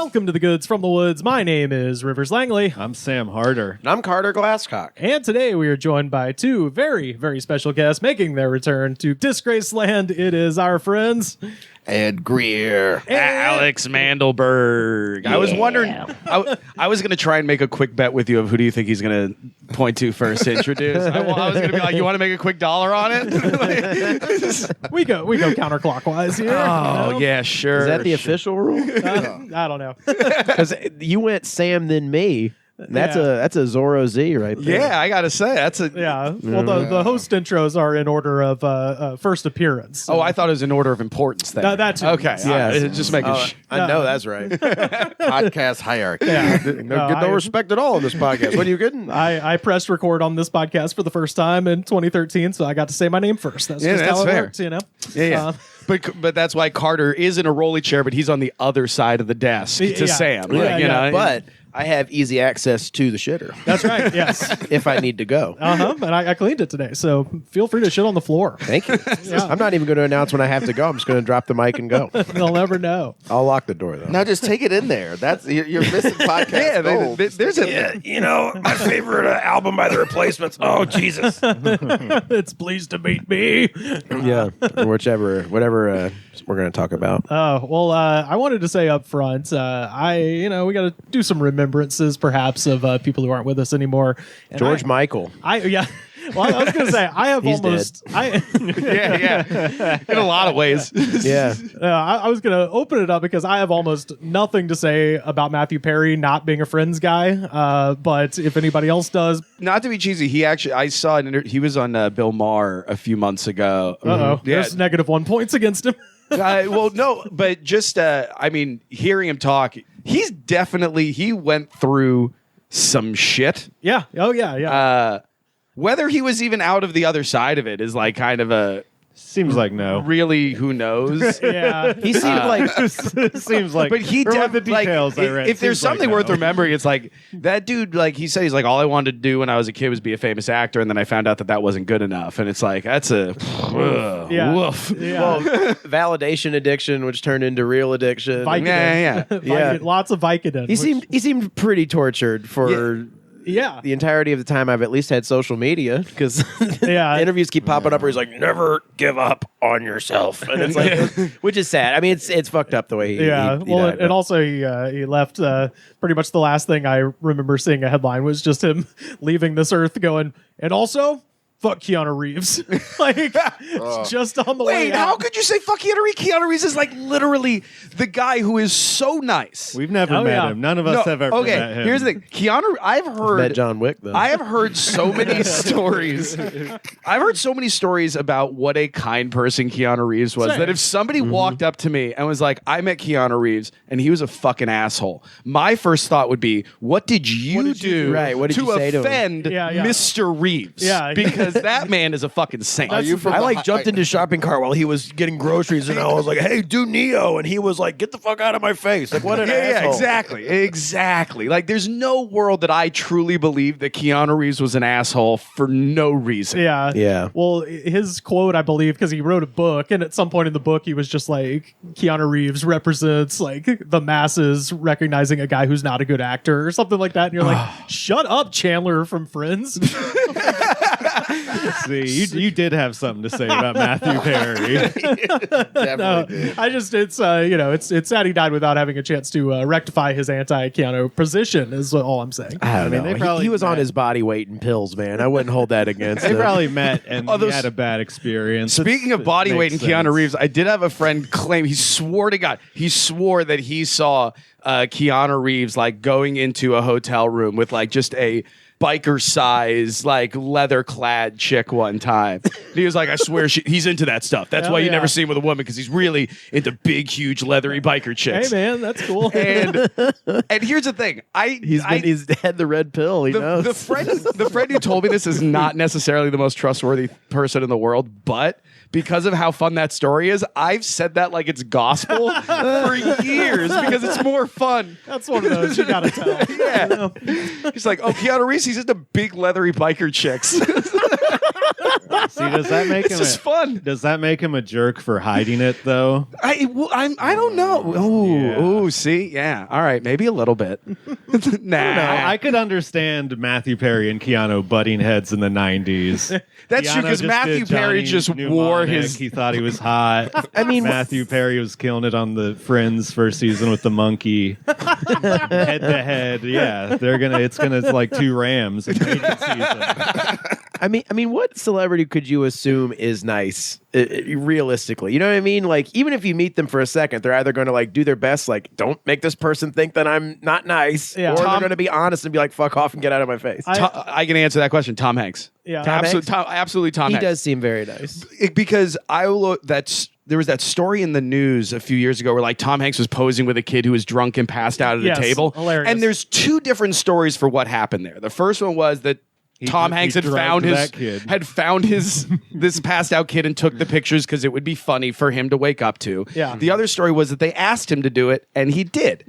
Welcome to the Goods from the Woods. My name is Rivers Langley. I'm Sam Harder. And I'm Carter Glasscock. And today we are joined by two very, very special guests making their return to Disgraceland. It is our friends... And Greer. Alex Mandelberg. I was wondering, I was going to try and make a quick bet with you of who do you think he's going to point to first to introduce. I was going to be like, you want to make a quick dollar on it? we go counterclockwise here. Oh, yeah, sure. Is that the official rule? I don't know. Because you went Sam, then me. That's a Zorro Z right there. Yeah, I got to say, that's a... Yeah. Well, the host intros are in order of first appearance. Oh, I thought it was in order of importance then. That too. Okay. Yeah. Just making I know that's right. Podcast hierarchy. Yeah. No respect at all in this podcast. What are you getting? I pressed record on this podcast for the first time in 2013, so I got to say my name first. That's just how it fair. works, you know? Yeah. But that's why Carter is in a rolly chair, but he's on the other side of the desk to Sam. Yeah, Like, you know? But I have easy access to the shitter. That's right, yes. If I need to go. And I cleaned it today, so feel free to shit on the floor. Thank you. I'm not even going to announce when I have to go. I'm just going to drop the mic and go. They'll never know. I'll lock the door, though. Now just take it in there. That's you're missing podcast gold. There's my favorite album by The Replacements. Oh, Jesus. It's Pleased to Meet Me. Yeah, whatever we're going to talk about. Well, I wanted to say up front, we got to do some remembrances, perhaps, of people who aren't with us anymore. And George Michael. Well, I was going to say, I have He's almost... yeah. In a lot of ways. Yeah. I was going to open it up because I have almost nothing to say about Matthew Perry not being a Friends guy. But if anybody else does... Not to be cheesy, I saw he was on Bill Maher a few months ago. Uh-oh. There's -1 points against him. Well, no, but just, hearing him talk, he went through some shit. Yeah. Oh, yeah. Whether he was even out of the other side of it is like kind of a... Seems like no. Really, who knows? Yeah. He seemed like... Seems like... But he from the details I read. If there's something worth remembering, it's like that dude, like he said, he's like, all I wanted to do when I was a kid was be a famous actor, and then I found out that wasn't good enough. And it's like, that's a... woof. Yeah. Well, validation addiction, which turned into real addiction. Vicodin. Yeah. Vicodin. Lots of Vicodin. He seemed pretty tortured for... Yeah. The entirety of the time I've at least had social media, because interviews keep popping up where he's like, never give up on yourself. And it's like, which is sad. I mean, it's fucked up the way he died, and also he left, pretty much the last thing I remember seeing a headline was just him leaving this earth going, and also... fuck Keanu Reeves. Just on the way Wait, out. how could you say fuck Keanu Reeves? Keanu Reeves is like literally the guy who is so nice. We've never met him. None of us have ever met him. Here's the thing. Keanu, I've heard... met John Wick, though. I have heard so many stories. I've heard so many stories about what a kind person Keanu Reeves was, that if somebody walked up to me and was like, I met Keanu Reeves and he was a fucking asshole, my first thought would be, what did you do Right, what did to you say to him? offend Mr. Reeves? Yeah. Because that man is a fucking saint. I jumped into shopping cart while he was getting groceries, and I was like, "Hey, do Neo," and he was like, "Get the fuck out of my face!" Like, what an asshole. Exactly. Like, there's no world that I truly believe that Keanu Reeves was an asshole for no reason. Yeah. Well, his quote, I believe, because he wrote a book, and at some point in the book, he was just like, Keanu Reeves represents like the masses recognizing a guy who's not a good actor or something like that. And you're like, shut up, Chandler from Friends. See, you did have something to say about Matthew Perry. It's sad he died without having a chance to rectify his anti-Keanu position is all I'm saying. I don't know. He was on his body weight in pills, man. I wouldn't hold that against him. They probably met and he had a bad experience. Speaking of body weight and Keanu Reeves, I did have a friend claim, he swore to God, that he saw Keanu Reeves like going into a hotel room with like just a biker size, like leather clad chick one time. He was like, I swear he's into that stuff. That's why you never see him with a woman, because he's really into big, huge, leathery biker chicks. Hey man, that's cool. And here's the thing. He's had the red pill. He knows. The friend who told me this is not necessarily the most trustworthy person in the world, but because of how fun that story is, I've said that like it's gospel for years because it's more fun. That's one of those you gotta tell. Yeah. He's like, oh, Keanu Reeves, he's into big leathery biker chicks. See, does that make him? It's just fun. Does that make him a jerk for hiding it though? I don't know. See, yeah, all right, maybe a little bit. Nah, I could understand Matthew Perry and Keanu butting heads in the 90s. That's true, because Matthew Perry just wore his. He thought he was hot. I mean, Matthew Perry was killing it on the Friends first season with the monkey. Head to head, yeah, it's gonna like 2 Rams in the season. I mean, what celebrity could you assume is nice, realistically? You know what I mean? Like, even if you meet them for a second, they're either going to like do their best, like, don't make this person think that I'm not nice, or they're going to be honest and be like, fuck off and get out of my face. I can answer that question. Tom Hanks. Yeah, Absolutely Tom Hanks. He does seem very nice. Because there was that story in the news a few years ago where like Tom Hanks was posing with a kid who was drunk and passed out at a table. Hilarious. And there's 2 different stories for what happened there. The first one was that Tom Hanks had found this passed out kid and took the pictures because it would be funny for him to wake up to. Yeah. The other story was that they asked him to do it and he did.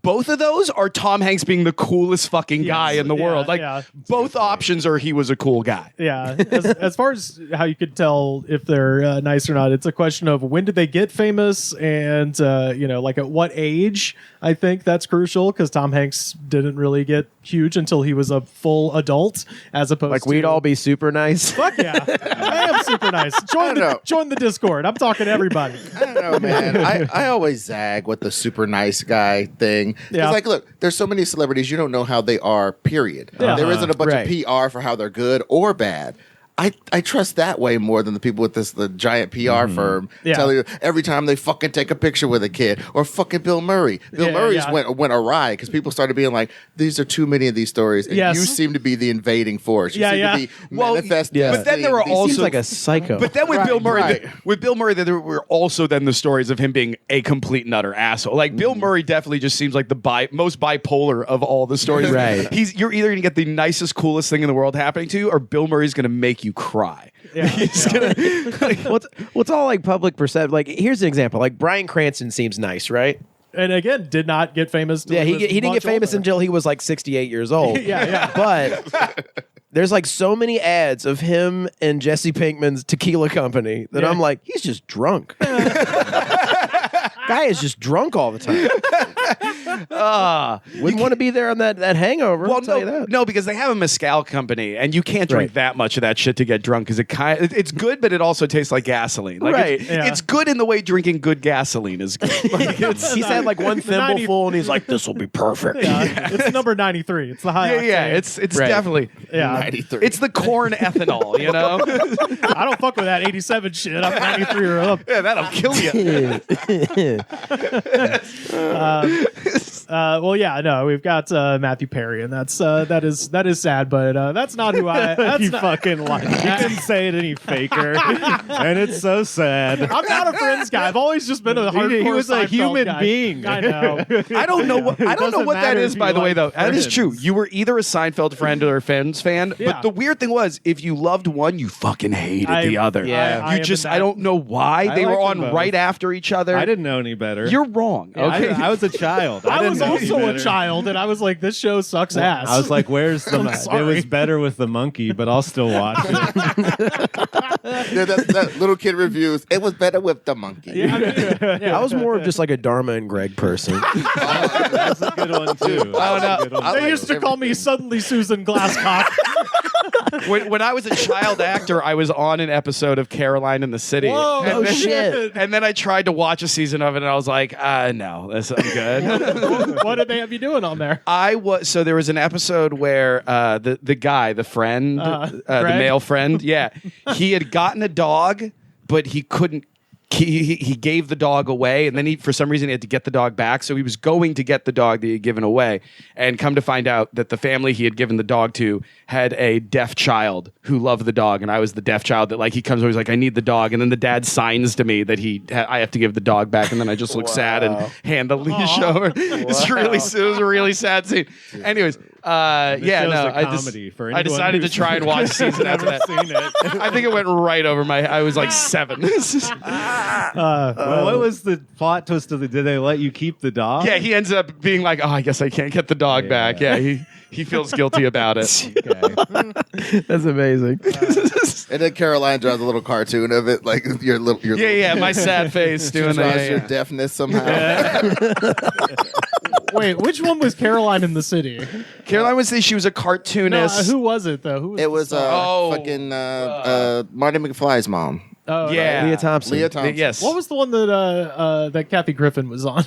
Both of those are Tom Hanks being the coolest fucking guy in the world. Like both options are he was a cool guy. Yeah. As far as how you could tell if they're nice or not, it's a question of when did they get famous and like at what age. I think that's crucial because Tom Hanks didn't really get huge until he was a full adult. As opposed like to we'd all be super nice. Fuck yeah. I am super nice. Join the Discord. I'm talking to everybody. I don't know, man. I always zag with the super nice guy thing. Yeah. It's like, look, there's so many celebrities you don't know how they are, period. Yeah. There isn't a bunch of PR for how they're good or bad. I trust that way more than the people with the giant PR firm telling you every time they fucking take a picture with a kid or fucking Bill Murray. Bill Murray's went awry because people started being like, these are too many of these stories. And you seem to be the invading force. You seem to be manifesting. But then there were also seems like a psycho. But then with Bill Murray, there were also then the stories of him being a complete and utter asshole. Like Bill Murray definitely just seems like the most bipolar of all the stories. Right. You're either going to get the nicest, coolest thing in the world happening to you, or Bill Murray's going to make you cry. Yeah. He's gonna. What's all like public perception? Like, here's an example. Like Bryan Cranston seems nice, right? And again, did not get famous. Yeah, he didn't get famous until he was like 68 years old. Yeah. But there's like so many ads of him and Jesse Pinkman's tequila company that I'm like, he's just drunk. Guy is just drunk all the time. Wouldn't want to be there on that hangover. Well, I'll tell you that. No, because they have a mezcal company, and you can't drink that much of that shit to get drunk. Because it's good, but it also tastes like gasoline. Like it's good in the way drinking good gasoline is good. Like he's had like one thimbleful, and he's like, "This will be perfect." It's number 93. It's the high. It's definitely 93. It's the corn ethanol. You know, I don't fuck with that 87 shit. I'm 93 or up. Yeah, that'll kill you. We've got Matthew Perry, and that is sad, but that's not who I. That's you not, fucking lie. You didn't say it any faker, and it's so sad. I'm not a Friends guy. I've always just been a hardcore. He was a Seinfeld human guy. being. I know. I don't know what that is. By the way, though, that is true. You were either a Seinfeld friend or a Friends fan. Yeah. But the weird thing was, if you loved one, you fucking hated the other. Yeah. I don't know why they were on right after each other. I didn't know any better. You're wrong. Okay, I was a child. I didn't was know any also a better. child, and I was like, this show sucks ass. I was like, where's the sorry. It was better with the monkey, but I'll still watch it. that little kid reviews, it was better with the monkey. I was more of just like a Dharma and Greg person. That's a good one too. They used to call me Suddenly Susan Glasscock. when I was a child actor, I was on an episode of Caroline in the City. Whoa, Oh, shit. And then I tried to watch a season of it, and I was like, no, I'm good. What did they have you doing on there? So there was an episode where the guy, the friend, the male friend, he had gotten a dog, but he couldn't. He gave the dog away, and then for some reason he had to get the dog back. So he was going to get the dog that he had given away, and come to find out that the family he had given the dog to had a deaf child who loved the dog, and I was the deaf child that he comes over, he's like, I need the dog, and then the dad signs to me that I have to give the dog back, and then I just look sad and hand the leash over. It was a really sad scene. Anyways. I decided to try and watch season after that. I think it went right over my. I was like 7. What was the plot twist of did they let you keep the dog? Yeah, he ends up being like, I guess I can't get the dog back. Yeah, he feels guilty about it. That's amazing. And then Caroline draws a little cartoon of it, like your little. Yeah, my sad face doing draws that. your deafness somehow. Wait, which one was Caroline in the City? Caroline would say she was a No, cartoonist. who was it though? Who was It was fucking, Marty McFly's mom. Oh, yeah. right. Leah Thompson. Leah Thompson. Yes. What was the one that Kathy Griffin was on?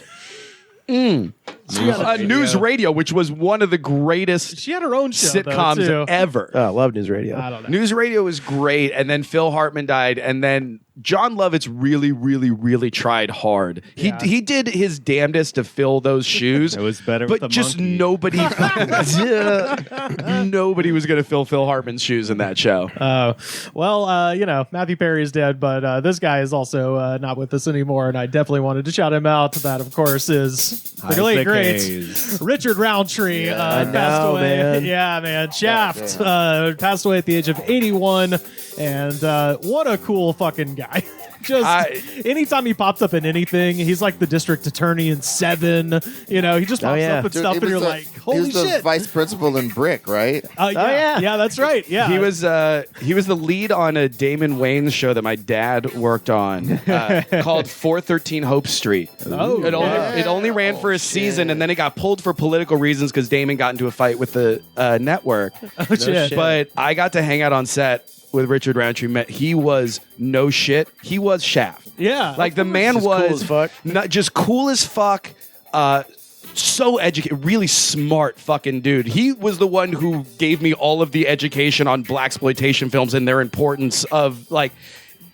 News Radio, which was one of the greatest She had her own show sitcoms though, too. ever. Oh, I love News Radio. I don't know. News Radio was great, and then Phil Hartman died, and then John Lovitz really, really, really tried hard. Yeah. He did his damnedest to fill those shoes. It was better but with the just monkey. nobody, nobody was going to fill Phil Hartman's shoes in that show. Matthew Perry is dead, but this guy is also not with us anymore, and I definitely wanted to shout him out. That, of course, is the late great Richard Roundtree. Passed know, away. man. Yeah, man. Shaft passed away at the age of 81, and what a cool fucking guy. Anytime he pops up in anything, he's like the district attorney in Seven. You know, he just pops up and Dude, stuff, he and you're was like, he holy was the shit. vice principal in Brick, right? Yeah, that's right. Yeah, He was the lead on a Damon Wayans show that my dad worked on called 413 Hope Street. Oh, It only ran for a season, and then it got pulled for political reasons because Damon got into a fight with the network. Oh, shit. But I got to hang out on set with Richard Roundtree. He was no shit. He was Shaft. Yeah, Like the man Just cool was as fuck. not just cool as fuck. So educated, really smart fucking dude. He was the one who gave me all of the education on blaxploitation films and their importance of like.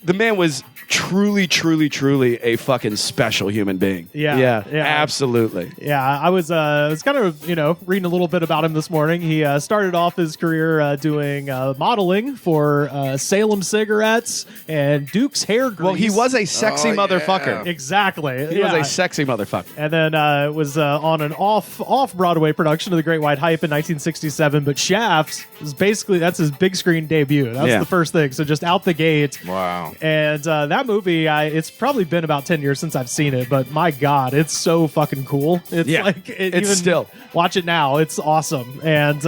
The man was truly, truly, truly a fucking special human being. Yeah. Absolutely. Yeah, I was kind of reading a little bit about him this morning. He started off his career doing modeling for Salem Cigarettes and Duke's Hair Grease. Well, he was a sexy Oh, motherfucker. exactly. He was a sexy motherfucker. and then was on an off Broadway production of The Great White Hype in 1967. But Shaft is basically that's his big screen debut. That was the first thing. So just out the gate. Wow. And that movie, it's probably been about 10 years since I've seen it, but my God, it's so fucking cool. It's like, it's still. Watch it now. It's awesome. And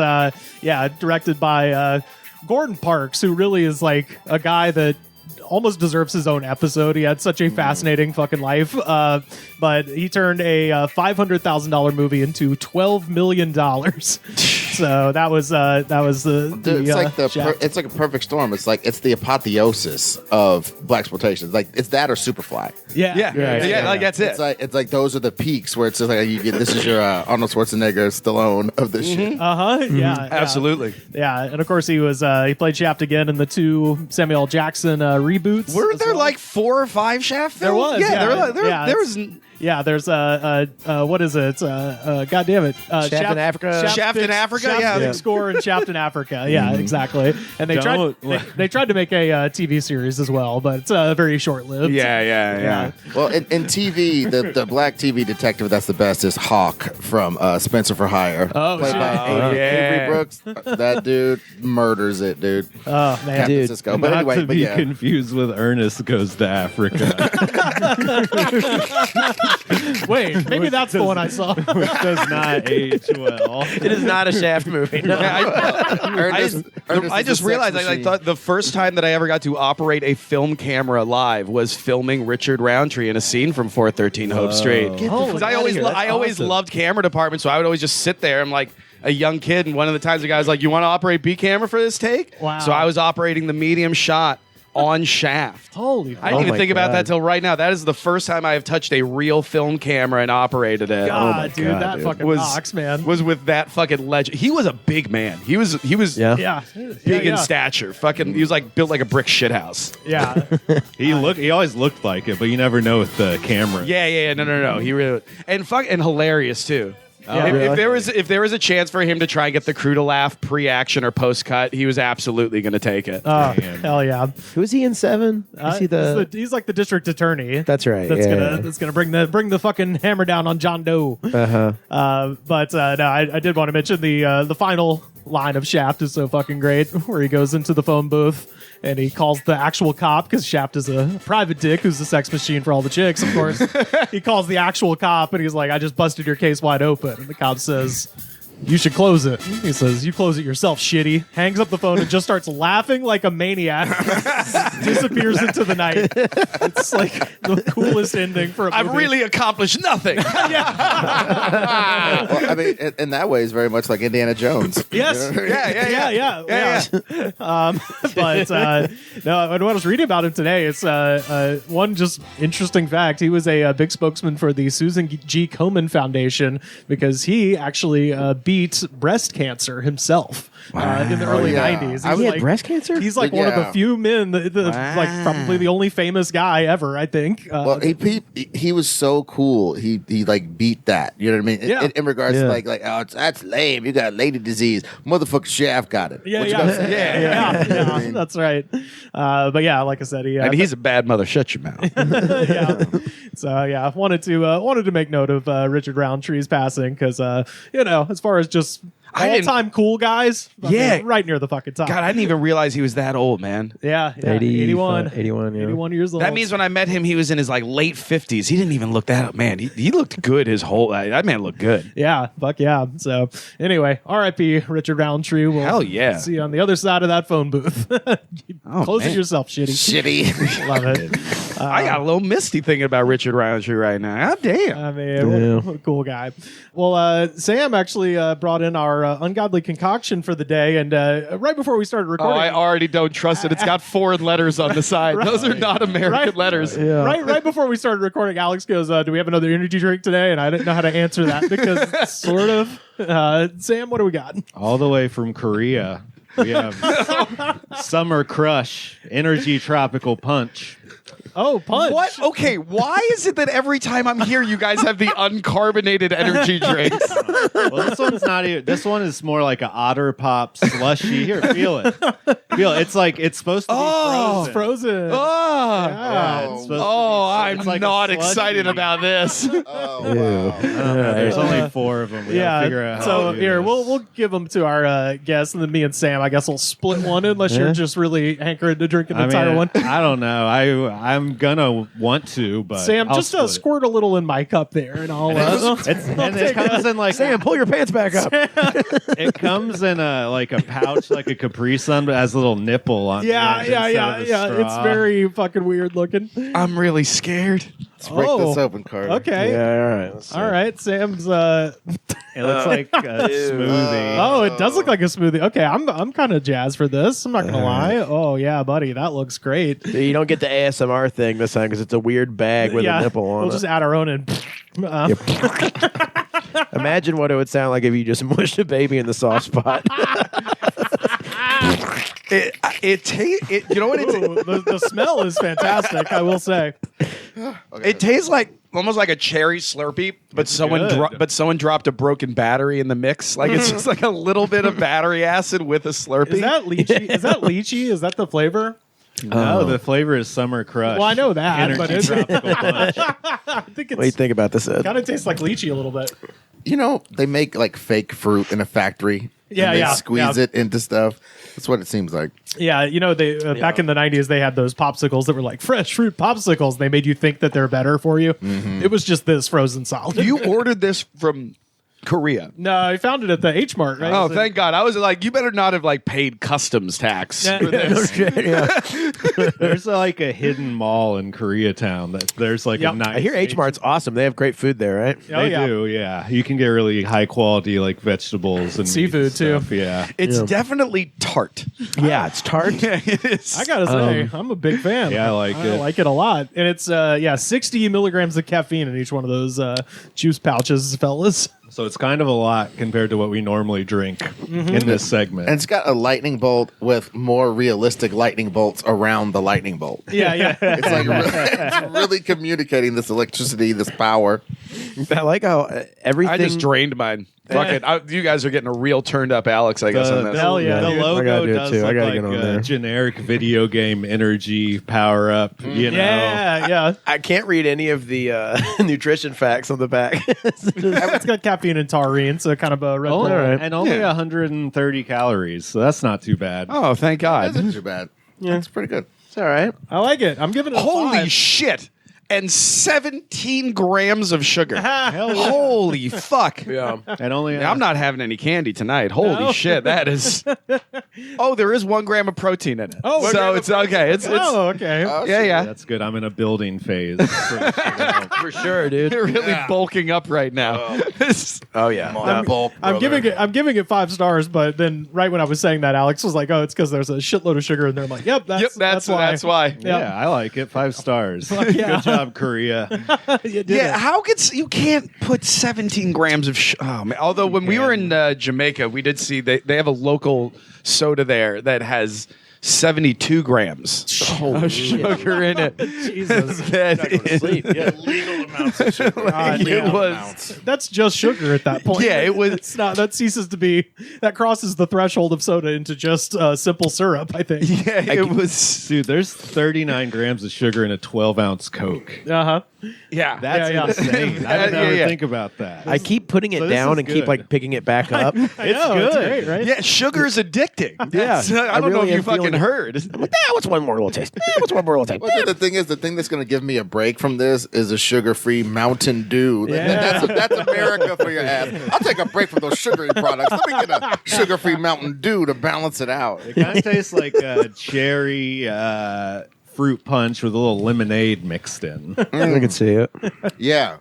directed by Gordon Parks, who really is like a guy that almost deserves his own episode. He had such a fascinating fucking life. But he turned a $500,000 movie into $12 million. So that was the Dude, Shaft. it's like a perfect storm. It's like it's the apotheosis of blaxploitation. Like it's that or Superfly. Yeah, like that's it. It's like those are the peaks where it's just like you get this is your Arnold Schwarzenegger Stallone of this shit. Yeah, Absolutely. Yeah, and of course he was he played Shaft again in the two Samuel L. Jackson reboots. Were as there well. like 4 or 5 Shaft films? There was, yeah. There was. Yeah, there's what is it? God damn it, Shaft in Africa? Shaft in Africa, Shaft yeah. Big Score and Shaft in Africa. Yeah, exactly. And they tried to make a TV series as well, but it's very short lived. Yeah. Well, in TV, the black TV detective that's the best is Hawk from Spencer for Hire. Oh, played shit. by Avery Brooks. That dude murders it, dude. Oh man, Captain Dude. Cisco. But Not anyway, to but be yeah. confused with Ernest Goes to Africa, wait, maybe that's the one I saw. which does not age well. It is not a Shaft movie. No. Ernest I is just a sex realized I machine. thought the first time that I ever got to operate a film camera live was filming Richard Roundtree in a scene from 413 Hope Street. Because I always loved camera department, so I would always just sit there. I'm like a young kid, and one of the times the guy was like, "You want to operate B camera for this take?" Wow. So I was operating the medium shot on Shaft. Holy I didn't even my think about God. that till right now. That is the first time I have touched a real film camera and operated it. God, dude, God, that dude. fucking rocks, man. Was with that fucking legend. He was a big man. He was Yeah. big in stature. Fucking, he was like built like a brick shit house. Yeah. He always looked like it, but you never know with the camera. Yeah. No. He really and hilarious too. If there was a chance for him to try and get the crew to laugh pre-action or post-cut, he was absolutely going to take it. Oh, Man. hell yeah. Who is he in Seven? Is he He's like the district attorney. That's right. That's gonna bring the fucking hammer down on John Doe. But no, I did want to mention the final line of Shaft is so fucking great, where he goes into the phone booth and he calls the actual cop, because Shaft is a private dick who's a sex machine for all the chicks, of course. He calls the actual cop and he's like, "I just busted your case wide open." And the cop says, You should close it. He says, you close it yourself, shitty. Hangs up the phone and just starts laughing like a maniac. Disappears into the night. It's like the coolest ending for a movie. I've really accomplished nothing. Well, I mean, in that way, it's very much like Indiana Jones. Yes. You know what I mean? Yeah. But no, when I was reading about him today, it's one just interesting fact. He was a big spokesman for the Susan G. Komen Foundation because he actually beat breast cancer himself in the early 90s. He had breast cancer? He's like one of the few men, like probably the only famous guy ever, I think. Well, he was so cool. He like beat that. You know what I mean? Yeah. In regards to like oh, that's lame. You got lady disease. Motherfucker Shaft got it. Yeah, What you gonna say? yeah, that's right. But yeah, like I said, And he's a bad mother. Shut your mouth. yeah. So yeah, wanted to make note of Richard Roundtree's passing because as far as just all-time cool guys, right near the fucking top. God, I didn't even realize he was that old, man. Yeah, 81, 81 years old. That means when I met him, he was in his like late 50s. He didn't even look that up, man. He looked good. That man looked good. Yeah, fuck yeah. So anyway, R.I.P. Richard Roundtree. We'll Hell yeah. see you on the other side of that phone booth. Close it yourself, shitty. Shitty. Love it. I got a little misty thinking about Richard Roundtree right now. God damn. I mean, what a cool guy. Well, Sam actually brought in our ungodly concoction for the day, and right before we started recording, I already don't trust it. It's got foreign letters on the side. Right. Those are not American letters. Yeah. right before we started recording, Alex goes, "Do we have another energy drink today?" And I didn't know how to answer that because it's sort of. Sam, what do we got? All the way from Korea, we have Summer Crush Energy Tropical Punch. Oh, punch! What? Okay, why is it that every time I'm here, you guys have the uncarbonated energy drinks? Well, this one's not even. This one is more like an Otter Pop slushy. Here, feel it. Feel it. It's like it's supposed to be frozen. Frozen. Oh, Yeah, it's supposed to be- I'm it's like a not slushy. excited about this. Oh, wow. I don't know, there's only 4 of them. We gotta figure out how So to do here this. we'll give them to our guests, and then me and Sam, I guess, will split one unless you're just really hankering to drink an entire one. I don't know. I'm gonna want to, but Sam, I'll just split it. squirt a little in my cup there, and I'll. And it comes in like Sam, pull your pants back up. it comes in a pouch like a Capri Sun, but has a little nipple on. Yeah. the end instead of a straw. It's very fucking weird looking. I'm really scared. Let's break this open, Carter. Okay. Yeah, all right. Let's see. All right, Sam's. It looks like a smoothie. Oh, it does look like a smoothie. Okay, I'm kind of jazzed for this. I'm not gonna lie. Oh yeah, buddy, that looks great. You don't get the ASMR thing this time because it's a weird bag with a nipple on we'll it. just add our own and. Imagine what it would sound like if you just mushed a baby in the soft spot. You know what? Ooh, the smell is fantastic. I will say. It tastes like almost like a cherry Slurpee, but someone dropped a broken battery in the mix. Like it's just like a little bit of battery acid with a Slurpee. Is that lychee? Is that lychee? Is that the flavor? No, the flavor is Summer Crush. Well, I know that, Energy but it's, Tropical Punch. I think What do you it's think about this, Ed? kind of tastes like lychee a little bit. You know, they make like fake fruit in a factory. Yeah, and they yeah, squeeze yeah. it into stuff. That's what it seems like. Yeah, you know, they back in the 90s, they had those popsicles that were like fresh fruit popsicles. They made you think that they're better for you. It was just this frozen solid. You ordered this from Korea. No, I found it at the H Mart, right? Oh, thank God. I was like, you better not have like paid customs tax Yeah. for this. There's like a hidden mall in Koreatown that there's like Yep. a nice. I hear H Mart's awesome. They have great food there, right? Oh, They yeah. do, yeah. You can get really high quality like vegetables and Seafood, meat and stuff, too. Yeah. It's definitely tart. Yeah, it's tart. It is. I gotta say, I'm a big fan. Yeah, I like it. I like it a lot, and it's 60 milligrams of caffeine in each one of those juice pouches, fellas. So it's kind of a lot compared to what we normally drink in this segment. And it's got a lightning bolt with more realistic lightning bolts around the lightning bolt. Yeah. It's like it's really communicating this electricity, this power. I like how everything. I just drained mine. Fuck it. You guys are getting a real turned up Alex, I guess, on this. hell yeah. The dude. I logo gotta do it does too. I look gotta like get on a there. generic video game energy power up. You know, Yeah. I can't read any of the nutrition facts on the back. It's got caffeine and taurine, so kind of a red only, pill. right. and only 130 calories, so that's not too bad. Oh, thank That God. isn't too bad. Yeah, it's pretty good. It's all right. I like it. I'm giving it a Holy 5. shit. and 17 grams of sugar. Hell yeah. Holy fuck. Yeah. And only I'm not having any candy tonight. Holy shit, that is. Oh, there is 1 gram of protein in it. Oh, so it's okay. It's okay. yeah. That's good. I'm in a building phase. For sure, dude. You're really bulking up right now. Oh yeah. I'm giving it 5 stars, but then right when I was saying that, Alex was like, "Oh, it's because there's a shitload of sugar in there." I'm like, "Yep, that's why." That's why. Yeah, I like it. 5 stars. yeah. Good job, Korea. You did Yeah, it. how could you can't put 17 grams of oh man. Although when we were in Jamaica, we did see they have a local soda there that has 72 grams of sugar in it. Jesus. That is- Legal amounts of sugar. it was That's just sugar at that point. Yeah, it was- It's not. That ceases to be. That crosses the threshold of soda into just simple syrup. I think. yeah, it was Dude, there's 39 grams of sugar in a 12-ounce Coke. Uh huh. yeah. That's Yeah. insane. I didn't Yeah, ever yeah. think about that. I keep putting it So this down is and keep good. like picking it back up. It's good. great, right? Yeah, sugar is addicting. That's- I don't know really if you am feeling fucking it. heard. What's one more little taste? What's one more little taste? Well, the thing is, the thing that's going to give me a break from this is a sugar-free Mountain Dew. That's America for your ass. I'll take a break from those sugary products. Let me get a sugar-free Mountain Dew to balance it out. It kind of tastes like a cherry fruit punch with a little lemonade mixed in. I can see it. Yeah.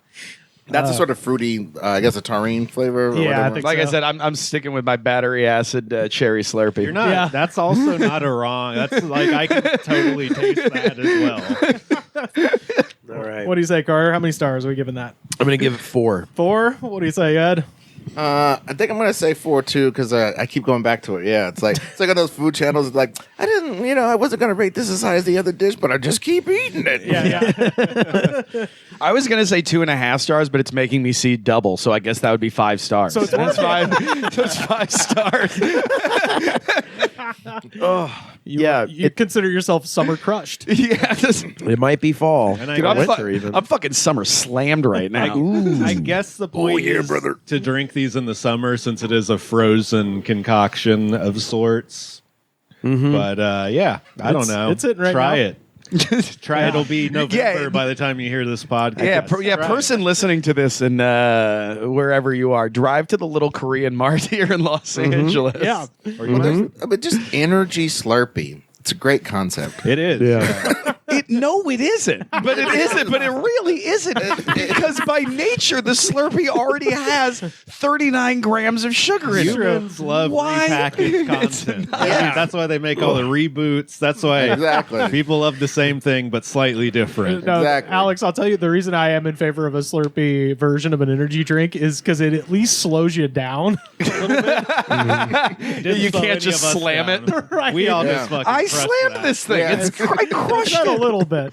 That's a sort of fruity, I guess, a taurine flavor. Or Yeah, I whatever. think Like I so. said, I'm sticking with my battery acid cherry Slurpee. You're not. Yeah. That's also not a wrong. That's like I can totally taste that as well. All right. What do you say, Carter? How many stars are we giving that? I'm gonna give it 4. 4. What do you say, Ed? I think I'm gonna say 4 too because I keep going back to it. Yeah, it's like on those food channels. It's like I wasn't gonna rate this as high as the other dish, but I just keep eating it. Yeah. I was gonna say 2.5 stars, but it's making me see double, so I guess that would be 5 stars. So it's That's 5. So it's 5 stars. You consider yourself summer crushed. Yeah, It might be fall. And I dude, guess- winter even. I'm fucking summer slammed right now. I guess the point is to drink these in the summer since it is a frozen concoction of sorts. But yeah, I don't know. it's it right Try now. it. Try it. It'll be November by the time you hear this podcast. Yeah, Try it. person listening to this in wherever you are, drive to the little Korean mart here in Los Angeles. Yeah. Or you might- I mean, just energy Slurpee. It's a great concept. It is. It isn't. But it isn't. But it really isn't. Because by nature, the Slurpee already has 39 grams of sugar in it. Humans love Why? repackaged content. That's why they make all the reboots. That's why Exactly. people love the same thing but slightly different. No, Exactly. Alex, I'll tell you the reason I am in favor of a Slurpee version of an energy drink is because it at least slows you down a little bit. Didn't You slow can't any just of us slam it. down. Right. We all Yeah. just fucking I crushed slammed that. this thing. Yeah. I crushed Just a it. little bit.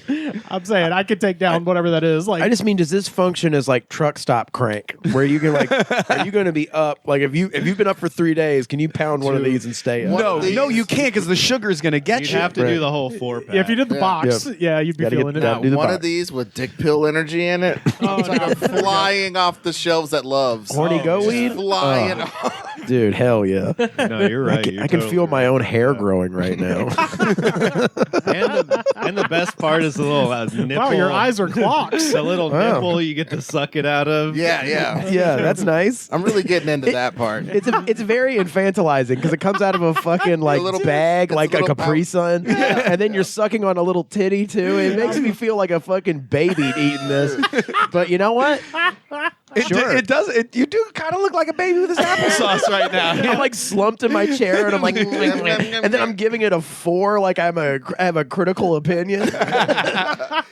I'm saying I could take down whatever that is. Like I just mean, does this function as like truck stop crank, where you can like, are you going to be up? Like, if you've been up for 3 days, can you pound one of these and stay up? No, These- no, you can't because the sugar is going to get You'd you. have to do the whole 4-pack. if you did the Yeah. box, yeah, you'd be Gotta feeling get it. down. Do the One box. of these with dick pill energy in it. It's like I'm flying off the shelves at Love's. Horny Oh, go just weed? Flying Oh. off. Dude, hell yeah. No, you're right. I can feel my own hair growing right now. And the best part is the little nipple. Wow, your eyes are clocks. The little Wow. nipple you get to suck it out of. Yeah, yeah. Yeah, that's nice. I'm really getting into that part. It's very infantilizing because it comes out of a fucking like little- bag, it's like a a little Capri pouch. Sun, and then you're sucking on a little titty too. It makes me feel like a fucking baby eating this. But you know what? Sure. It does. You do kind of look like a baby with his applesauce right now. I'm like slumped in my chair and I'm like, and then I'm giving it a 4, like I have a critical opinion. Yeah,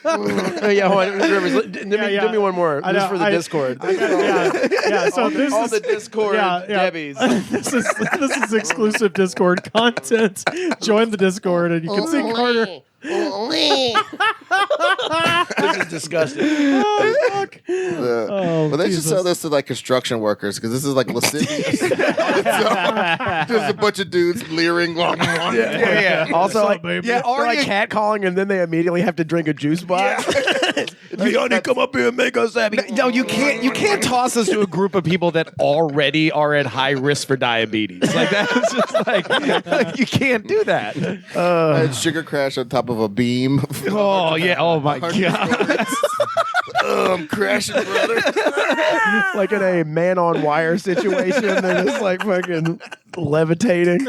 hold on, give me one more. I This know, is for the Discord. Yeah. So this All is the Discord Debbies. this is exclusive Discord content. Join the Discord and you can see Carter. This is disgusting. Well, they should sell this to like construction workers because this is like lascivious. There's a bunch of dudes leering. Also, like, baby? they're like catcalling, and then they immediately have to drink a juice box. Johnny, come up here and make us happy. No, you can't toss us to a group of people that already are at high risk for diabetes. Like that's just like you can't do that. I had Sugar Crash on top of a beam. Oh yeah. Oh my god. I'm crashing, brother. Like in a man on wire situation, they're just like fucking levitating.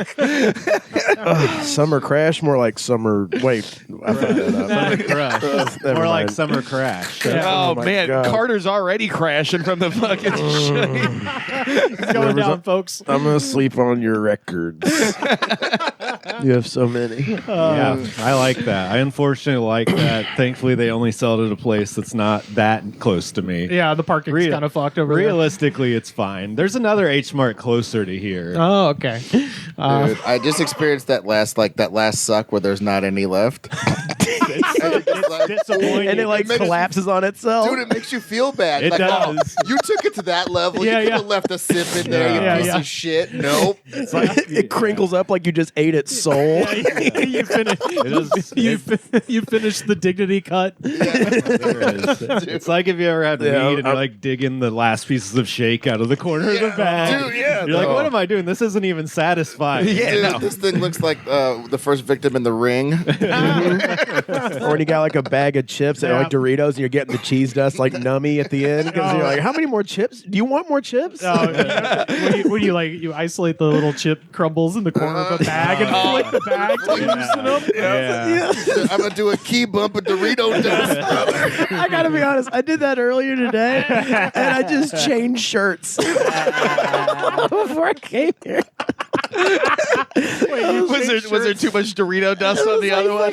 Summer Crash, more like summer. Wait, I fucked that up. Summer Crush. Never More like mind. Summer Crash. Oh, my man, God. Carter's already crashing from the fucking shit. It's going down, folks. I'm gonna sleep on your records. You have so many. Yeah, I like that. I unfortunately like that. Thankfully, they only sell it at a place that's not that close to me. Yeah, the parking's kind of fucked over there. Realistically, it's fine. There's another H Mart closer to here. Oh, okay. Dude, I just experienced that last suck where there's not any left. Disappointing. And it like collapses on itself. Dude, it makes you feel bad. It does. Oh, you took it to that level. Yeah, you could yeah. have left a sip in there, Yeah. you piece Yeah. of shit. Nope. It's like, It crinkles up like you just ate its soul. you finished the dignity cut. it's like if you ever had Yeah, weed and you're like digging the last pieces of shake out of the corner of the bag. Dude, yeah. You're like, what am I doing? This isn't even satisfying. Dude, this thing looks like the first victim in The Ring. Or when you got like a bag of chips and like Doritos and you're getting the cheese dust like nummy at the end because you're like, how many more chips? Do you want more chips? When you isolate the little chip crumbles in the corner of a bag and flick the bag to loosen them. Yeah. I'm going to do a key bump of Dorito dust, brother. I gotta be honest, I did that earlier today and I just changed shirts before I came here. Was there too much Dorito dust on the other one? I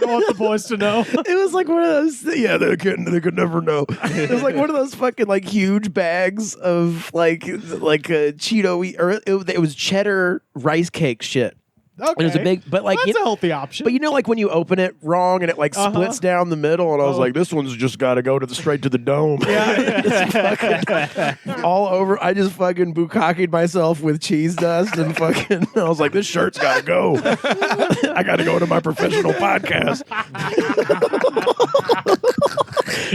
don't want the boys to know. It was like one of those. Yeah, they could never know. It was like one of those fucking like huge bags of like Cheeto or it was cheddar rice cake shit. Okay. It was a big, but like that's a healthy option. But you know, like when you open it wrong and it like splits down the middle, and I was like, this one's just got to go straight to the dome. All over. I just fucking bukkakied myself with cheese dust and fucking. I was like, this shirt's got to go. I got to go to my professional podcast.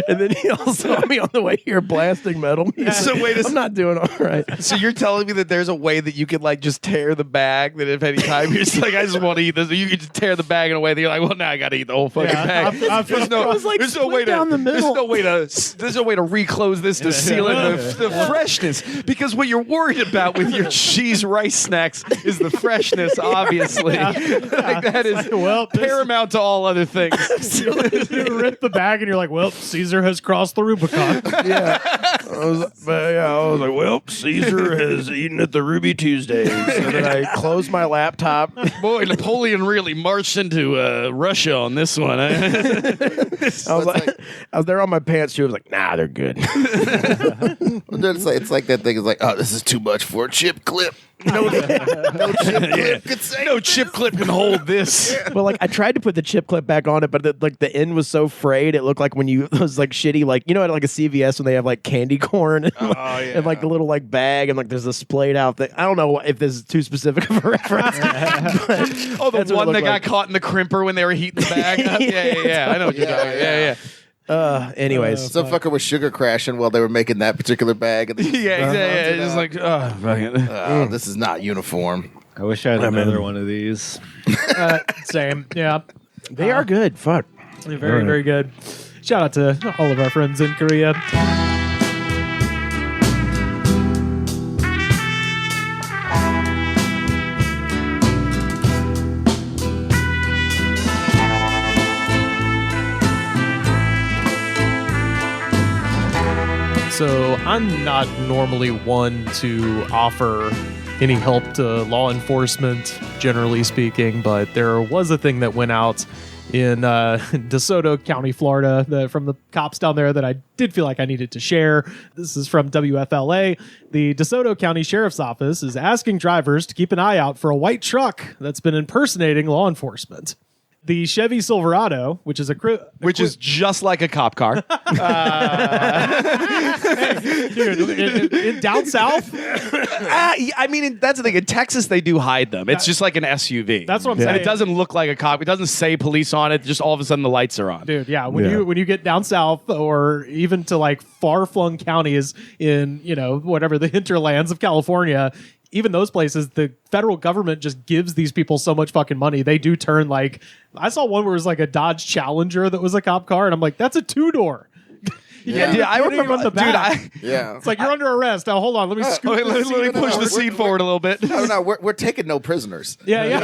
And then he also saw me on the way here blasting metal music. So wait a I'm not doing all right. So you're telling me that there's a way that you could like just tear the bag, that if any time you're just like, I just want to eat this, you could just tear the bag in a way that you're like, well, now I got to eat the whole fucking bag. There's It was like there's no way split down the middle. there's no way to reclose this to seal in the freshness, because what you're worried about with your cheese rice snacks is the freshness, obviously. Like that is paramount to all other things. you rip the bag and you're like, well, Caesar has crossed the Rubicon. I was like, well, Caesar has eaten at the Ruby Tuesdays. And then I closed my laptop. Boy, Napoleon really marched into Russia on this one. I was there on my pants too. I was like, nah, they're good. It's like that thing is like, oh, this is too much for a chip clip. No chip clip could say No chip clip can hold this. But like, I tried to put the chip clip back on it, but the end was so frayed. It looked like when you those like shitty like at like a CVS when they have like candy corn and, and like the little like bag and like there's a splayed out thing. I don't know if this is too specific of a reference. The one that got caught in the crimper when they were heating the bag up. Yeah. I know what you're talking about. Yeah. Anyways, some fucker was sugar crashing while they were making that particular bag. Yeah. It's just like, This is not uniform. I wish I had another one of these. Same. Yeah. they are good. Fuck. Very, very good. Shout out to all of our friends in Korea. So I'm not normally one to offer any help to law enforcement, generally speaking, but there was a thing that went out in DeSoto County, Florida, from the cops down there that I did feel like I needed to share. This is from WFLA. The DeSoto County Sheriff's Office is asking drivers to keep an eye out for a white truck that's been impersonating law enforcement. The Chevy Silverado, which is which is just like a cop car. Dude, down south. I mean, that's the thing. In Texas, they do hide them. It's just like an SUV. That's what I'm saying. It doesn't look like a cop. It doesn't say police on it. Just all of a sudden, the lights are on. Dude, yeah. When you get down south, or even to like far-flung counties in whatever the hinterlands of California. Even those places, the federal government just gives these people so much fucking money. They do turn like, I saw one where it was like a Dodge Challenger that was a cop car, and I'm like, that's a 2-door. Yeah, I remember the back. Yeah, it's like you're under arrest. Now hold on, let me scoot. Let me push the seat forward a little bit. No, we're taking no prisoners. Yeah.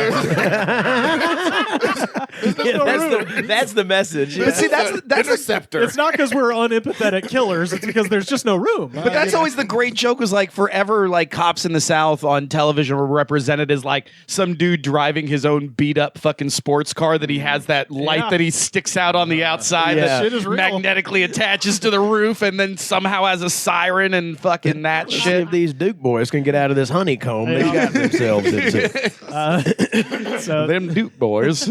That's the message. But see, that's interceptor. It's not because we're unempathetic killers. It's because there's just no room. But that's always the great joke. Was like forever, like cops in the South on television were represented as like some dude driving his own beat up fucking sports car that he has that light that he sticks out on the outside that shit is real. magnetically attaches to the roof and then somehow has a siren and fucking that See shit. if these Duke boys can get out of this honeycomb they got themselves into. So Them Duke boys.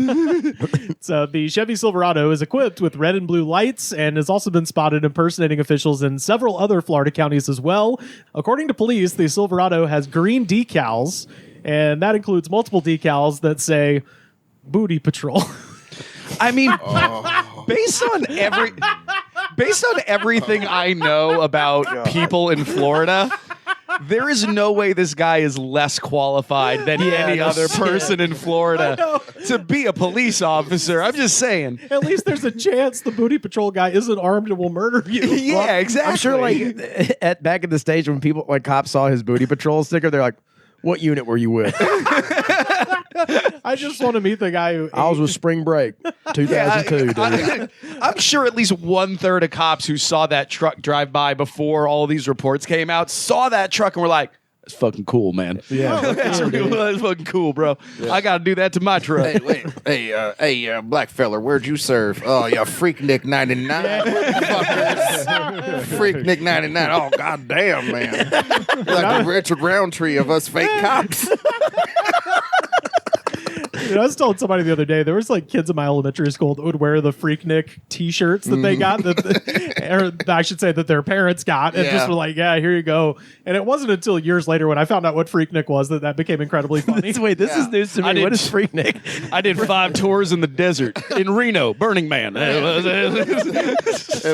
So the Chevy Silverado is equipped with red and blue lights and has also been spotted impersonating officials in several other Florida counties as well. According to police, the Silverado has green decals, and that includes multiple decals that say Booty Patrol. I mean, based on everything I know about people in Florida, there is no way this guy is less qualified than any other person in Florida to be a police officer. I'm just saying. At least there's a chance the Booty Patrol guy isn't armed and will murder you. Yeah, exactly. I'm sure, like, back at the stage when people, like, cops saw his Booty Patrol sticker, they're like, what unit were you with? I just want to meet the guy who I was with Spring Break, 2002. dude. I'm sure at least 1/3 of cops who saw that truck drive by before all these reports came out saw that truck and were like, "That's fucking cool, man. Yeah. That's fucking cool, bro. I got to do that to my truck." Hey, black fella, where'd you serve? Oh, yeah, Freak Nick 99. Fuckers. Freak Nick 99. Oh, goddamn, man. You're like the Richard Roundtree of us fake cops. I was telling somebody the other day, there was like kids in my elementary school that would wear the Freaknik t-shirts that they got, or I should say that their parents got, and just were like, yeah, here you go. And it wasn't until years later when I found out what Freaknik was that became incredibly funny. Wait, this is news to me. What is Freaknik? I did 5 tours in the desert in Reno, Burning Man.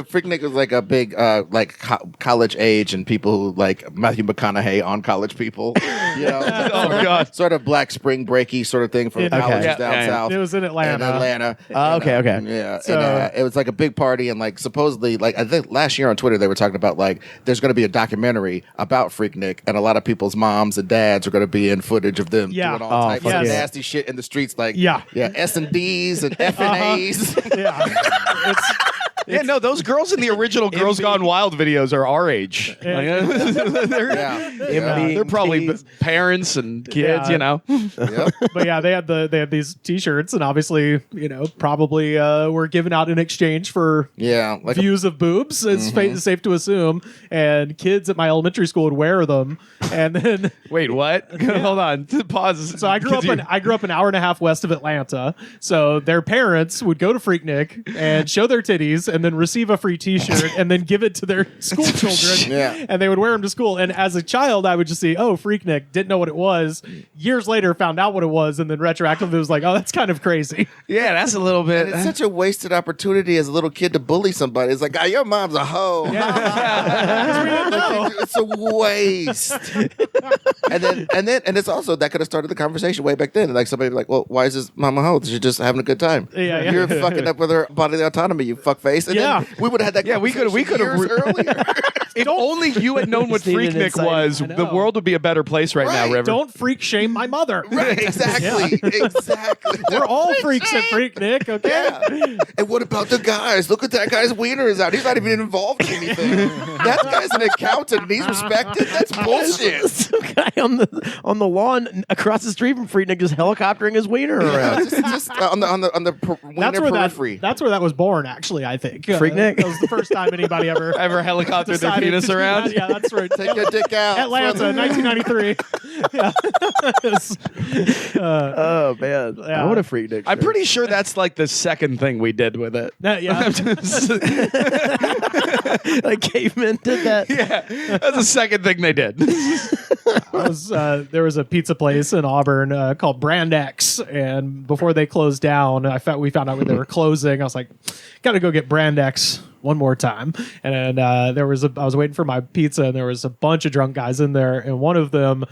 Freaknik was like a big, college age and people who like Matthew McConaughey on college people. You know? Oh, God. Sort of black spring breaky sort of thing for colleges down south. It was in Atlanta. Okay. Yeah. So- and, it was like a big party, and like supposedly, like I think last year on Twitter they were talking about like there's going to be a documentary about Freaknik, and a lot of people's moms and dads are going to be in footage of them doing all types of nasty shit in the streets, like S&Ds and F&As. Yeah, no, those girls in the original Girls Gone Wild videos are our age. They're probably parents and kids, you know. Yep. But yeah, they had these t-shirts, and obviously, probably were given out in exchange for like views of boobs. It's safe to assume, and kids at my elementary school would wear them. And then wait, what? Hold on, pause. So I grew up an hour and a half west of Atlanta. So their parents would go to Freaknik and show their titties, and then receive a free t-shirt, and then give it to their school children. And they would wear them to school. And as a child, I would just see, oh, Freaknik, didn't know what it was. Years later, found out what it was, and then retroactively was like, oh, that's kind of crazy. Yeah, that's a little bit. And it's such a wasted opportunity as a little kid to bully somebody. It's like, oh, your mom's a hoe. It's a waste. and it's also that could have started the conversation way back then. Like somebody would be like, well, why is this mom a hoe? She's just having a good time. You're fucking up with her bodily autonomy, you fuckface. And then we would have had that. Yeah, we could have earlier. If only you had known what Freaknik was, the world would be a better place right now, River. Don't freak shame my mother. Right, exactly. Exactly. We're all freaks at Freaknik, okay? Yeah. And what about the guys? Look at that guy's wiener is out. He's not even involved in anything. That guy's an accountant and he's respected. That's bullshit. Some guy on the lawn across the street from Freaknik just helicoptering his wiener around. just on the wiener periphery. That's where that was born, actually, I think. Freaknik? That was the first time anybody ever helicoptered their decided penis around. Yeah, that's right. Take your dick out. Atlanta, 1993. Yeah. Oh man, Yeah. I want a freak dick. I'm shirt. pretty sure that's like the second thing we did with it. Yeah. Like cavemen did that. Yeah, that's the second thing they did. There was a pizza place in Auburn called Brand X, and before they closed down, we found out when they were closing. I was like, "Got to go get Brand X one more time." And I was waiting for my pizza, and there was a bunch of drunk guys in there, and one of them,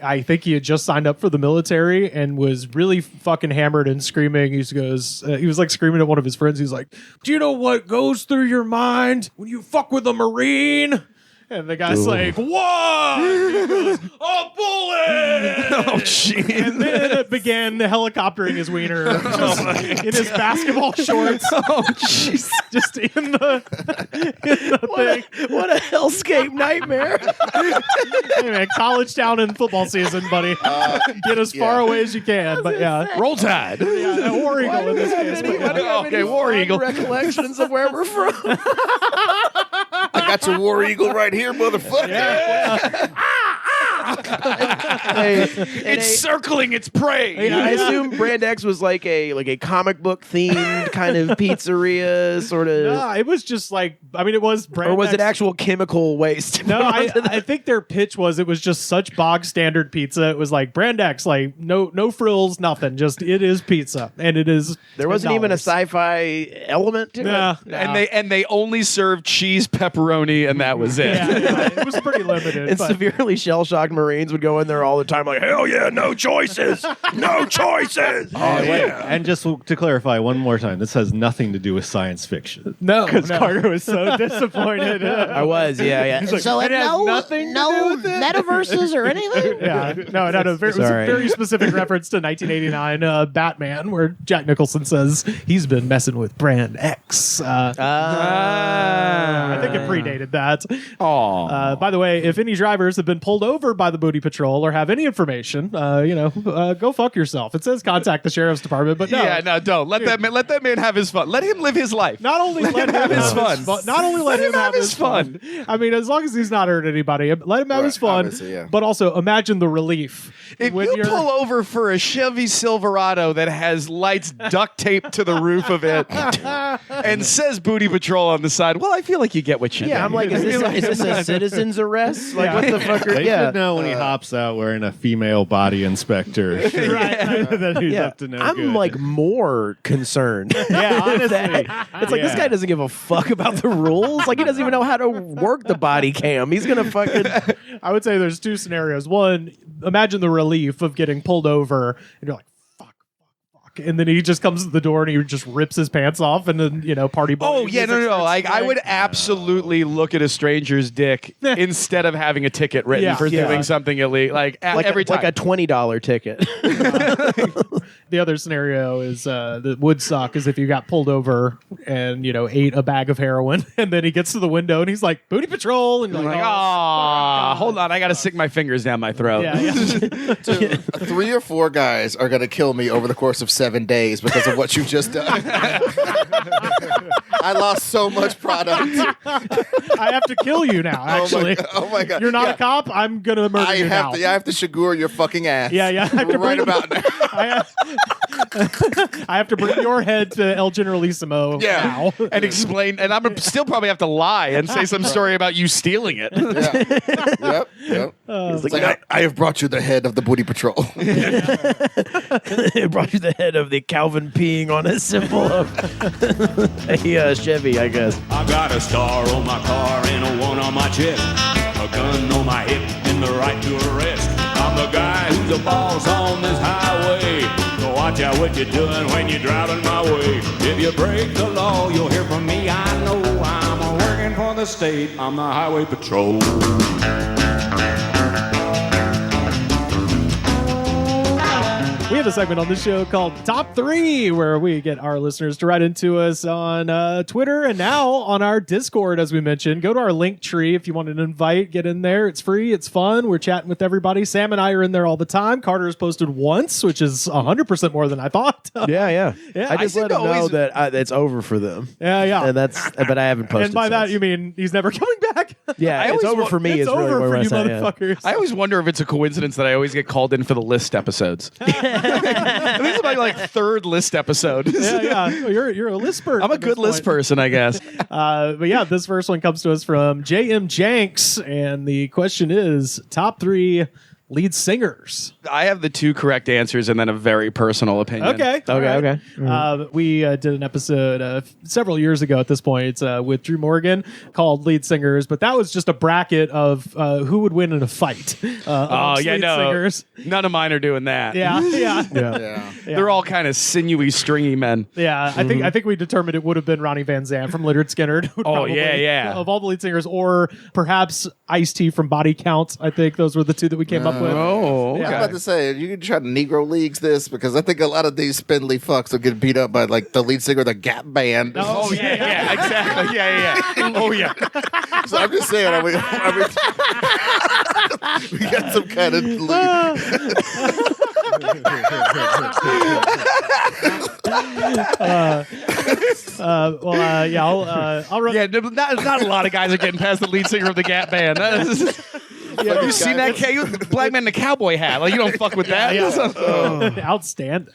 I think he had just signed up for the military and was really fucking hammered and screaming. He was like screaming at one of his friends. He's like, "Do you know what goes through your mind when you fuck with a Marine?" And the guy's like, "What?" He goes, "A bullet!" Oh, shit. And then it began helicoptering his wiener in his basketball shorts. Oh, jeez. Just in the thing. What a hellscape nightmare! Hey, man, college town and football season, buddy. Get as far away as you can. But yeah. Roll Tide. Yeah, War Eagle in this case. But yeah. Okay, War Eagle. Recollections of where we're from. I got your War Eagle right here, motherfucker. It's circling its prey. I assume Brand X was like a comic book themed kind of pizzeria, sort of. Nah, it was just like, it was Brand Or was it X. actual chemical waste? No, I think their pitch was it was just such bog standard pizza. It was like Brand X, like no frills, nothing. Just it is pizza, and it is. There wasn't even a $10. sci-fi element to Nah, it. And they only served cheese, pepperoni, and that was it. yeah, it was pretty limited. And but- severely shell-shocked Marines would go in there all the time like, hell yeah, no choices! No choices! Oh, yeah. And just to clarify one more time, this has nothing to do with science fiction. No, Because no. Carter was so disappointed. I was, yeah. So it has nothing to do with it? metaverses or anything? Yeah, no. It was a Sorry. very specific reference to 1989 Batman, where Jack Nicholson says he's been messing with Brand X. I think it predated that. By the way, if any drivers have been pulled over by the Booty Patrol or have any information, go fuck yourself. It says contact the sheriff's department, but no. Yeah, no, don't let that man have his fun. Let him live his life. Not only let him have his fun. Not only let him have his fun. I mean, as long as he's not hurt anybody, let him have his fun. obviously, yeah. But also, imagine the relief If when you you're- pull over for a Chevy Silverado that has lights duct taped to the roof of it and says Booty Patrol on the side, well, I feel like you get what you Yeah, did. I'm like, is this a citizen's arrest? Like, what the fuck? They Yeah. should know when he hops out wearing a female body inspector. that he's Yeah, up to no I'm good. like more concerned. Yeah, honestly. It's like this guy doesn't give a fuck about the rules. Like he doesn't even know how to work the body cam. He's gonna fucking. I would say there's two scenarios. One, imagine the relief of getting pulled over and you're like, fuck. And then he just comes to the door and he just rips his pants off and then, party boy. Oh, yeah, no. Like, I would absolutely look at a stranger's dick instead of having a ticket written for doing something illegal. Like every time. like a $20 ticket. The other scenario is that would suck is if you got pulled over and, ate a bag of heroin and then he gets to the window and he's like, Booty Patrol. And you're like, oh, hold on. I got to stick my fingers down my throat. yeah. 3 or 4 guys are going to kill me over the course of 7 days because of what you've just done. I lost so much product. I have to kill you now, actually. Oh my God. You're not a cop. I'm going to murder you now. I have to Shagur your fucking ass. Yeah. I have to right bring, about now. I have to bring your head to El Generalissimo now. And explain, and I'm still probably have to lie and say some story about you stealing it. Yeah. Yep. It's like, I have brought you the head of the Booty Patrol. It brought you the head of the Calvin peeing on a symbol of a Chevy, I guess. I got a star on my car and a one on my chest, a gun on my hip and the right to arrest. I'm the guy who's the boss on this highway. So watch out what you're doing when you're driving my way. If you break the law, you'll hear from me. I know I'm working for the state. I'm the highway patrol. We have a segment on the show called Top 3, where we get our listeners to write into us on Twitter and now on our Discord, as we mentioned. Go to our link tree if you want an invite. Get in there. It's free. It's fun. We're chatting with everybody. Sam and I are in there all the time. Carter has posted once, which is 100% more than I thought. Yeah. I just let them know that it's over for them. Yeah. And but I haven't posted And by that, you mean he's never coming back? Yeah, it's over for me. It's really over for you saying, motherfuckers. I always wonder if it's a coincidence that I always get called in for the list episodes. This is my third list episode. Yeah. You're a lisper. I'm a good list person, I guess. But yeah, this first one comes to us from J.M. Janks, and the question is top 3 lead singers. I have the 2 correct answers and then a very personal opinion. Okay. Okay. We did an episode several years ago at this point with Drew Morgan called Lead Singers, but that was just a bracket of who would win in a fight. Singers. None of mine are doing that. Yeah. They're all kind of sinewy, stringy men. Yeah, I think we determined it would have been Ronnie Van Zant from Lynyrd Skynyrd. Of all the lead singers, or perhaps Ice-T from Body Count. I think those were the 2 that we came up with. Oh, okay. I was about to say, you can try to Negro Leagues this, because I think a lot of these spindly fucks will get beat up by the lead singer of the Gap Band. Oh, yeah, exactly. Yeah. Oh, yeah. So I'm just saying, we got some kind of I'll run. Yeah, not a lot of guys are getting past the lead singer of the Gap Band. Have you seen that black man in a cowboy hat? You don't fuck with that. Outstanding.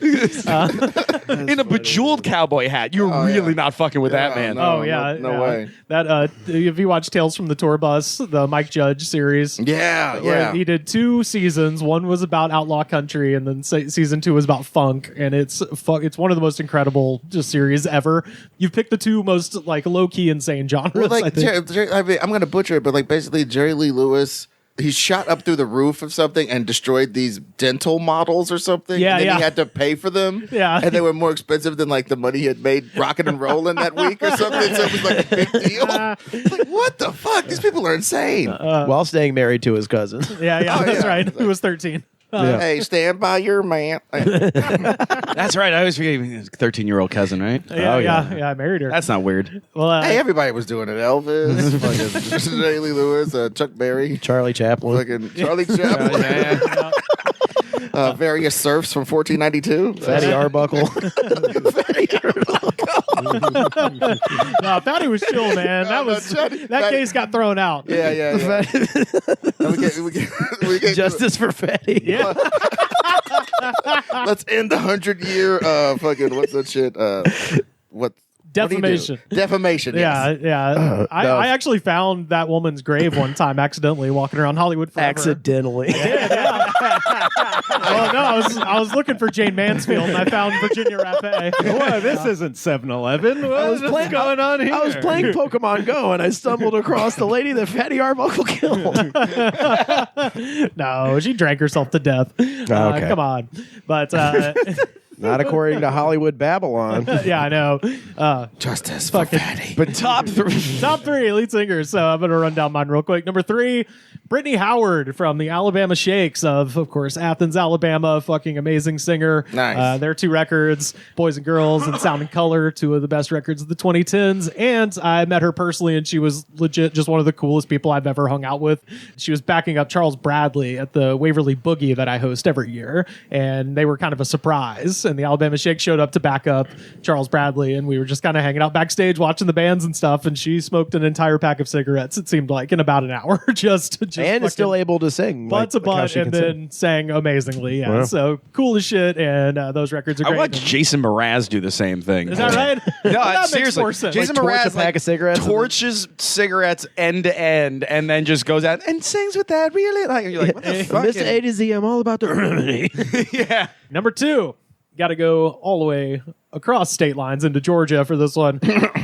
In a bejeweled cowboy hat, you're really not fucking with that man. No way. That if you watch Tales from the Tour Bus, the Mike Judge series, where he did 2 seasons. One was about outlaw country, and then season 2 was about funk. And it's one of the most incredible series ever. You've picked the 2 most low key insane genres. Well, I think. I'm going to butcher it, but basically Jerry Lee Lewis. He shot up through the roof of something and destroyed these dental models or something. Yeah, and then he had to pay for them. Yeah. And they were more expensive than the money he had made rocking and rolling that week or something. So it was a big deal. What the fuck? These people are insane. While staying married to his cousin. That's right. Who was 13. Hey, stand by your man. That's right. I always forget his 13-year-old cousin, right? Yeah, I married her. That's not weird. Well, hey, everybody was doing it. Elvis, fucking Jerry Lee Lewis, Chuck Berry, Charlie Chaplin. fucking Charlie Chaplin. Various serfs from 1492. Fatty Arbuckle. No, Fatty was chill, man. That case got thrown out. Yeah. we get Justice for Fatty. Yeah. Let's end the 100-year fucking what's that shit? What? Defamation. Defamation. Yes. Yeah. I actually found that woman's grave one time accidentally walking around Hollywood forever. Accidentally. Well, no, I was looking for Jane Mansfield and I found Virginia Rapé. Boy, this isn't 7-Eleven. What's going on here? I was playing Pokemon Go and I stumbled across the lady that Fatty Arbuckle killed. No, she drank herself to death. Okay. Come on. But not according to Hollywood Babylon. Yeah, I know. Justice for Fatty. But top 3. Top 3 lead singers. So I'm going to run down mine real quick. Number 3, Brittany Howard from the Alabama Shakes of course, Athens, Alabama. Fucking amazing singer. Nice. Their 2 records, Boys and Girls and Sound and Color, 2 of the best records of the 2010s. And I met her personally, and she was legit just one of the coolest people I've ever hung out with. She was backing up Charles Bradley at the Waverly Boogie that I host every year. And they were kind of a surprise. And the Alabama Shakes showed up to back up Charles Bradley. And we were just kind of hanging out backstage watching the bands and stuff. And she smoked an entire pack of cigarettes, it seemed like, in about an hour. just and is still able to sing. Butt to butt, and then sang amazingly. Yeah. Wow. So cool as shit. And those records are great. I watched Jason Mraz do the same thing. Is that right? No, that seriously. Makes more sense. Jason torch Mraz a pack of cigarettes torches cigarettes end to end, and then just goes out and sings with that. Really? You're like, what the fuck? Mr. A to Z, I'm all about the remedy. Yeah. Number 2, got to go all the way across state lines into Georgia for this one.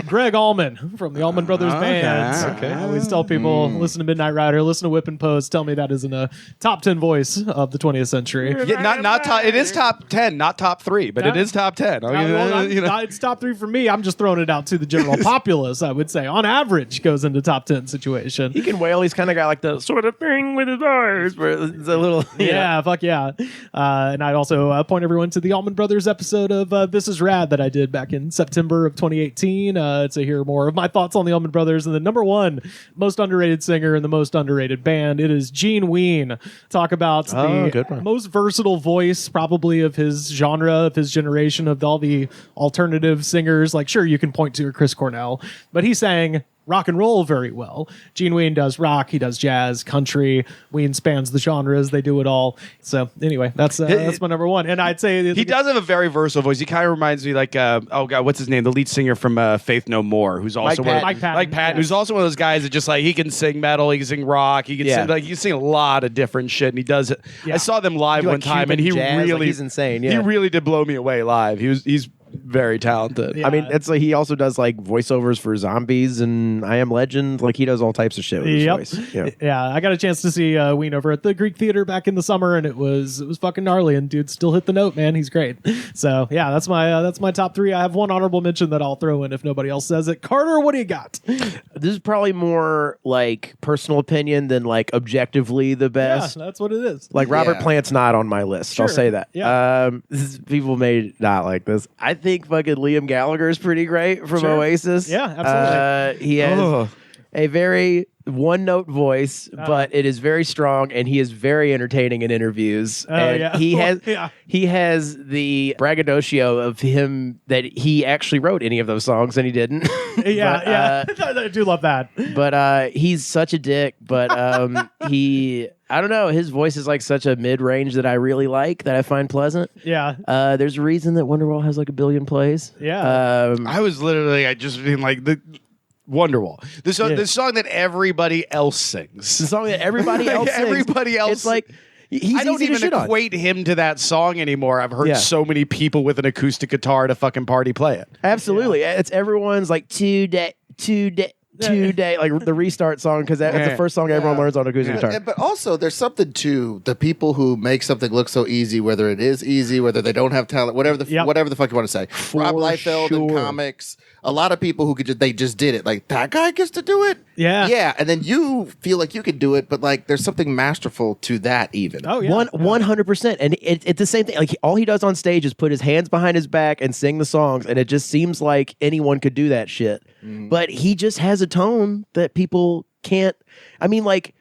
Greg Allman from the Allman Brothers Band. Okay. I always tell people, listen to Midnight Rider, listen to Whip and Post, tell me that isn't a top 10 voice of the 20th century. Yeah, not top. It is top 10, not top 3, but it is top 10. It's top 3 for me. I'm just throwing it out to the general populace, I would say. On average, goes into top 10 situation. He can wail. He's kind of got like the sort of thing with his eyes, where it's a little. Yeah, fuck yeah. And I'd also point everyone to the Allman Brothers episode of This Is Rad that I did back in September of 2018 to hear more of my thoughts on the Allman Brothers. And the number one most underrated singer in the most underrated band, it is Gene Ween. Talk about the most versatile voice probably of his genre, of his generation, of all the alternative singers. Like, sure, you can point to Chris Cornell, but he sang rock and roll very well. Gene Ween does rock, he does jazz, country. Ween spans the genres, they do it all. So anyway, that's my number one. And I'd say he does have a very versatile voice. He kind of reminds me like what's his name, the lead singer from Faith No More, who's also Mike Patton, who's also one of those guys that just like he can sing metal, he can sing rock, he can sing he can sing a lot of different shit, and he does it. I saw them live one time, and he really he's insane. He really did blow me away live. He's very talented. I mean, it's like he also does like voiceovers for Zombies and I Am Legend. Like he does all types of shit with his voice. Yeah, I got a chance to see Ween over at the Greek Theater back in the summer, and it was fucking gnarly. And dude still hit the note, man. He's great. So yeah, that's my top 3. I have one honorable mention that I'll throw in if nobody else says it. Carter, what do you got? This is probably more like personal opinion than like objectively the best. Yeah, that's what it is. Like Robert Plant's not on my list. Sure. I'll say that. Yeah. People may not like this. I think fucking Liam Gallagher is pretty great from Oasis. Yeah, absolutely. He has a very one-note voice, but it is very strong, and he is very entertaining in interviews. He has the braggadocio of him that he actually wrote any of those songs, and he didn't. I do love that. But he's such a dick. But I don't know. His voice is like such a mid-range that I really like, that I find pleasant. Yeah. There's a reason that Wonderwall has like 1 billion plays. Yeah. I was literally, I just being like the Wonderwall. The song that everybody else sings. The song that everybody else sings. Everybody else. It's like, he's I don't easy to even shit equate him to that song anymore. I've heard so many people with an acoustic guitar at a fucking party play it. Absolutely. It's everyone's like today, like the Restart song, because that's the first song everyone learns on acoustic guitar. But also, there's something to the people who make something look so easy, whether it is easy, whether they don't have talent, whatever the fuck you want to say. Rob Liefeld in comics, a lot of people who they just did it. Like, that guy gets to do it? Yeah. And then you feel like you could do it, but like there's something masterful to that even. Oh, yeah. 100%. And it's the same thing. Like, all he does on stage is put his hands behind his back and sing the songs, and it just seems like anyone could do that shit. But he just has a tone that people can't. I mean, like,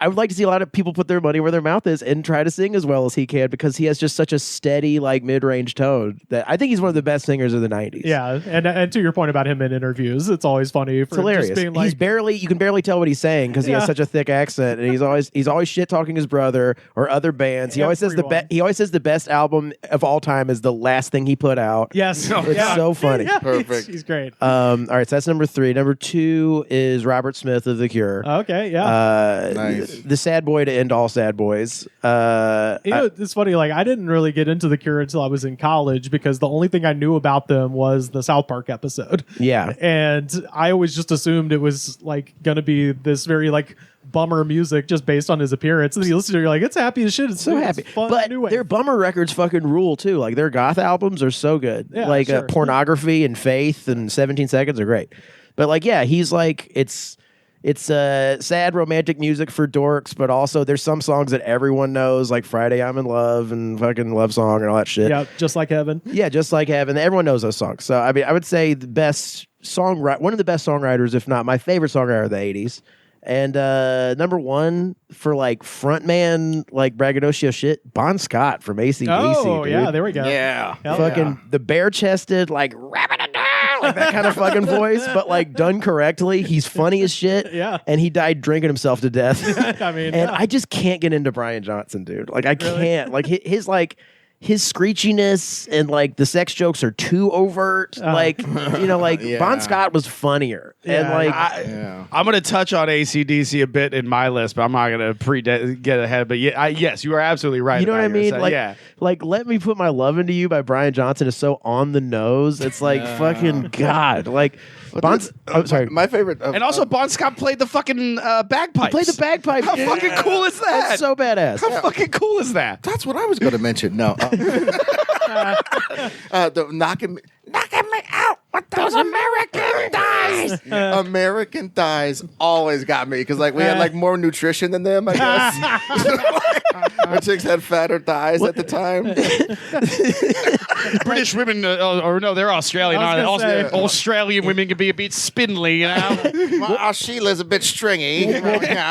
I would like to see a lot of people put their money where their mouth is and try to sing as well as he can, because he has just such a steady, like, mid-range tone that I think he's one of the best singers of the 90s. Yeah, and to your point about him in interviews, it's always funny. It's hilarious. Just being like, you can barely tell what he's saying because he has such a thick accent, and he's always shit talking his brother or other bands. He always says the best album of all time is the last thing he put out. Yes, it's so funny. Yeah, perfect. He's great. All right, so that's number 3. Number 2 is Robert Smith of The Cure. Okay, yeah. Nice. The sad boy to end all sad boys. It's funny. Like, I didn't really get into The Cure until I was in college, because the only thing I knew about them was the South Park episode. Yeah, and I always just assumed it was like gonna be this very like bummer music just based on his appearance. And then you listen to it, you're like, it's happy as shit. It's so happy. Fun, but new wave. their bummer records fucking rule too. Like, their goth albums are so good. Yeah, like sure. Pornography and Faith and 17 Seconds are great. But like, yeah, he's like, it's sad romantic music for dorks, but also there's some songs that everyone knows, like Friday I'm in Love and fucking Love Song and all that shit. Yeah, Just Like Heaven. Yeah, Just Like Heaven. Everyone knows those songs. So I mean, I would say one of the best songwriters, if not my favorite songwriter of the 80s. And number 1 for like frontman, like braggadocio shit, Bon Scott from AC/DC. Oh, dude. yeah, there we go. Yeah. Fucking the bare-chested, like like that kind of fucking voice, but like done correctly. He's funny as shit. Yeah. And he died drinking himself to death. I mean, and I just can't get into Brian Johnson, dude. Like, I can't. Like, his screechiness and like the sex jokes are too overt. Like, you know, like Bon Scott was funnier. And like, I'm going to touch on AC/DC a bit in my list, but I'm not going to get ahead. But yes, you are absolutely right. You know what I mean? Like, like Let Me Put My Love Into You by Brian Johnson is so on the nose. It's like fucking God. Like, sorry. My favorite. And also, Bon Scott played the fucking bagpipes. Played the bagpipes. How fucking cool is that? That's so badass. How fucking cool is that? That's what I was going to mention. No. The knocking me out with those American thighs. American thighs always got me because like we had like more nutrition than them, I guess. Our chicks had fatter thighs at the time. British women, or no, they're Australian. Australian women can be a bit spindly, you know. Our Sheila's a bit stringy.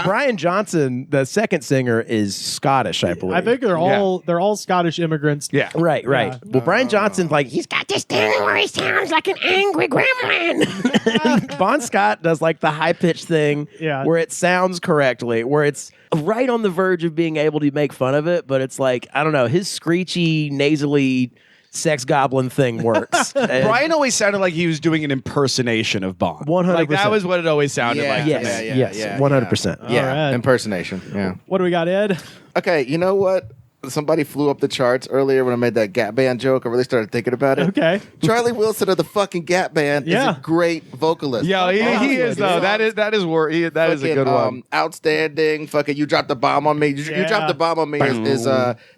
Brian Johnson, the second singer, is Scottish, I believe. I think they're all Scottish immigrants. Yeah. Right. Yeah. Well, Brian Johnson's like, he's got this thing where he sounds like an angry gremlin. Bon Scott does like the high-pitched thing where it sounds correctly, where it's right on the verge of being able to make fun of it, but it's like, I don't know, his screechy, nasally sex goblin thing works. Brian always sounded like he was doing an impersonation of Bond. 100%. Like that was what it always sounded like. Yes, 100%. Yeah, right. impersonation. Yeah. What do we got, Ed? Okay, you know what? Somebody flew up the charts earlier when I made that Gap Band joke. I really started thinking about it. Okay. Charlie Wilson of the fucking Gap Band is a great vocalist. Yeah, he is though. That is a good one. Outstanding. Fucking You Dropped the Bomb on Me. You Dropped the Bomb on Me is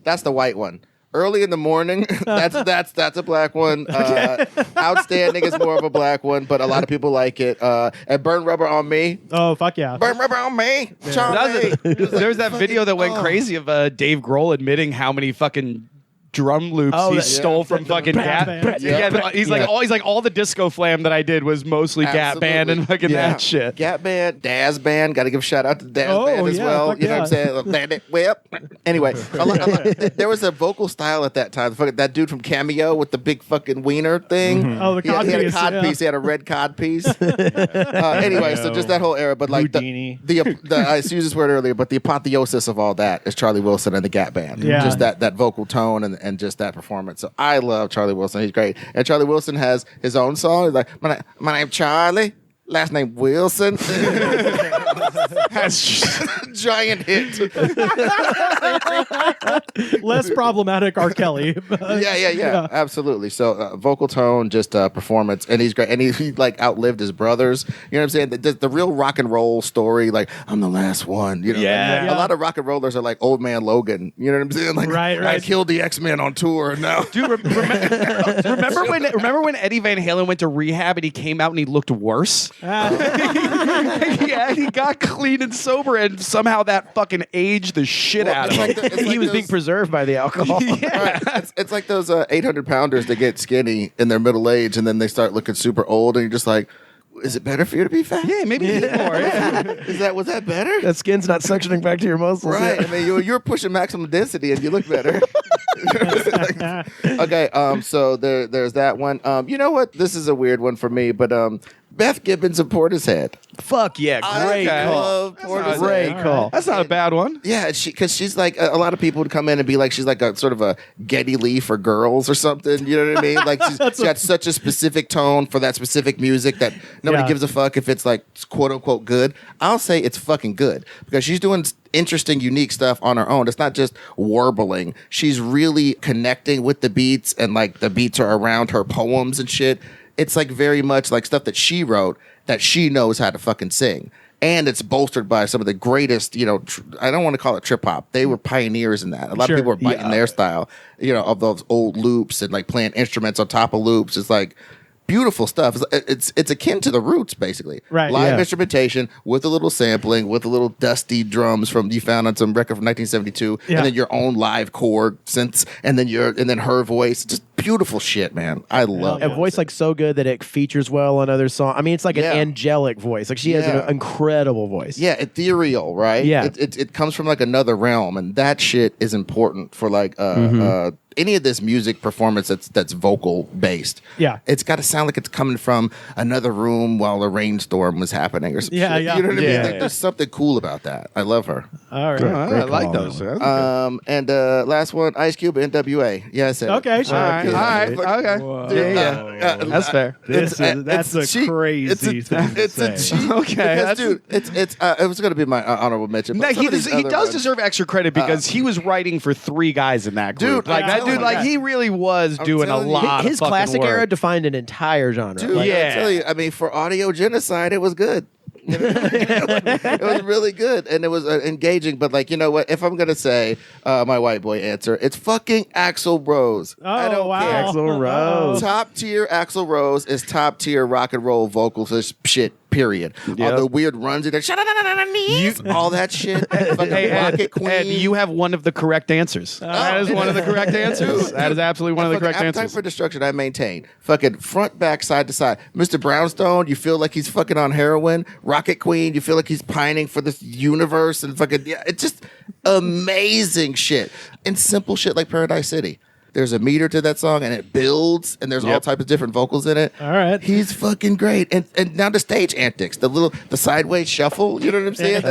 that's the white one. Early in the Morning, that's a black one. Outstanding is more of a black one, but a lot of people like it. And Burn Rubber on Me. Oh, fuck yeah. Burn Rubber on Me. Charlie. There's that video that went crazy of Dave Grohl admitting how many fucking drum loops he stole from fucking Gap. He's like all the disco flam that I did was mostly Gap Band and fucking that shit. Gap Band, Daz Band. Got to give a shout out to Daz Band as well. You know what I'm saying? Land it, whip. Anyway, there was a vocal style at that time. That dude from Cameo with the big fucking wiener thing. Mm-hmm. Oh, the cod piece. He had a cod piece. piece. He had a red cod piece. Anyway, so just that whole era. But like Houdini. I used this word earlier, but the apotheosis of all that is Charlie Wilson and the Gap Band. Yeah. Just that vocal tone and just that performance. So I love Charlie Wilson. He's great. And Charlie Wilson has his own song. He's like, my name's Charlie. Last name Wilson. Giant hit. Less problematic R. Kelly. Yeah. Absolutely. So vocal tone, just performance, and he's great. And he like outlived his brothers. You know what I'm saying? The real rock and roll story, like I'm the last one. You know, a lot of rock and rollers are like Old Man Logan. You know what I'm saying? Like, right. I killed the X-Men on tour. Now, dude, remember when Eddie Van Halen went to rehab and he came out and he looked worse? He got clean and sober, and somehow that fucking aged the shit out of him. He was being preserved by the alcohol. Right. It's like those 800-pounders that get skinny in their middle age, and then they start looking super old, and you're just like, is it better for you to be fat? Yeah, maybe eat more. Yeah. Was that better? That skin's not suctioning back to your muscles. Right. I mean, you're pushing maximum density, and you look better. Okay. So there's that one. You know what? This is a weird one for me, but Beth Gibbons of Portishead. Fuck yeah, great call. Great call. That's not a bad one. Yeah, because she's like a lot of people would come in and be like she's like a sort of a Geddy Lee for girls or something. You know what I mean? Like she's got such a specific tone for that specific music that nobody gives a fuck if it's like quote unquote good. I'll say it's fucking good because she's doing interesting, unique stuff on her own. It's not just warbling. She's really connecting with the beats, and like the beats are around her poems and shit. It's like very much like stuff that she wrote that she knows how to fucking sing. And it's bolstered by some of the greatest, you know, I don't want to call it trip hop. They were pioneers in that. A lot of people were biting their style, you know, of those old loops and like playing instruments on top of loops. It's like beautiful stuff. It's akin to the Roots, basically. Right. Live instrumentation with a little sampling, with a little dusty drums from you found on some record from 1972, and then your own live chord synths, and then her voice. Just beautiful shit, man. I love it. A voice like so good that it features well on other songs. I mean, it's like an angelic voice. Like she has an incredible voice. Yeah, ethereal, right? Yeah. It comes from like another realm, and that shit is important for like any of this music performance that's vocal based. Yeah. It's got to sound like it's coming from another room while a rainstorm was happening or something. Yeah, yeah. You know what I mean? Yeah, Like, yeah. there's something cool about that. I love her. All right. I like those. And last one, Ice Cube, NWA. Yeah, I said it. Okay, sure. All right. Okay. Whoa. Yeah. That's fair. That's a crazy thing to It's a say. cheat. Okay, Because, that's- dude, it was going to be my honorable mention. No, but some he of these does other ones- deserve extra credit because he was writing for 3 guys in that group. Dude, like I'm that telling dude, you. like he really was I'm doing a telling you. lot. His of fucking classic work. era defined an entire genre. Dude, Like, Yeah. I tell you, I mean, for audio genocide, it was good. It was really good, and it was engaging. But like, you know what? If I'm gonna say my white boy answer, it's fucking Axl Rose. I don't wow. care. Axl Rose. Top tier Axl Rose is top tier rock and roll vocals shit. Period. All the weird runs in there, all that shit. Fucking Hey, Rocket Queen. Ed, you have one of the correct answers. That is one of the correct answers. That is absolutely one of the Fucking correct Appetite answers. for Destruction, I maintain. Fucking front, back, side to side. Mr. Brownstone, you feel like he's fucking on heroin. Rocket Queen, you feel like he's pining for this universe and fucking, yeah, it's just amazing shit. And simple shit like Paradise City. There's a meter to that song and it builds and there's all types of different vocals in it. All right. He's fucking great. And now the stage antics, the sideways shuffle, you know what I'm saying?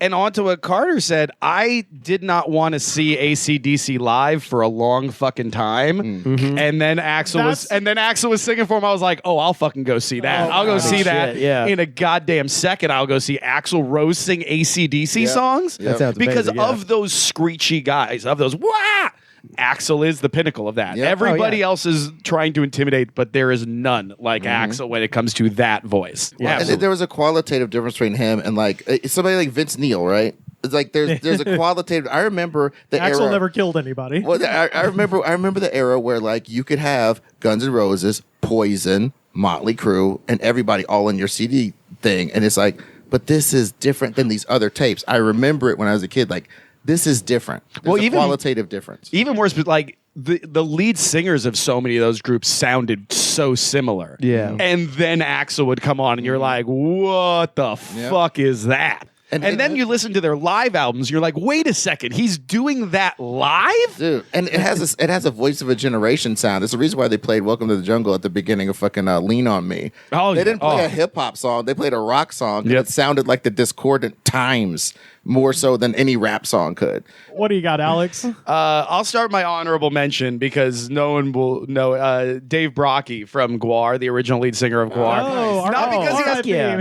And on to what Carter said, I did not want to see AC/DC live for a long fucking time. And then Axl was singing for him. I was like, oh, I'll fucking go see that. I'll go see that shit, yeah. in a goddamn second. I'll go see Axl Rose sing AC/DC songs. That sounds because amazing, yeah. of those screechy guys, of those wah. Axl is the pinnacle of that. Yep. Everybody else is trying to intimidate, but there is none like Axl when it comes to that voice. And then there was a qualitative difference between him and like somebody like Vince Neil, right? It's like there's a qualitative. I remember the Axl era. never killed anybody. Well, I remember the era where like you could have Guns N' Roses, Poison, Motley Crue, and everybody all in your CD thing, and it's like, but this is different than these other tapes. I remember it when I was a kid, like. This is different. There's a qualitative difference. Even worse, like the lead singers of so many of those groups sounded so similar. Yeah. And then Axl would come on and you're like, what the fuck is that? And then you listen to their live albums, you're like, wait a second, he's doing that live? Dude, and it has a voice of a generation sound. It's the reason why they played "Welcome to the Jungle" at the beginning of fucking "Lean on Me." Oh, they yeah. didn't play Oh. a hip hop song; they played a rock song, and Yep. it sounded like the Discordant Times more so than any rap song could. What do you got, Alex? I'll start my honorable mention because no one will know Dave Brockie from Guar, the original lead singer of Guar.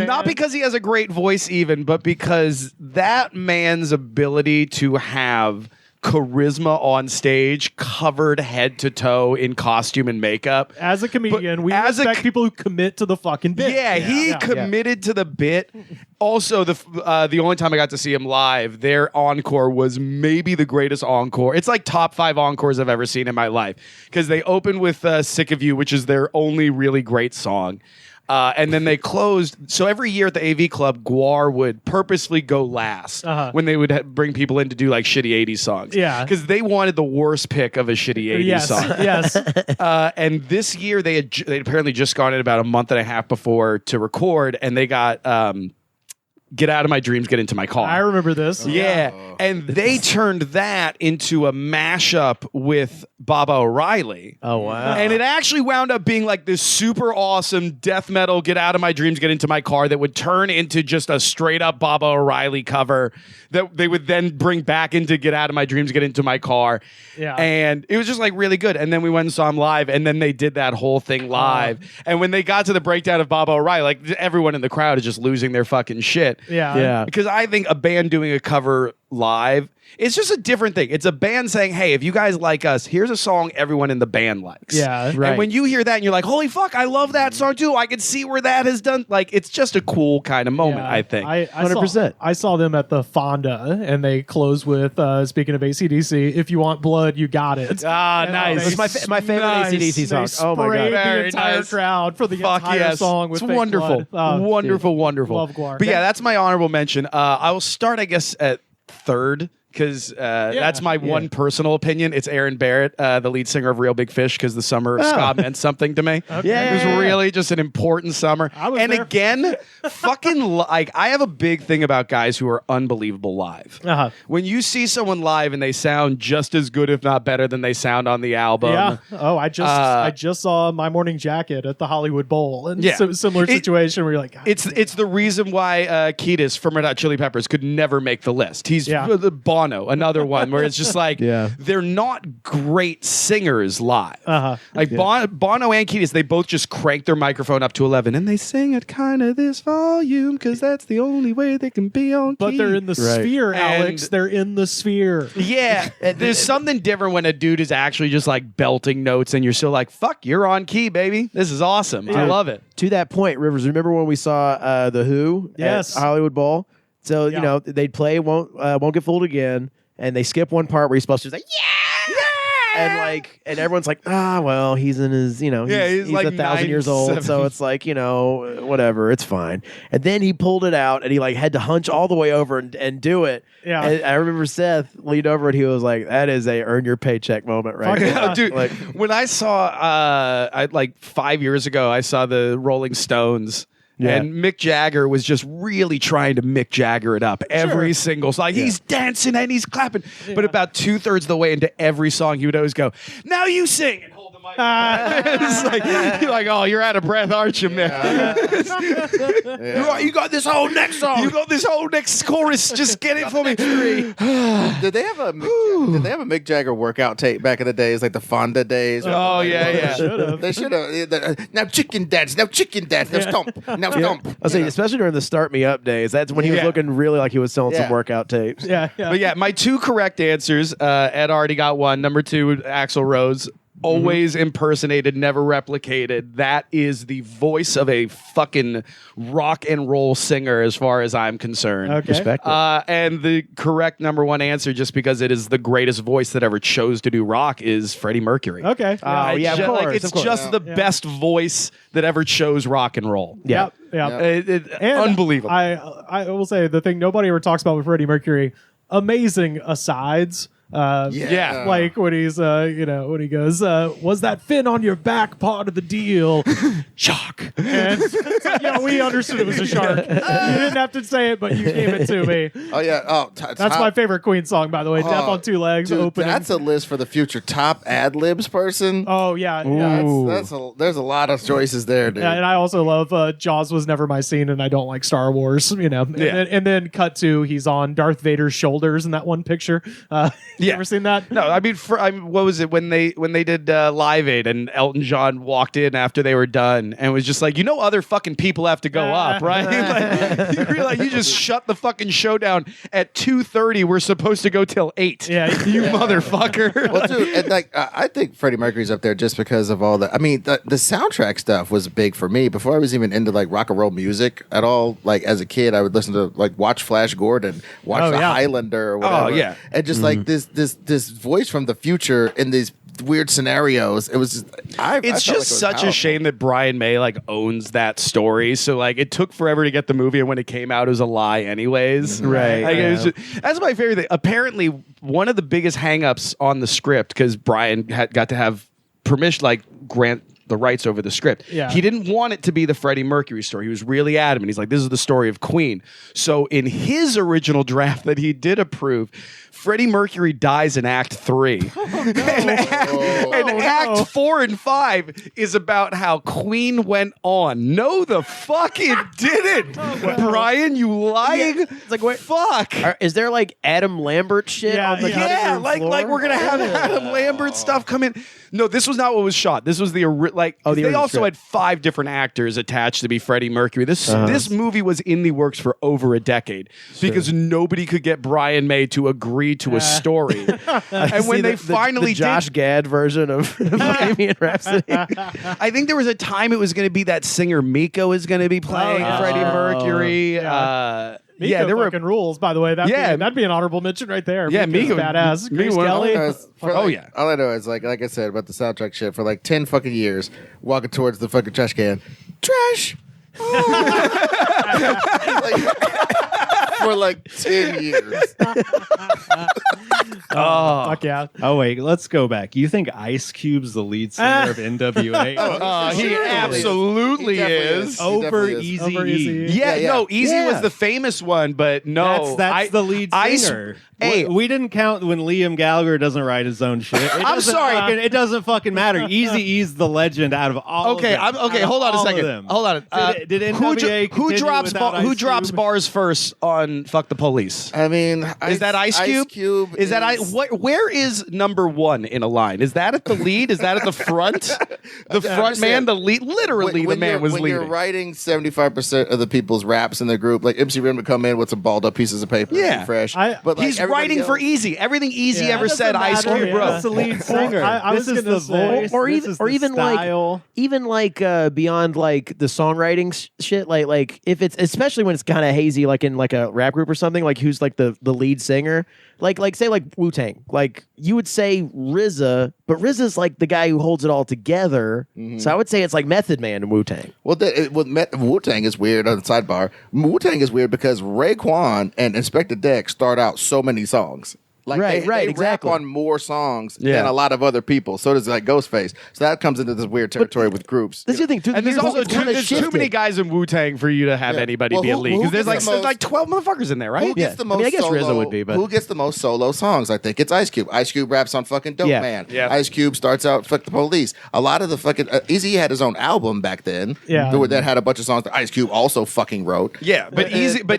Not because he has a great voice even, but because that man's ability to have charisma on stage covered head to toe in costume and makeup. As a comedian, we as a respect people who commit to the fucking bit. Yeah, he committed to the bit. Also, the only time I got to see him live, their encore was maybe the greatest encore. It's like top 5 encores I've ever seen in my life because they opened with "Sick of You," which is their only really great song. And then they closed. So every year at the AV Club, Guar would purposely go last when they would bring people in to do like shitty 80s songs. Yeah. Because they wanted the worst pick of a shitty 80s song. Yes. And this year they'd apparently just gone in about a month and a half before to record, and they got "Get Out of My Dreams, Get Into My Car." I remember this. Yeah. And they turned that into a mashup with Baba O'Reilly. Oh, wow. And it actually wound up being like this super awesome death metal "Get Out of My Dreams, Get Into My Car" that would turn into just a straight up Baba O'Reilly cover that they would then bring back into "Get Out of My Dreams, Get Into My Car." Yeah. And it was just like really good. And then we went and saw him live, and then they did that whole thing live. And when they got to the breakdown of Baba O'Reilly, like everyone in the crowd is just losing their fucking shit. Yeah. Because I think a band doing a cover live, it's just a different thing. It's a band saying, hey, if you guys like us, here's a song everyone in the band likes. Yeah. Right. And when you hear that and you're like, holy fuck, I love that song too. I can see where that has done. Like, it's just a cool kind of moment, I think. I 100%. I saw them at the Fonda, and they closed with, speaking of AC/DC, "If You Want Blood, You Got It." Ah, And nice. It's my favorite AC/DC song. They Oh, my sprayed God. the Very entire nice. crowd for the Fuck entire yes. song with It's fake wonderful. blood. Wonderful, wonderful. Love Guar. But yeah, that's my honorable mention. I will start, I guess, at third because that's my one personal opinion. It's Aaron Barrett, the lead singer of Real Big Fish, because the summer of ska meant something to me. Okay. It was really just an important summer. And there. again, fucking like I have a big thing about guys who are unbelievable live. When you see someone live and they sound just as good, if not better, than they sound on the album. Yeah. Oh, I just saw My Morning Jacket at the Hollywood Bowl, and similar situation where you're like, it's the reason why Kiedis from Red Hot Chili Peppers could never make the list. He's Bono, another one where it's just like they're not great singers live. Like Bono and Kiedis, they both just crank their microphone up to 11 and they sing at kind of this volume because that's the only way they can be on key. But they're in the sphere, Alex. And they're in the sphere. Yeah, there's something different when a dude is actually just like belting notes and you're still like, fuck, you're on key, baby. This is awesome. I love it. To that point, Rivers, remember when we saw The Who at Hollywood Bowl? So, you know, they'd play Won't Get Fooled Again, and they skip one part where he's supposed to be like, and everyone's like, well, he's in his, he's like 1,000 years old, so it's like, whatever, it's fine. And then he pulled it out, and he like had to hunch all the way over and do it. Yeah, and I remember Seth leaned over, and he was like, "That is a earn your paycheck moment, right now." Dude. Like, when I saw, like 5 years ago, I saw the Rolling Stones. Yeah. And Mick Jagger was just really trying to Mick Jagger it up every single song. He's dancing and he's clapping. But about 2/3 of the way into every song, he would always go, "Now you sing," and hold the mic. It's like, you're like, oh, you're out of breath, aren't you, Mick? You got this whole next song. You got this whole next chorus. Just get it for me. Did they have a Mick Jagger workout tape back in the days, like the Fonda days? Oh, yeah. They should have. Now chicken dance. Now stomp. Now stomp. I was saying, especially during the Start Me Up days, that's when he was looking really like he was selling some workout tapes. Yeah. But my two correct answers, Ed already got one. Number 2, Axl Rose. Always impersonated, never replicated. That is the voice of a fucking rock and roll singer as far as I'm concerned. Okay. Respect it. And the correct number 1 answer, just because it is the greatest voice that ever chose to do rock, is Freddie Mercury. Okay. Of course. It's just the best voice that ever chose rock and roll. Yeah. Unbelievable. I will say the thing nobody ever talks about with Freddie Mercury, amazing asides. Like when he's when he goes, was that fin on your back part of the deal? Shark. And we understood it was a shark. You didn't have to say it, but you gave it to me. Oh yeah. That's my favorite Queen song, by the way. Death on Two Legs. Dude, opening. That's a list for the future. Top ad libs person. Oh yeah. There's a lot of choices there, dude. Yeah, and I also love Jaws was never my scene, and I don't like Star Wars. And then cut to he's on Darth Vader's shoulders in that one picture. You ever seen that? No, I mean, what was it when they did Live Aid and Elton John walked in after they were done and was just like, other fucking people have to go up, right? Like, you realize you just shut the fucking show down at 2:30. We're supposed to go till 8. Yeah, you motherfucker. Well, dude, and I think Freddie Mercury's up there just because of all the. I mean, the soundtrack stuff was big for me before I was even into like rock and roll music at all. Like as a kid, I would listen to watch Flash Gordon, watch The Highlander, or whatever. Oh yeah, and just like this voice from the future in these weird scenarios. It was just, it's just such a shame that Brian May owns that story. So it took forever to get the movie, and when it came out, it was a lie anyways. Right. That's my favorite thing. Apparently, one of the biggest hangups on the script, because Brian got to have permission, grant the rights over the script. Yeah. He didn't want it to be the Freddie Mercury story. He was really adamant. He's like, this is the story of Queen. So in his original draft that he did approve, Freddie Mercury dies in Act 3. Act 4 and 5 is about how Queen went on. No, the fuck it didn't. Brian, you lying? It's like, wait, fuck. Is there Adam Lambert shit on the cutting room floor? Like we're going to have Adam Lambert stuff come in. No, this was not what was shot. This was they also had 5 different actors attached to be Freddie Mercury. This movie was in the works for over a decade because nobody could get Brian May to agree to a story. And when they finally did, Josh Gad version of Bohemian Rhapsody. I think there was a time it was going to be that singer Miko is going to be playing Freddie Mercury. Miko there fucking rules, by the way. That'd be an honorable mention right there. Yeah, Miko badass. Grace Kelly. All I know is like I said about the soundtrack shit for 10 fucking years, walking towards the fucking trash can. Trash. For like 10 years. Fuck yeah. Oh wait, let's go back. You think Ice Cube's the lead singer of NWA? He absolutely He definitely is. is. Over He Easy Over E. Eazy-E. Yeah, no, Easy Yeah. was the famous one, but no, That's the lead singer. Hey. We didn't count when Liam Gallagher doesn't write his own shit. I'm sorry. It doesn't fucking matter. Easy E's the legend out of all. Okay, of them. okay. Out of Hold on a all of second. them. Hold on. Did NWA who continue drops without who Ice drops Cube? bars first on "Fuck the Police"? I mean, Is that Ice Cube? Ice Cube Is that where is number one in a line? Is that at the lead? Is that at the front? The front man, the lead. Literally, the man was when leading. you're writing 75% of the people's raps in the group, like MC Ren would come in with some balled up pieces of paper, Yeah. fresh. But like, He's writing for Easy. Everything Easy ever That said, doesn't Ice matter. Cube wrote. That's the lead singer. I This was is gonna the say- voice. or This even is or the even style. like beyond like the songwriting shit, like if it's especially when it's kind of hazy, like in like a rap group or something, like who's like the lead singer, like say like Wu-Tang, like you would say RZA, but RZA's like the guy who holds it all together. So I would say it's like Method Man in Wu-Tang. Well, Wu-Tang is weird on the sidebar. Wu-Tang is weird because Raekwon and Inspector Deck start out so many songs. Like Right, they exactly. rap on more songs Yeah. than a lot of other people. So does like Ghostface. So that comes into this weird territory with groups. That's the thing too. And there's also there's too many guys in Wu-Tang for you to have Yeah. anybody Well, be a who- lead. who Because there's gets like the there's like 12 motherfuckers in there, right? Who gets the most I guess solo? RZA would be, but- Who gets the most solo songs? I think it's Ice Cube. Ice Cube raps on fucking Dope Yeah. Man. Yeah. Ice Cube starts out Fuck the Police. A lot of the fucking Easy had his own album back then. Yeah. that had a bunch of songs that Ice Cube also fucking wrote. Yeah, but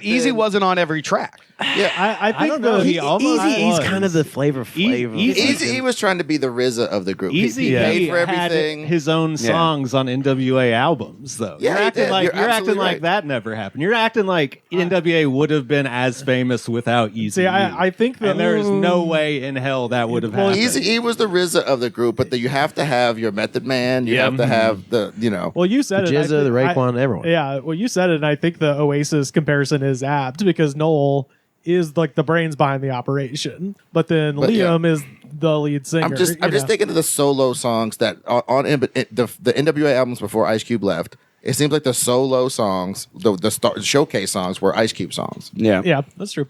Easy wasn't on every track. Yeah, I think don't know. He almost Eazy-E's was. kind of the flavor. Easy- he was trying to be the RZA of the group. Easy he paid for had everything. his own songs on NWA albums, though. Yeah, you're he acting did. like You're you're acting absolutely like right. that never happened. You're acting like NWA would have been as famous without Easy. See, I think that and there is no way in hell that would have happened. Easy he was the RZA of the group, but you have to have your Method Man. You have to have the Well, you said it. I Jizza, think- the Raekwon, everyone. Yeah, well, you said it, and I think the Oasis comparison is apt because Noel is like the brains behind the operation, but then But, Liam is the lead singer. I'm just thinking of the solo songs that on the NWA albums before Ice Cube left. It seems like the solo songs, the showcase songs, were Ice Cube songs. Yeah. Yeah, that's true.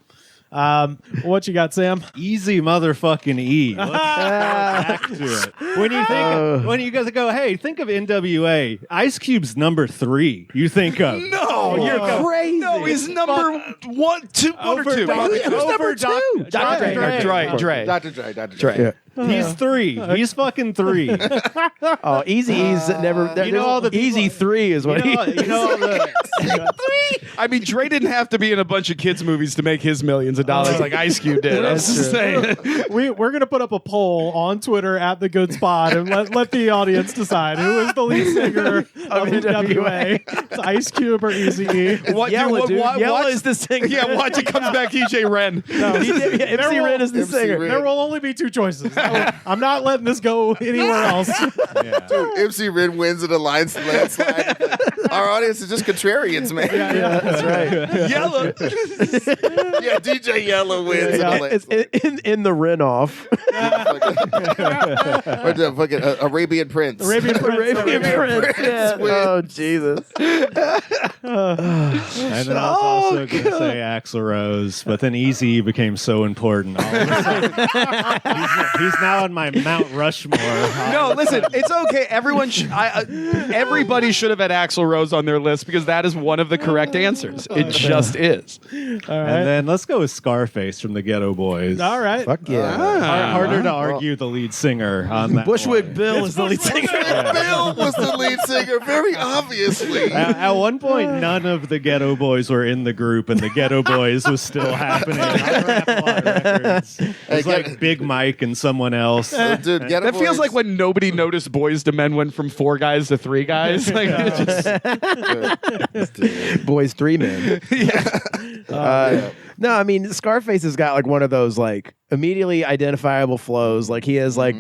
What you got, Sam? Easy motherfucking E. Let's go back to it. When you guys go, hey, think of NWA. Ice Cube's number 3. You think of No, you're crazy. No, he's number one or two. Over number two? Dr. Dre. Dr. Dre. He's 3. He's fucking 3. Oh, Eazy-E's never. You know all the people- Easy 3 is what You know all the, I mean, Dre didn't have to be in a bunch of kids' movies to make his millions of dollars like Ice Cube did. I'm just saying. We're gonna put up a poll on Twitter at the Good Spot and let the audience decide who is the lead singer of NWA. It's Ice Cube or Eazy-E. Yella, dude. Yella is the singer. Yeah, watch it comes back EJ Ren. MC Ren is the MC singer. Ren. There will only be 2 choices. I'm not letting this go anywhere else. Dude, MC Ren wins in a landslide. Our audience is just contrarians, man. Yeah, that's right. Yellow. Yeah, DJ Yellow wins in a It's landslide. in the Ren off. Or the fucking Arabian Prince. Arabian Prince. Arabian Prince. Yeah. win. Oh Jesus. and then I was also going to say Axl Rose, but then Easy became so important. All of a sudden, he's now on my Mount Rushmore. No, listen, it's okay. Everyone, everybody should have had Axl Rose on their list because that is one of the correct answers. It just is. And then let's go with Scarface from the Ghetto Boys. All right. Fuck yeah. Harder to argue the lead singer on that. Bushwick one. Bill is the lead singer. Bill was the lead singer, very obviously. At one point, none of the Ghetto Boys were in the group, and the Ghetto Boys was still happening on Rap a Lot Records. It was like Big Mike and someone else. Dude, Ghetto That feels Boys- like when nobody noticed Boys to Men went from 4 guys to 3 guys. Like, it's just, Boys 3 men. No, I mean Scarface has got like one of those like immediately identifiable flows. Like he has like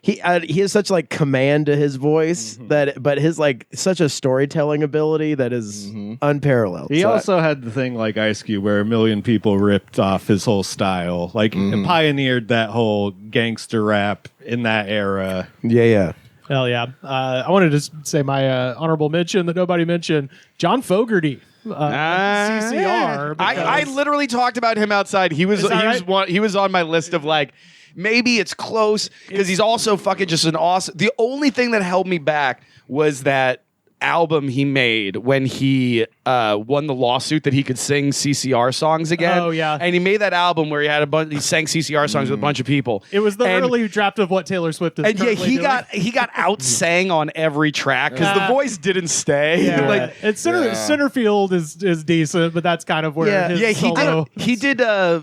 he has such like command to his voice but his like such a storytelling ability that is unparalleled. He So also had the thing like Ice Cube where a million people ripped off his whole style. Like pioneered that whole gangster rap in that era. yeah. Hell yeah. I wanted to say my honorable mention that nobody mentioned, John Fogerty. CCR. I literally talked about him outside. He was on my list of like, maybe it's close because he's also fucking just an awesome. The only thing that held me back was that album he made when he won the lawsuit that he could sing CCR songs again. Oh yeah, and he made that album where he sang CCR songs with a bunch of people. It was the early draft of what Taylor Swift is. And yeah, he got out sang on every track because the voice didn't stay. Yeah. Like and center field is decent, but that's kind of where his solo. He did I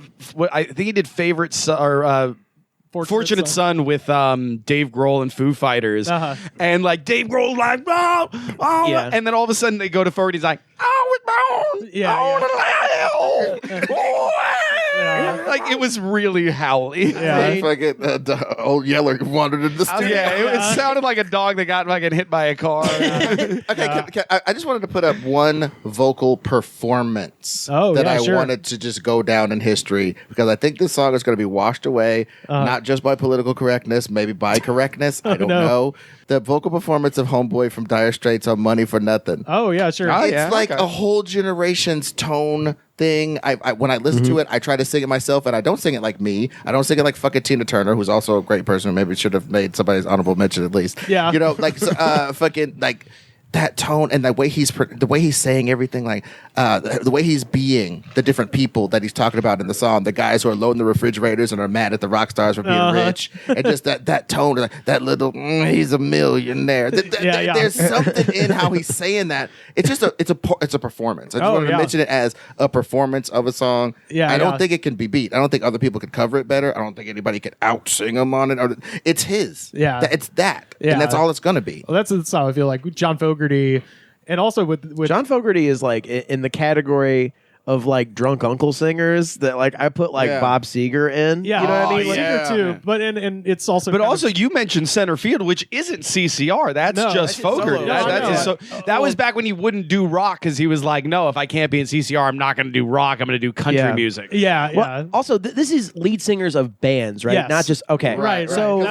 think he did Favorite or Fortunate Son with Dave Grohl and Foo Fighters. And like Dave Grohl like, and then all of a sudden they go to forward, he's like, like it was really howly. Fucking the old Yeller wandered in the studio. It sounded like a dog that got fucking hit by a car. I just wanted to put up one vocal performance that I wanted to just go down in history because I think this song is going to be washed away, not just by political correctness, maybe by correctness. I don't know. The vocal performance of Homeboy from Dire Straits on Money for Nothing. Oh, yeah, sure. It's like a whole generation's tone thing. I when I listen to it, I try to sing it myself, and I don't sing it like me. I don't sing it like fucking Tina Turner, who's also a great person who maybe should have made somebody's honorable mention at least. Yeah. You know, like fucking like that tone and the way he's saying everything, like the way he's being the different people that he's talking about in the song, the guys who are loading the refrigerators and are mad at the rock stars for being rich, and just that tone, like, that little he's a millionaire. There's something in how he's saying that. It's just it's a performance. I just wanted to mention it as a performance of a song. I don't think it can be beat. I don't think other people could cover it better. I don't think anybody could out sing him on it. It's his. It's that, and that's all it's gonna be. Well, that's how I feel like John Fogerty. And also with John Fogerty is like in the category of like drunk uncle singers that like I put like Bob Seger in. Yeah, you know what I mean? Like, Seger too. But and it's also. But also, you mentioned center field, which isn't CCR. That's just Fogerty. That was back when he wouldn't do rock because he was like, no, if I can't be in CCR, I'm not going to do rock. I'm going to do country music. Yeah. Also, this is lead singers of bands, right? Yes. Not just Right. So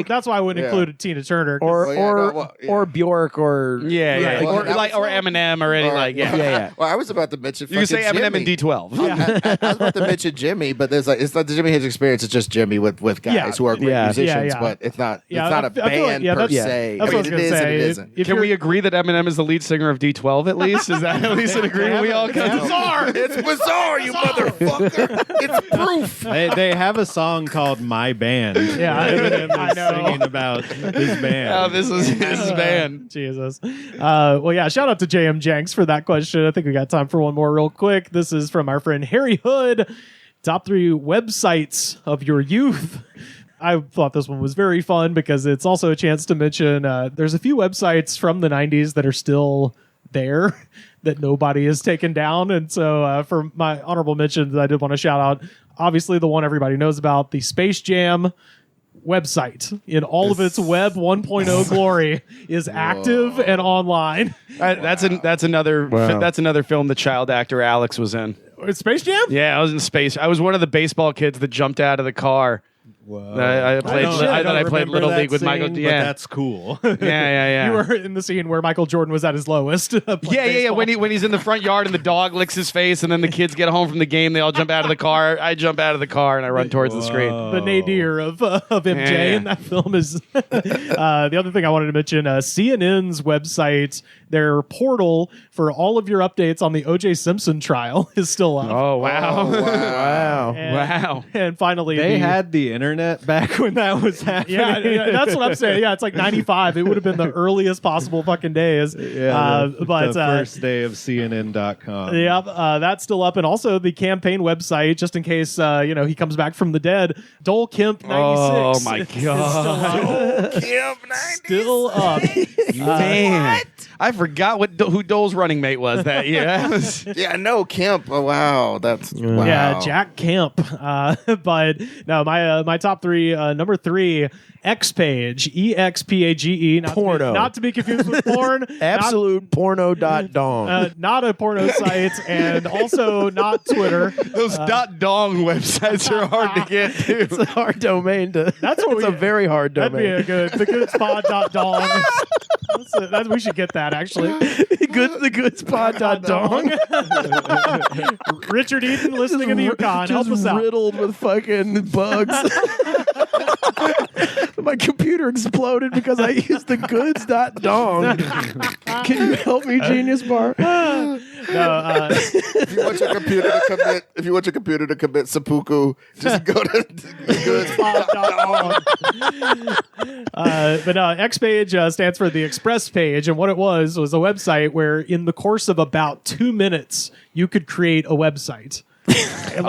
that's why I wouldn't include Tina Turner or Bjork or or Eminem or anything like Well, I was about to mention. You can say Eminem Jimmy. and D12. I was about to mention Jimmy, but it's not the Jimi Hendrix Experience. It's just Jimmy with guys who are great musicians, but it's not. It's not a band per se. That's what I was it is and it isn't. Can we agree that Eminem is the lead singer of D12 at least? Is that at least an agreement we all come to? It's bizarre, you motherfucker. It's proof. They have a song called My Band. Yeah, Eminem is singing about his band. Oh, this is his band. Jesus. Well, yeah, shout out to JM Jenks for that question. I think we got time for one more real quick. This is from our friend Harry Hood. Top 3 websites of your youth. I thought this one was very fun because it's also a chance to mention there's a few websites from the 90s that are still there that nobody has taken down. And so for my honorable mentions, I did want to shout out, obviously, the one everybody knows about, the Space Jam website in all of its Web 1.0 glory is active and online. That's another film the child actor Alex was in. Space Jam? Yeah, I was in Space. I was one of the baseball kids that jumped out of the car. Whoa. I played Little League with Michael. But that's cool. Yeah. You were in the scene where Michael Jordan was at his lowest. Yeah. When he's in the front yard and the dog licks his face, and then the kids get home from the game, they all jump out of the car. I jump out of the car and I run towards the screen. The nadir of MJ in that film is. The other thing I wanted to mention: CNN's website, their portal for all of your updates on the O.J. Simpson trial is still up. Oh wow! Wow! And finally, they had the internet back when that was happening. Yeah, that's what I'm saying. Yeah, it's like 95. It would have been the earliest possible fucking days. Yeah, the first day of CNN.com. Yeah, that's still up. And also the campaign website, just in case, he comes back from the dead. Dole Kemp 96. Oh, my God. Kemp 96. Still up. Man. I forgot who Dole's running mate was that year. Yeah, no, Kemp. Oh, wow. Wow. Yeah, Jack Kemp. But no, my top three. Number 3, Xpage, EXPAGE. Porno. Not to be confused with porn. Absolute porno.dong. Not a porno site, and also not Twitter. Those .dong websites are hard to get to. It's a hard domain to. It's a very hard domain. That'd be a good spot.dong. We should get that actually. the good spot.dong. Richard Eaton listening in the Yukon. Help us out. Riddled with fucking bugs. My computer exploded because I used the goods.dong. Can you help me, Genius Bar? If you want your computer to commit seppuku, just go to goods.dong. But Xpage stands for the Express Page, and what it was a website where in the course of about 2 minutes you could create a website. And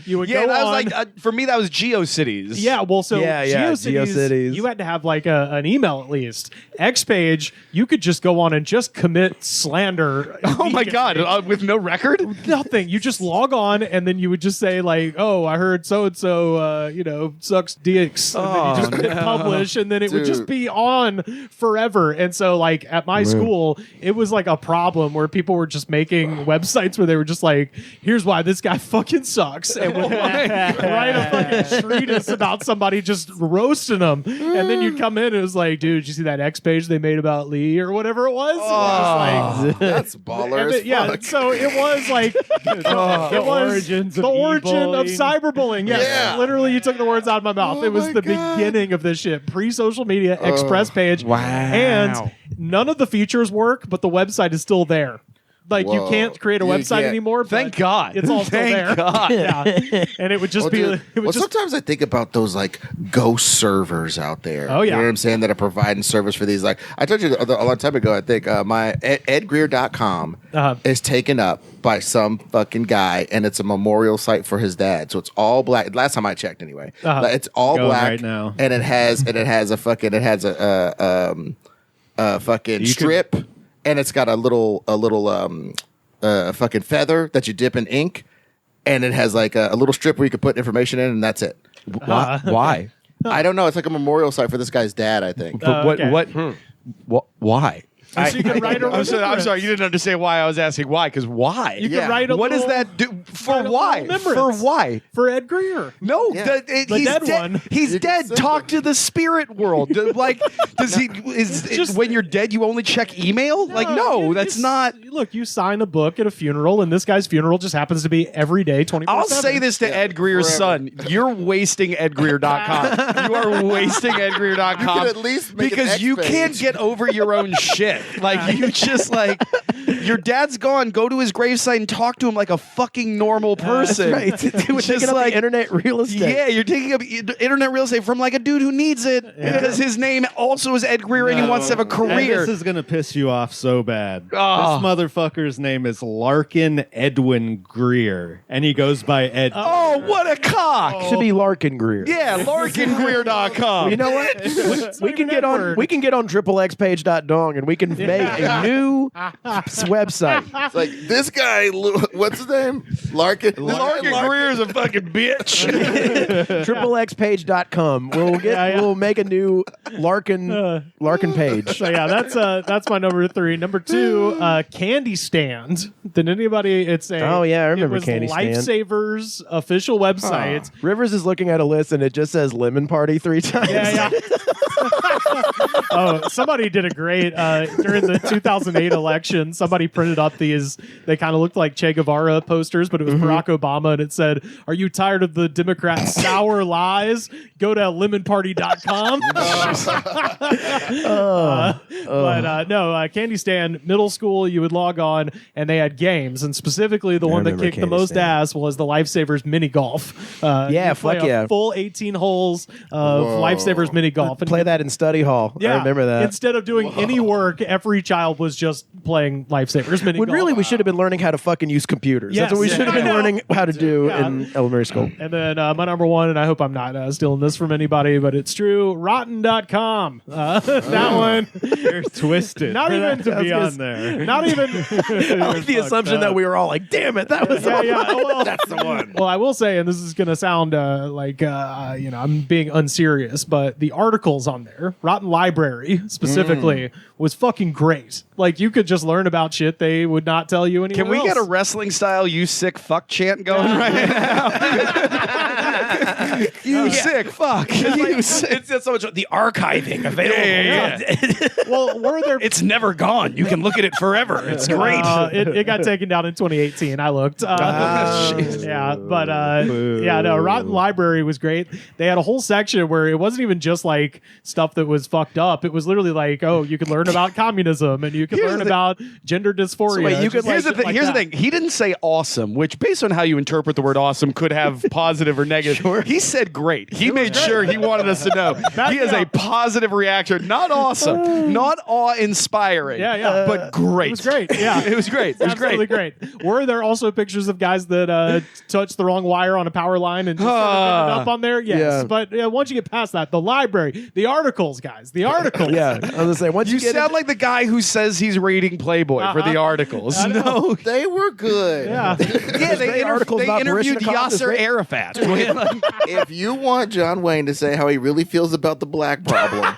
you would go that on. was like for me that was GeoCities. Yeah, well, so GeoCities. You had to have like an email at least. Xpage, you could just go on and just commit slander. Oh my god, with no record? Nothing. You just log on and then you would just say like, "Oh, I heard so and so, sucks dicks," and then you just hit publish, and then it would just be on forever. And so, like at my school, it was like a problem where people were just making websites where they were just like, "Here's why this guy fucking sucks," and would write a fucking treatise about somebody just roasting them. And then you'd come in and it was like, "Dude, did you see that X page they made about Lee or whatever it was?" That's baller. Yeah, so it was like the origin of cyberbullying. Yeah, literally, you took the words out of my mouth. It was the beginning of this shit. Pre-social media, Express Page. Wow. And none of the features work, but the website is still there. Like you can't create a website anymore. Thank God. It's all still there. God. Yeah. And it would just be. Sometimes I think about those like ghost servers out there. Oh yeah. You know what I'm saying? That are providing service for these. Like I told you a long time ago. I think my edgreer.com is taken up by some fucking guy, and it's a memorial site for his dad. So it's all black. Last time I checked, anyway, it's all black right now, and it has a fucking strip. And it's got a little fucking feather that you dip in ink, and it has like a little strip where you can put information in, and that's it. Why? I don't know. It's like a memorial site for this guy's dad, I think. But okay. why? So you can write I'm sorry, you didn't understand why I was asking why, because why? You can write what does that do? For why? For why? For Ed Greer. No, Yeah. he's dead dead. one. He's You dead. can Talk to the spirit world. Like, does he? When you're dead, you only check email? Like, no, that's not. Look, you sign a book at a funeral, and this guy's funeral just happens to be every day, 24/7. I'll say this to Ed Greer's son: you're wasting EdGreer.com. You are wasting EdGreer.com. You can at least make an because X you page. can't get over your own shit. Like you just like your dad's gone. Go to his gravesite and talk to him like a fucking normal person. That's right. We're Just taking up like- the internet real estate. Yeah, you're taking up internet real estate from like a dude who needs it because his name also is Ed Greer and he wants to have a And career. this is going to piss you off so bad. Oh. This motherfucker's name is Larkin Edwin Greer, and he goes by Ed. Oh, what a cock! Should be Larkin Greer. Yeah, LarkinGreer.com. You know what? we can get on XXPage.dong and we can make a new website. It's like this guy. What's his name? Larkin. Larkin Greer is a fucking bitch. XXPage.com. We'll make a new Larkin page. So yeah, that's my number 3. Number 2, Candy Stand. Did anybody? It's a. Oh, yeah, I remember it was Candy Stand. Lifesavers official website. Rivers is looking at a list and it just says Lemon Party 3 times. Yeah. Oh, somebody did a great during the 2008 election. Somebody printed up these. They kind of looked like Che Guevara posters, but it was Barack Obama, and it said, "Are you tired of the Democrats' sour lies? Go to lemonparty.com." But no, Candy Stand Middle School. You would log on, and they had games, and specifically the one that remember kicked the Candy most Stand. ass was the Lifesavers mini golf. Yeah, you play fuck a yeah. full 18 holes of Lifesavers mini golf. Play that in study hall. Yeah, I remember that. Instead of doing any work, every child was just playing Lifesavers mini When golf. really we should have been learning how to fucking use computers. Yes, That's what we should have been I know. learning how to do Yeah. in elementary school. And then my number 1, and I hope I'm not stealing this from anybody, but it's true, rotten.com. That one You're twisted. Not for even that to be on there. Not even I like the assumption that we were all like, damn it, that was Well, That's the one. well, I will say, and this is going to sound like I'm being unserious, but the articles on there, Rotten Library specifically, was fucking great. Like, you could just learn about shit they would not tell you anywhere Can we else. get a wrestling style "you sick fuck" chant going right now? You sick fuck. You sick. It's so much the archiving available. Yeah. Well, were there? It's never gone. You can look at it forever. It's great. It got taken down in 2018. I looked. Yeah, but no, Rotten Library was great. They had a whole section where it wasn't even just like stuff that was fucked up. It was literally like, oh, you could learn about communism and you could learn about gender dysphoria. So wait, you could Here's the thing. Here's the thing. He didn't say awesome, which, based on how you interpret the word awesome, could have positive or negative. Sure. He said great. He made sure he wanted us to know. He has a positive reaction. Not awesome, not awe-inspiring. Yeah. but great. It was great. Yeah, It was great. It was absolutely great. Were there also pictures of guys that touched the wrong wire on a power line and just sort of ended up on there? Yes, Yeah. but once you get past that, the library, the articles, guys, the articles. Yeah, I was gonna say once You you get sound like the guy who says he's reading Playboy for the articles. I know. No. They were good. Yeah. Yeah, they articles about interviewed Baryshnikov is Yasser great. Arafat. If you want John Wayne to say how he really feels about the black problem,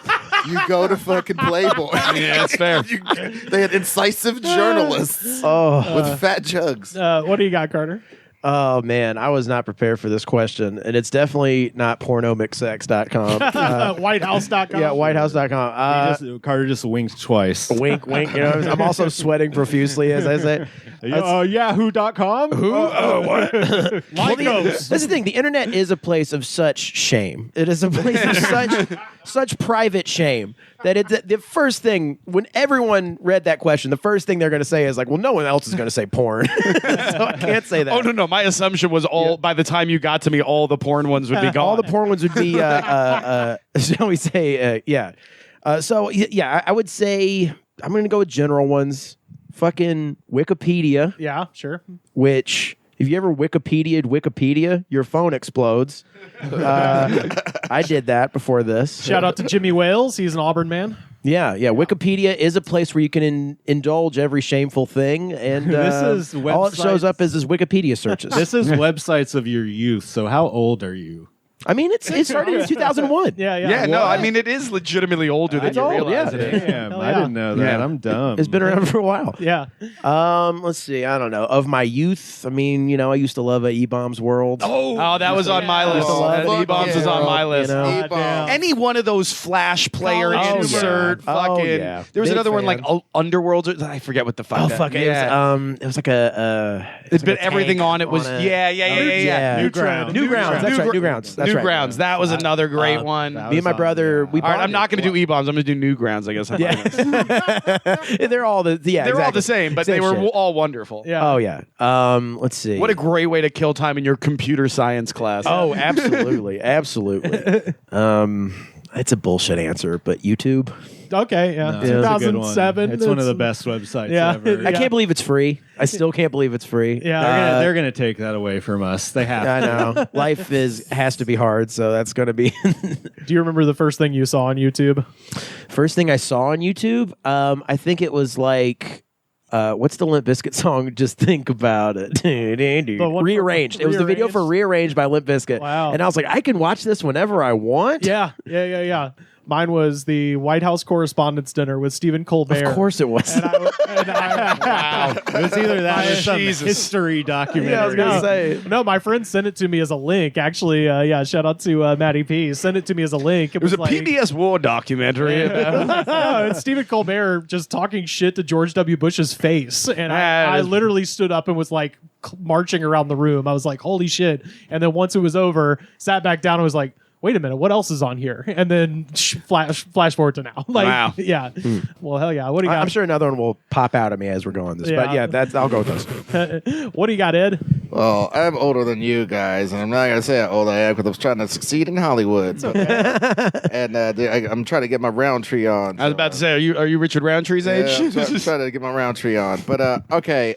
you go to fucking Playboy. Yeah, that's fair. They had incisive journalists with fat jugs. What do you got, Carter? Oh man, I was not prepared for this question, and it's definitely not pornomixsex.com. Whitehouse.com. Yeah, whitehouse.com. Carter just winked twice. Wink, wink. You know, I'm also sweating profusely as I say. Yahoo.com? Who? Oh, what? Lycos. That's the thing. The internet is a place of such shame. It is a place of such private shame that the first thing, when everyone read that question, the first thing they're going to say is like, well, no one else is going to say porn. So I can't say that. Oh, no. My assumption was by the time you got to me, all the porn ones would be gone. All the porn ones would be, shall we say, yeah. I would say I'm going to go with general ones. Fucking Wikipedia. Yeah, sure. Which, if you ever Wikipedia'd Wikipedia, your phone explodes. I did that before this. Shout out to Jimmy Wales. He's an Auburn man. Yeah. Wikipedia is a place where you can indulge every shameful thing, and This is all it shows up is Wikipedia searches. This is websites of your youth. So how old are you? I mean, it started in 200001. Yeah. Yeah, no, I mean, it is legitimately older than It's you old, realize yeah. it is. Damn, Hell I yeah. didn't know that. Yeah. I'm dumb. It's been around for a while. Yeah. Let's see. I don't know. Of my youth, I mean, I used to love E-Bombs World. Oh, that was on my list. Oh, E-Bombs was on my list. You know? E-bomb. Any one of those flash player Oh, insert yeah. fucking. Oh, yeah. There was Big another one fan. like Underworlds. I forget what the fuck. Oh that- fuck! Yeah. It was like a. It's been everything on it was yeah. New Grounds. New Grounds. That's right. New Grounds. That's New right. Grounds. That was another great one. that Me and my was on brother. there. We All right, I'm bonded. not going to do E-Bombs. I'm going to do New Grounds, I guess. They're all the They're all the same, but they Same were shit. all wonderful. Yeah. Oh yeah. Let's see. What a great way to kill time in your computer science class. Oh, absolutely, absolutely. It's a bullshit answer, but YouTube. Okay. Yeah. No, it's a good one. 2007. It's one of the best websites Yeah. ever. I can't believe it's free. I still can't believe it's free. Yeah. They're gonna take that away from us. They have I to. know. Life has to be hard, so that's going to be. Do you remember the first thing you saw on YouTube? First thing I saw on YouTube, I think it was like, what's the Limp Bizkit song? Just think about it. one for- Rearranged. It was the video for Rearranged by Limp Bizkit. Wow. And I was like, I can watch this whenever I want. Yeah. Mine was the White House Correspondents' Dinner with Stephen Colbert. Of course it was. Wow. It was either that or some Jesus. history documentary. Yeah, I was gonna say. No, my friend sent it to me as a link. Actually, shout out to Matty P. Sent it to me as a link. It was a like, PBS war documentary. No, it's Stephen Colbert just talking shit to George W. Bush's face. And I literally stood up and was like marching around the room. I was like, holy shit. And then once it was over, sat back down and was like, wait a minute, what else is on here? And then flash forward to now. Like, Wow. Yeah. Well, hell yeah. What do you got? I'm sure another one will pop out at me as we're going this. But Yeah. yeah, I'll go with those. What do you got, Ed? Well, I'm older than you guys, and I'm not going to say how old I am because I was trying to succeed in Hollywood. And I'm trying to get my Roundtree on. I was about to say, are you Richard Roundtree's age? Yeah, I'm trying to get my Roundtree on. But, okay.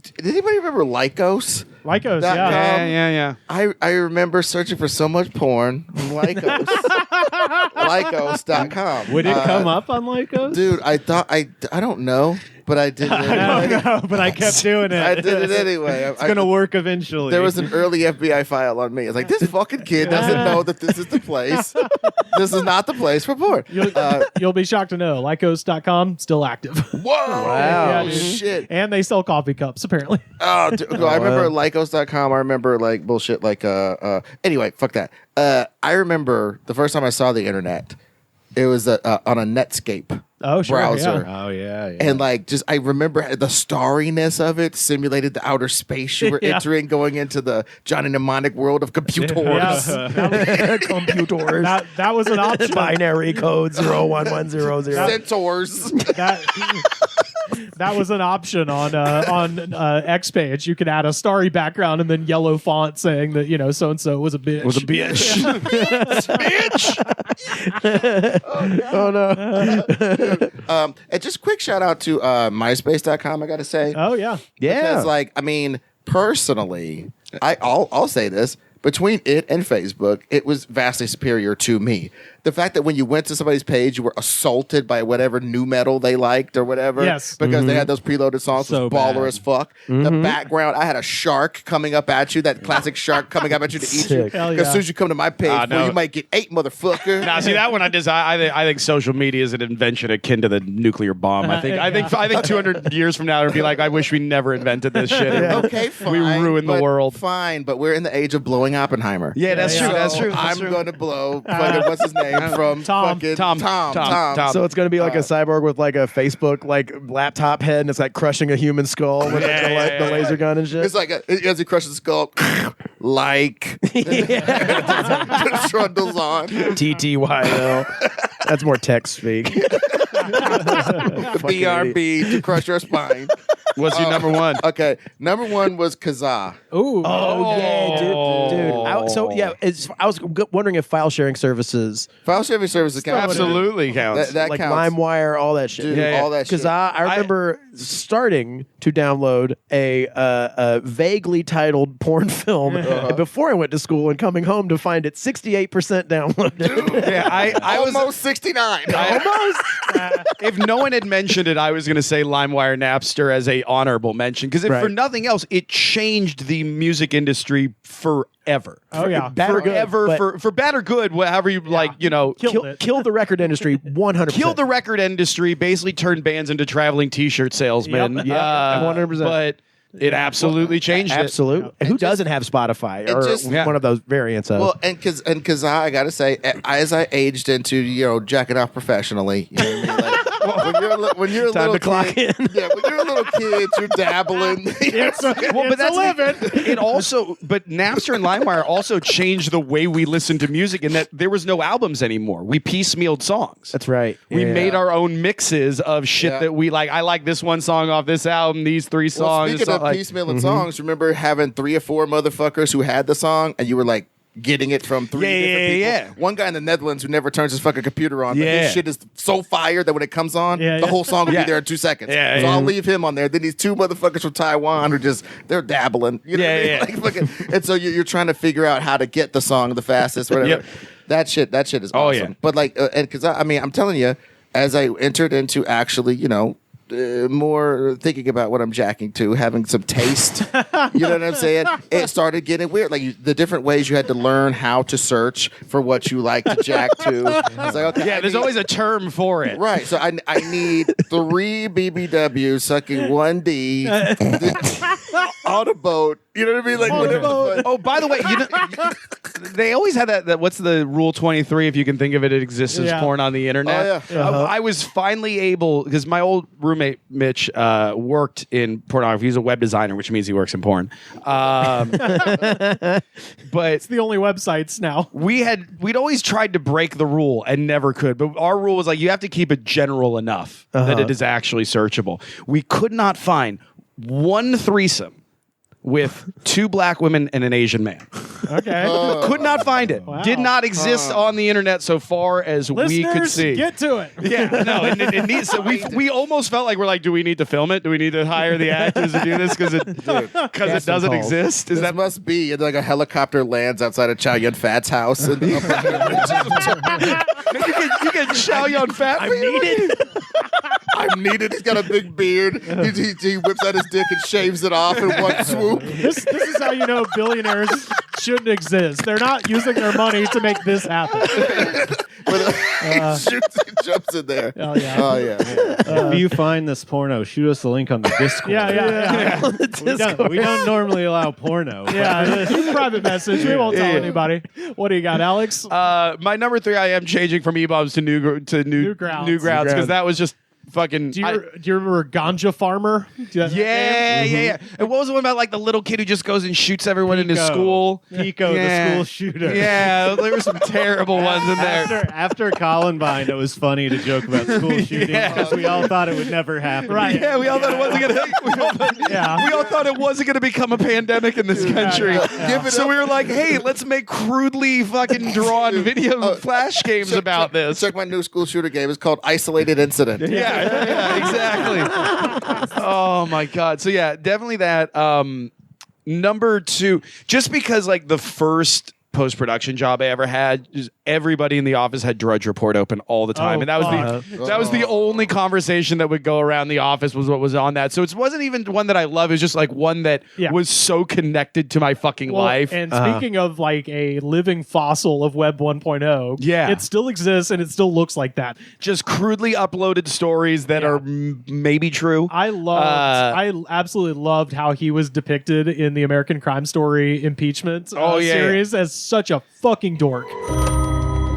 Did anybody remember Lycos? Lycos, Yeah. I remember searching for so much porn. Lycos. Lycos.com. Would it come up on Lycos? Dude, I thought I don't know, but I did it anyway. I don't know, but I kept doing it. I did it anyway. It's going to work eventually. There was an early FBI file on me. It's like, this fucking kid doesn't know that this is the place. This is not the place for porn. You'll be shocked to know Lycos.com still active. Whoa! Wow. Yeah, Shit. And they sell coffee cups apparently. Oh, dude, I remember Lycos.com. I remember like bullshit like anyway, fuck that. I remember the first time I saw the internet, it was on a Netscape browser. Oh, yeah. And like, just I remember the starriness of it simulated the outer space you were entering, going into the Johnny Mnemonic world of computers. Computers. That was an option. Binary code 01100. Centaurs. That was an option on X page. You could add a starry background and then yellow font saying that so and so was a bitch. Bitch. Oh no. And just quick shout out to MySpace.com. I got to say, Oh yeah. because like I mean, personally, I'll say this. Between it and Facebook, it was vastly superior to me. The fact that when you went to somebody's page, you were assaulted by whatever new metal they liked or whatever. Yes. Because they had those preloaded songs, So was baller bad. as fuck. The background, I had a shark coming up at you, that classic shark coming up at you to eat you. Sick. Hell Because as yeah. soon as you come to my page, no. you might get 8, motherfucker. Now, see that one. I think social media is an invention akin to the nuclear bomb. I think 200 years from now, it'll be like, I wish we never invented this shit. Okay, fine. We ruined the but world. Fine, but we're in the age of blowing Oppenheimer. Yeah, that's Yeah, true. yeah. That's true. I'm going to blow fucking, what's his name from Tom. fucking Tom. So it's going to be like a cyborg with like a Facebook like laptop head, and it's like crushing a human skull with like, the laser gun and shit. It's like as he crushes the skull, like trundles on. TTYL. That's more text speak. The BRB to crush your spine. What's your number one? Okay, number one was Kazaa. Ooh. Oh yeah, dude. I was wondering if file sharing services, File sharing services count. Absolutely counts. That like counts. LimeWire, all that shit. Dude, all that shit. Because I remember starting to download a vaguely titled porn film before I went to school and coming home to find it 68% downloaded. Yeah, I was Almost 69. almost. If no one had mentioned it, I was going to say LimeWire, Napster as a honorable mention because if Right. for nothing else, it changed the music industry forever. Oh yeah. Bad or good, Forever, but for bad or good, whatever you like, Killed it. killed the record industry 100%. killed the record industry, basically turned bands into traveling T-shirt salesmen. Yep. Yeah, 100%. But it absolutely changed it. Absolutely. And who doesn't have Spotify or just- one of those variants of? Well, and Kazaa, I gotta say, as I aged into jacking off professionally, you know what I mean? Like, when you're a Time little to clock kid, in. yeah, when you're a little kid, you're dabbling. Well, but that's it also, but Napster and LimeWire also changed the way we listen to music in that there was no albums anymore. We piecemealed songs. That's right. We Yeah. made our own mixes of shit Yeah. that we like. I like this one song off this album, these 3 Well, songs. speaking of piecemealing songs, remember having 3 or 4 motherfuckers who had the song, and you were like getting it from 3 different people. Yeah. One guy in the Netherlands who never turns his fucking computer on. But Yeah. his shit is so fire that when it comes on, the whole song will Yeah. be there in 2 seconds. Yeah, so yeah. I'll leave him on there. Then these 2 motherfuckers from Taiwan who they're dabbling. You know what I mean? Yeah. Like, fucking, and so you're trying to figure out how to get the song the fastest, whatever. Yep. That shit is awesome. Oh, yeah. But like, and because I mean, I'm telling you, as I entered into actually, more thinking about what I'm jacking to, having some taste. You know what I'm saying? It started getting weird. Like the different ways you had to learn how to search for what you like to jack to. It's like, okay, Yeah, there's always a term for it. right. So I need 3 BBWs sucking 1D on a boat. You know what I mean? Like whatever. Oh, by the way, they always had that. What's the Rule 23? If you can think of it, it exists as Yeah. porn on the internet. Oh, yeah. I was finally able because my old roommate Mitch worked in pornography. He's a web designer, which means he works in porn. But It's the only websites now. we'd always tried to break the rule and never could. But our rule was like you have to keep it general enough that it is actually searchable. We could not find one threesome with 2 black women and an Asian man. Okay. Could not find it. Wow. Did not exist on the internet so far as we could Listeners, see. get to it. Yeah, no, it needs. So we almost felt like we're like, do we need to film it? Do we need to hire the actors to do this because it doesn't exist? Is That must be like a helicopter lands outside of Chow Yun Fat's house. And you get Chow Yun Fat? I'm needed. I'm needed. He's got a big beard. He whips out his dick and shaves it off in one swoop. This is how you know billionaires shouldn't exist. They're not using their money to make this happen. He jumps in there. Oh yeah. Oh yeah. If you find this porno, shoot us the link on the Discord. Yeah. We don't normally allow porno. Yeah, private message. We won't tell anybody. What do you got, Alex? My number 3, I am changing from E-bombs to new grounds because that was just fucking. Do you remember Ganja Farmer? Yeah. And what was the one about like the little kid who just goes and shoots everyone in his school? Pico, the school shooter. Yeah, there were some terrible ones in there. After Columbine, it was funny to joke about school shootings because we all thought it would never happen. Right. Yeah, we all thought it wasn't gonna. We all thought it wasn't gonna become a pandemic in this country. So we were like, hey, let's make crudely fucking drawn video flash games about this. Check my new school shooter game. It's called Isolated Incident. Yeah, exactly. Oh my god. So yeah, definitely that. Number 2, just because like the first-post-production job I ever had, just everybody in the office had Drudge Report open all the time, and that was the only conversation that would go around the office was what was on that. So it wasn't even one that I love; it was just like one that was so connected to my fucking life. And speaking of like a living fossil of Web 1.0, it still exists and it still looks like that. Just crudely uploaded stories that are maybe true. I absolutely loved how he was depicted in the American Crime Story impeachment series as such a fucking dork.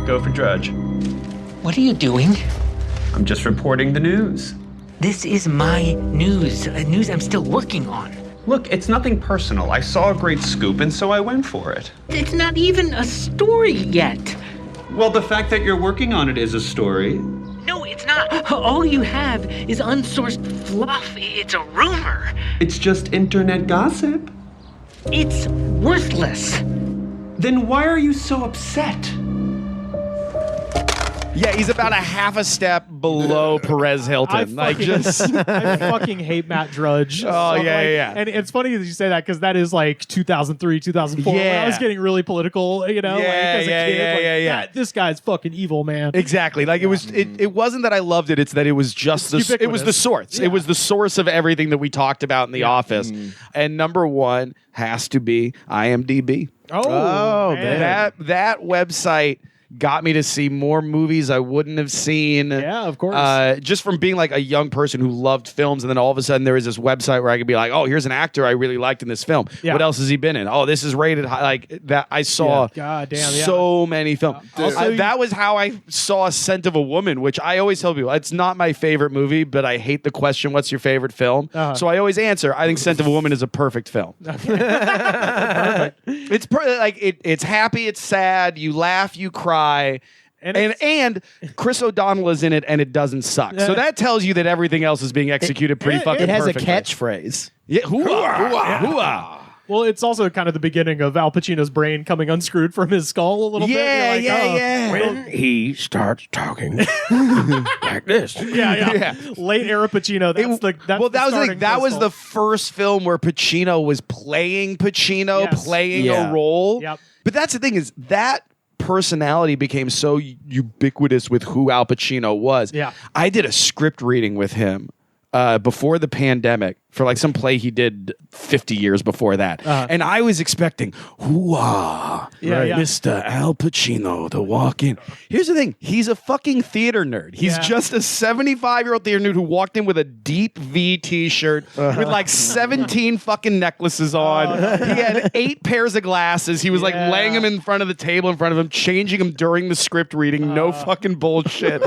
Go for Drudge. What are you doing? I'm just reporting the news. This is my news, news I'm still working on. Look, it's nothing personal. I saw a great scoop, and so I went for it. It's not even a story yet. Well, the fact that you're working on it is a story. No, it's not. All you have is unsourced fluff. It's a rumor. It's just internet gossip. It's worthless. Then why are you so upset? Yeah, he's about a half a step below Perez Hilton. I fucking hate Matt Drudge. And it's funny that you say that because that is like 2003, 2004. When I was getting really political, you know, as a kid. This guy's fucking evil, man. Exactly. Like it wasn't that I loved it; it's that it was just it was the source. Yeah. It was the source of everything that we talked about in the office. And number 1 has to be IMDb. Oh man. That website got me to see more movies I wouldn't have seen. Yeah, of course. Just from being like a young person who loved films, and then all of a sudden there is this website where I could be like, oh, here's an actor I really liked in this film. Yeah. What else has he been in? Oh, this is rated high. Like that. I saw so many films. That was how I saw Scent of a Woman, which I always tell people, it's not my favorite movie, but I hate the question, what's your favorite film? So I always answer, I think Scent of a Woman is a perfect film. Perfect. It's happy, it's sad, you laugh, you cry. And Chris O'Donnell is in it, and it doesn't suck. So that tells you that everything else is being executed pretty fucking perfectly. It has a catchphrase. Yeah, hoo-ah. Well, it's also kind of the beginning of Al Pacino's brain coming unscrewed from his skull a little bit. Yeah. When he starts talking like this. Yeah. Late era Pacino. That was the first film where Pacino was playing playing a role. Yep. But that's the thing is that personality became so ubiquitous with who Al Pacino was. Yeah. I did a script reading with him before the pandemic for like some play he did 50 years before that. And I was expecting, Mr. Al Pacino to walk in. Here's the thing. He's a fucking theater nerd. He's just a 75-year-old theater nerd who walked in with a deep V t-shirt with like 17 fucking necklaces on. He had 8 pairs of glasses. He was like laying them in front of the table in front of him, changing them during the script reading. No fucking bullshit.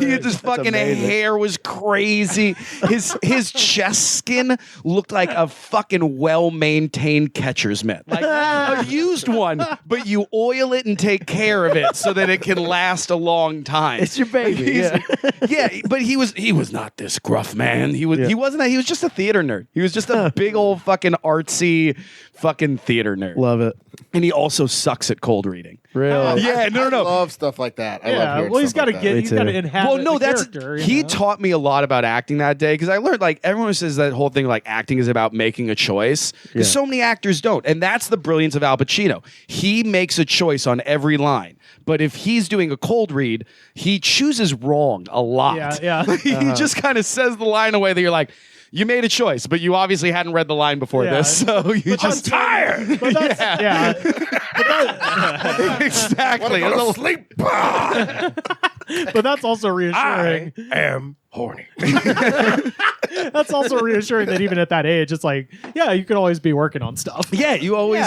His fucking hair was crazy. His chest skin skin looked like a fucking well-maintained catcher's mitt. Like a used one, but you oil it and take care of it so that it can last a long time. It's your baby. Yeah, but he was not this gruff man. He wasn't. He was just a theater nerd. He was just a big old fucking artsy fucking theater nerd. Love it. And he also sucks at cold reading. Really? Yeah, no. I love stuff like that. I love hearing he's got to get. He's got to inhabit. Well, no, the character, he know? taught me a lot about acting that day because I learned like everyone says that whole thing like acting is about making a choice because so many actors don't, and that's the brilliance of Al Pacino. He makes a choice on every line, but if he's doing a cold read, he chooses wrong a lot. Yeah. He just kind of says the line away that you're like, you made a choice, but you obviously hadn't read the line before this, so you just tired. But that's, Exactly. It's a sleep. but that's also reassuring. I am horny. That's also reassuring that even at that age, it's like, yeah, you can always be working on stuff. Yeah, you always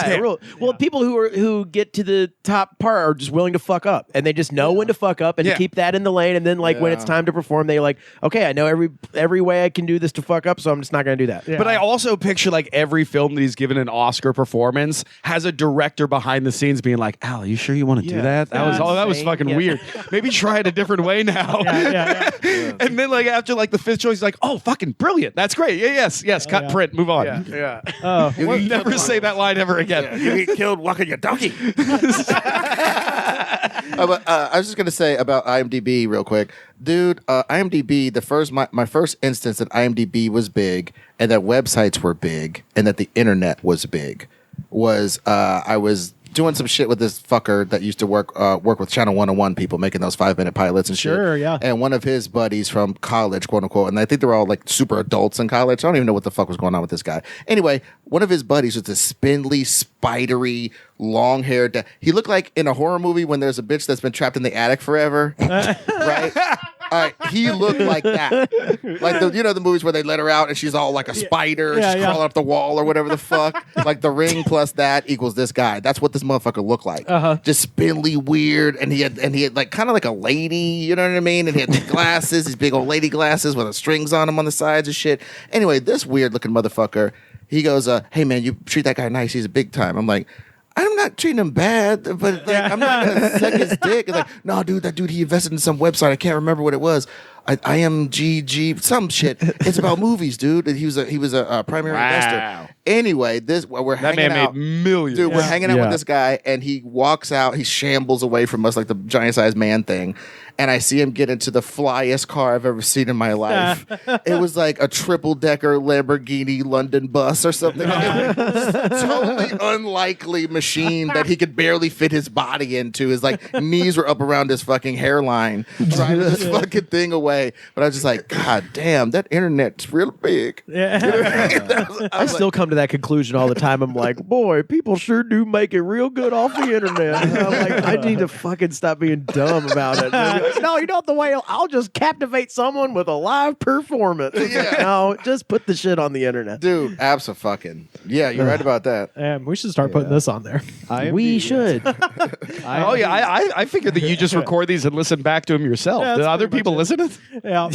Well, people who get to the top part are just willing to fuck up, and they just know when to fuck up and to keep that in the lane. And then, like when it's time to perform, they're like, okay, I know every way I can do this to fuck up, so I'm just not going to do that. Yeah. But I also picture like every film that he's given an Oscar performance has a director behind the scenes being like, "Al, are you sure you want to do that? That was fucking weird. Maybe try it a different way now." And then like after like the fifth choice, he's like, "Oh, fucking brilliant! That's great. Yes. Cut, print, move on." You never say that line ever again. You get killed walking your donkey. I was just gonna say about IMDb real quick, dude. IMDb, my first instance that IMDb was big and that websites were big and that the internet was big was I was doing some shit with this fucker that used to work with Channel 101 people making those 5-minute pilots and shit. Sure, yeah. And one of his buddies from college, quote unquote, and I think they were all like super adults in college. I don't even know what the fuck was going on with this guy. Anyway, one of his buddies was this spindly, spidery, long-haired. He looked like in a horror movie when there's a bitch that's been trapped in the attic forever, right? All right, he looked like that, like the movies where they let her out and she's all like a spider, she's crawling up the wall or whatever the fuck. Like The Ring plus that equals this guy. That's what this motherfucker looked like. Just spindly, weird, and he had like kind of like a lady, you know what I mean? And he had the glasses, these big old lady glasses with the strings on them on the sides and shit. Anyway, this weird looking motherfucker, he goes, "Hey man, you treat that guy nice. He's a big time." I'm like, I'm not treating him bad, but like, I'm not gonna suck his dick. It's like, no, dude, that dude, he invested in some website. I can't remember what it was. IMGG, some shit. It's about movies, dude. He was a primary investor. Anyway, we're hanging out. That man made millions. Dude, we're hanging out with this guy, and he walks out. He shambles away from us like the giant-sized man thing. And I see him get into the flyest car I've ever seen in my life. It was like a triple-decker Lamborghini London bus or something. It was a totally unlikely machine that he could barely fit his body into. His like knees were up around his fucking hairline, driving this fucking thing away. But I was just like, God damn, that internet's real big. I still come to that conclusion all the time. I'm like, boy, people sure do make it real good off the internet. I'm like, I need to fucking stop being dumb about it. No, you know the way I'll just captivate someone with a live performance. No, just put the shit on the internet, dude. Abso-fucking yeah, you're right about that. We should start putting this on there. We should. I figured that you just record these and listen back to them yourself. Did other people listen to it? Yeah.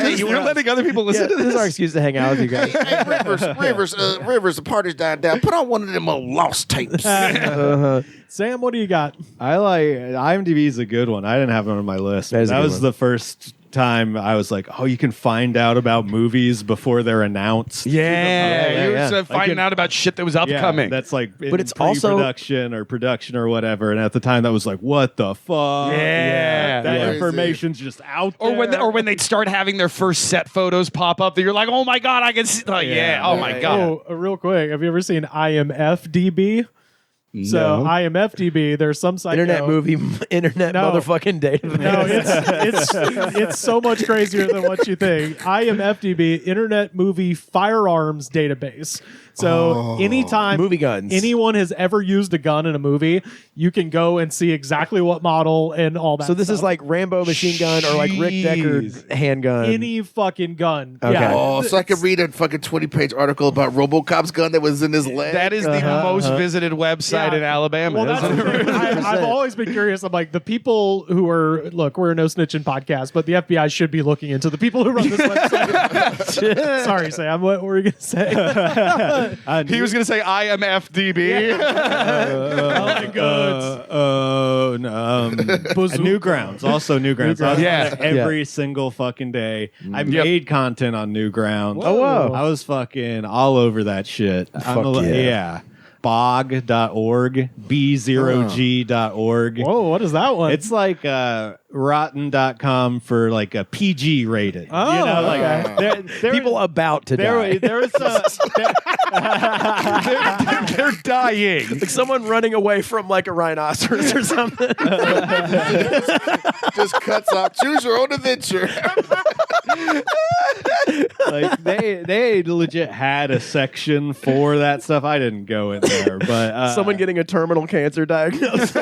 You were letting other people listen to this? This is our excuse to hang out with you guys. Hey, Rivers, the party's dying down. Put on one of them lost tapes. Sam, what do you got? I like IMDb is a good one. I didn't have one on my list. That was the first time I was like, oh, you can find out about movies before they're announced. You were finding out about shit that was upcoming. That's like, but it's also production or whatever. And at the time, that was like, what the fuck? That information's just out there. Or when they'd start having their first set photos pop up, that you're like, oh my god, I can see. Oh my god. Oh, real quick, have you ever seen IMFDB? So IMFDB, there's some site motherfucking database. No, it's so much crazier than what you think. IMFDB, Internet Movie Firearms Database. So anytime movie guns, anyone has ever used a gun in a movie, you can go and see exactly what model and all that. So this stuff. is like Rambo machine gun or like Rick Deckard handgun. Any fucking gun. Okay. Yeah. Oh, so I could read a fucking 20-page article about RoboCop's gun that was in his leg. That is the most visited website riot in Alabama. Well, that's the thing. I've always been curious. I'm like, the people who are, look, we're a no snitching podcast, but the FBI should be looking into the people who run this website. Sorry, Sam. What were you going to say? He was going to say IMFDB. Newgrounds. Also Newgrounds. Yeah. Every single fucking day. I made content on Newgrounds. Oh, wow. I was fucking all over that shit. Yeah. Bog.org, B0G.org. Whoa, what is that one? It's like rotten.com for like a PG rated. Oh, you know, like okay. People about to die. There was They're dying. Like someone running away from like a rhinoceros or something. Just cuts off. Choose your own adventure. like they legit had a section for that stuff. I didn't go in there, but Someone getting a terminal cancer diagnosis.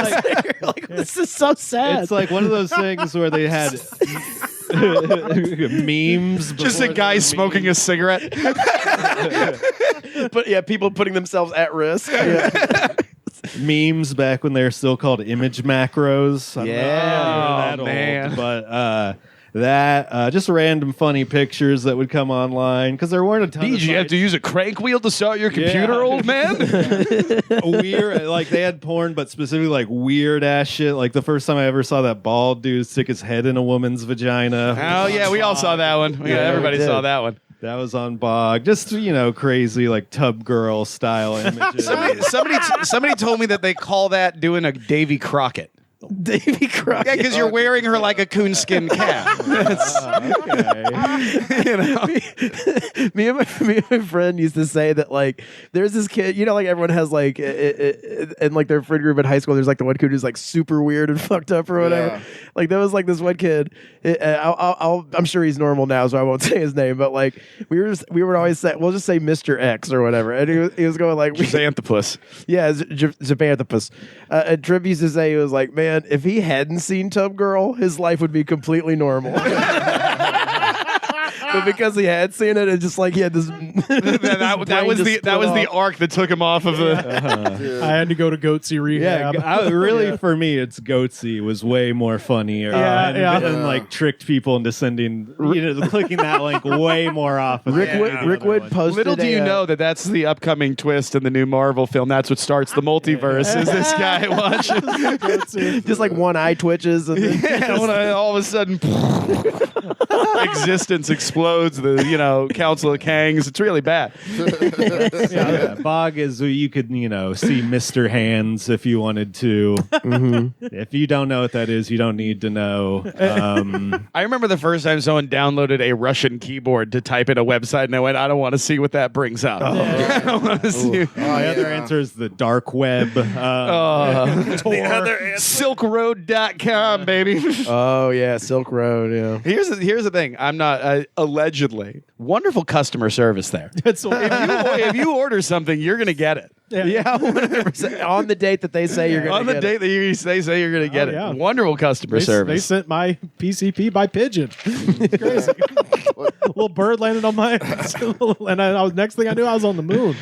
Like, this is so sad. it's like one of those things where they had memes. Just a guy smoking a cigarette. But yeah, people putting themselves at risk. Yeah. memes back when they were still called image macros. I don't know if you're that old, man. but that just random funny pictures that would come online because there weren't a ton. Did you have to use a crank wheel to start your computer, old man? Weird, like they had porn, but specifically like weird ass shit. Like the first time I ever saw that bald dude stick his head in a woman's vagina. Oh yeah, we all saw that one. Yeah, everybody saw that one. That was on Bog. Just, crazy like tub girl style images. Somebody told me that they call that doing a Davy Crockett. Davy Crockett. Yeah, because you're wearing her like a coonskin cap. Me and my friend used to say that like there's this kid, like everyone has like in like their friend group in high school. There's like the one kid who's like super weird and fucked up or whatever. Yeah. Like there was like this one kid. I'm sure he's normal now, so I won't say his name. But like we would always say, we'll just say Mr. X or whatever, and he was going like Xanthopus. Yeah, Xanthopus. And Trip used to say, he was like, man, if he hadn't seen Tub Girl, his life would be completely normal. But because he had seen it, it's just like he had this. that was the arc that took him off of the. I had to go to Goatsy rehab. Really, for me, it's Goatsy was way more funnier. And like tricked people into sending, clicking that link way more often. Rick Wood posted. Little do you know that that's the upcoming twist in the new Marvel film. That's what starts the multiverse. Is this guy watching? Just like one eye twitches, and then all of a sudden, existence explodes. The Council of Kangs. It's really bad. Bog is you could see Mr. Hands if you wanted to. Mm-hmm. If you don't know what that is, you don't need to know. I remember the first time someone downloaded a Russian keyboard to type in a website, and I went, I don't want to see what that brings up. I don't want to see. The other answer is the dark web. The other SilkRoad.com, baby. Oh yeah, Silk Road. Yeah. Here's the thing. I'm not allegedly wonderful customer service there. If you order something, you're gonna get it. Yeah, 100%. On the date that they say you're going to get it. On the date that they say you're going to get it. Yeah. Wonderful customer service. They sent my PCP by pigeon. Crazy. Little bird landed on my... and next thing I knew, I was on the moon.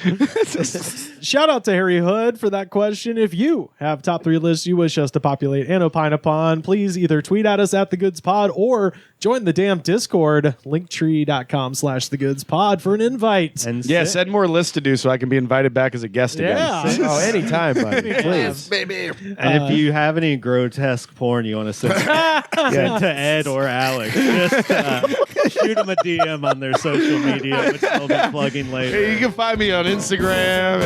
Shout out to Harry Hood for that question. If you have top 3 lists you wish us to populate and opine upon, please either tweet at us at TheGoodsPod or join the damn Discord, linktree.com/TheGoodsPod for an invite. And send more lists to do so I can be invited back as a guest again. Oh, anytime, buddy. Please. Yes, baby. And if you have any grotesque porn you want to send to Ed or Alex, just shoot them a DM on their social media, which they'll be plugging later. Hey, you can find me on Instagram.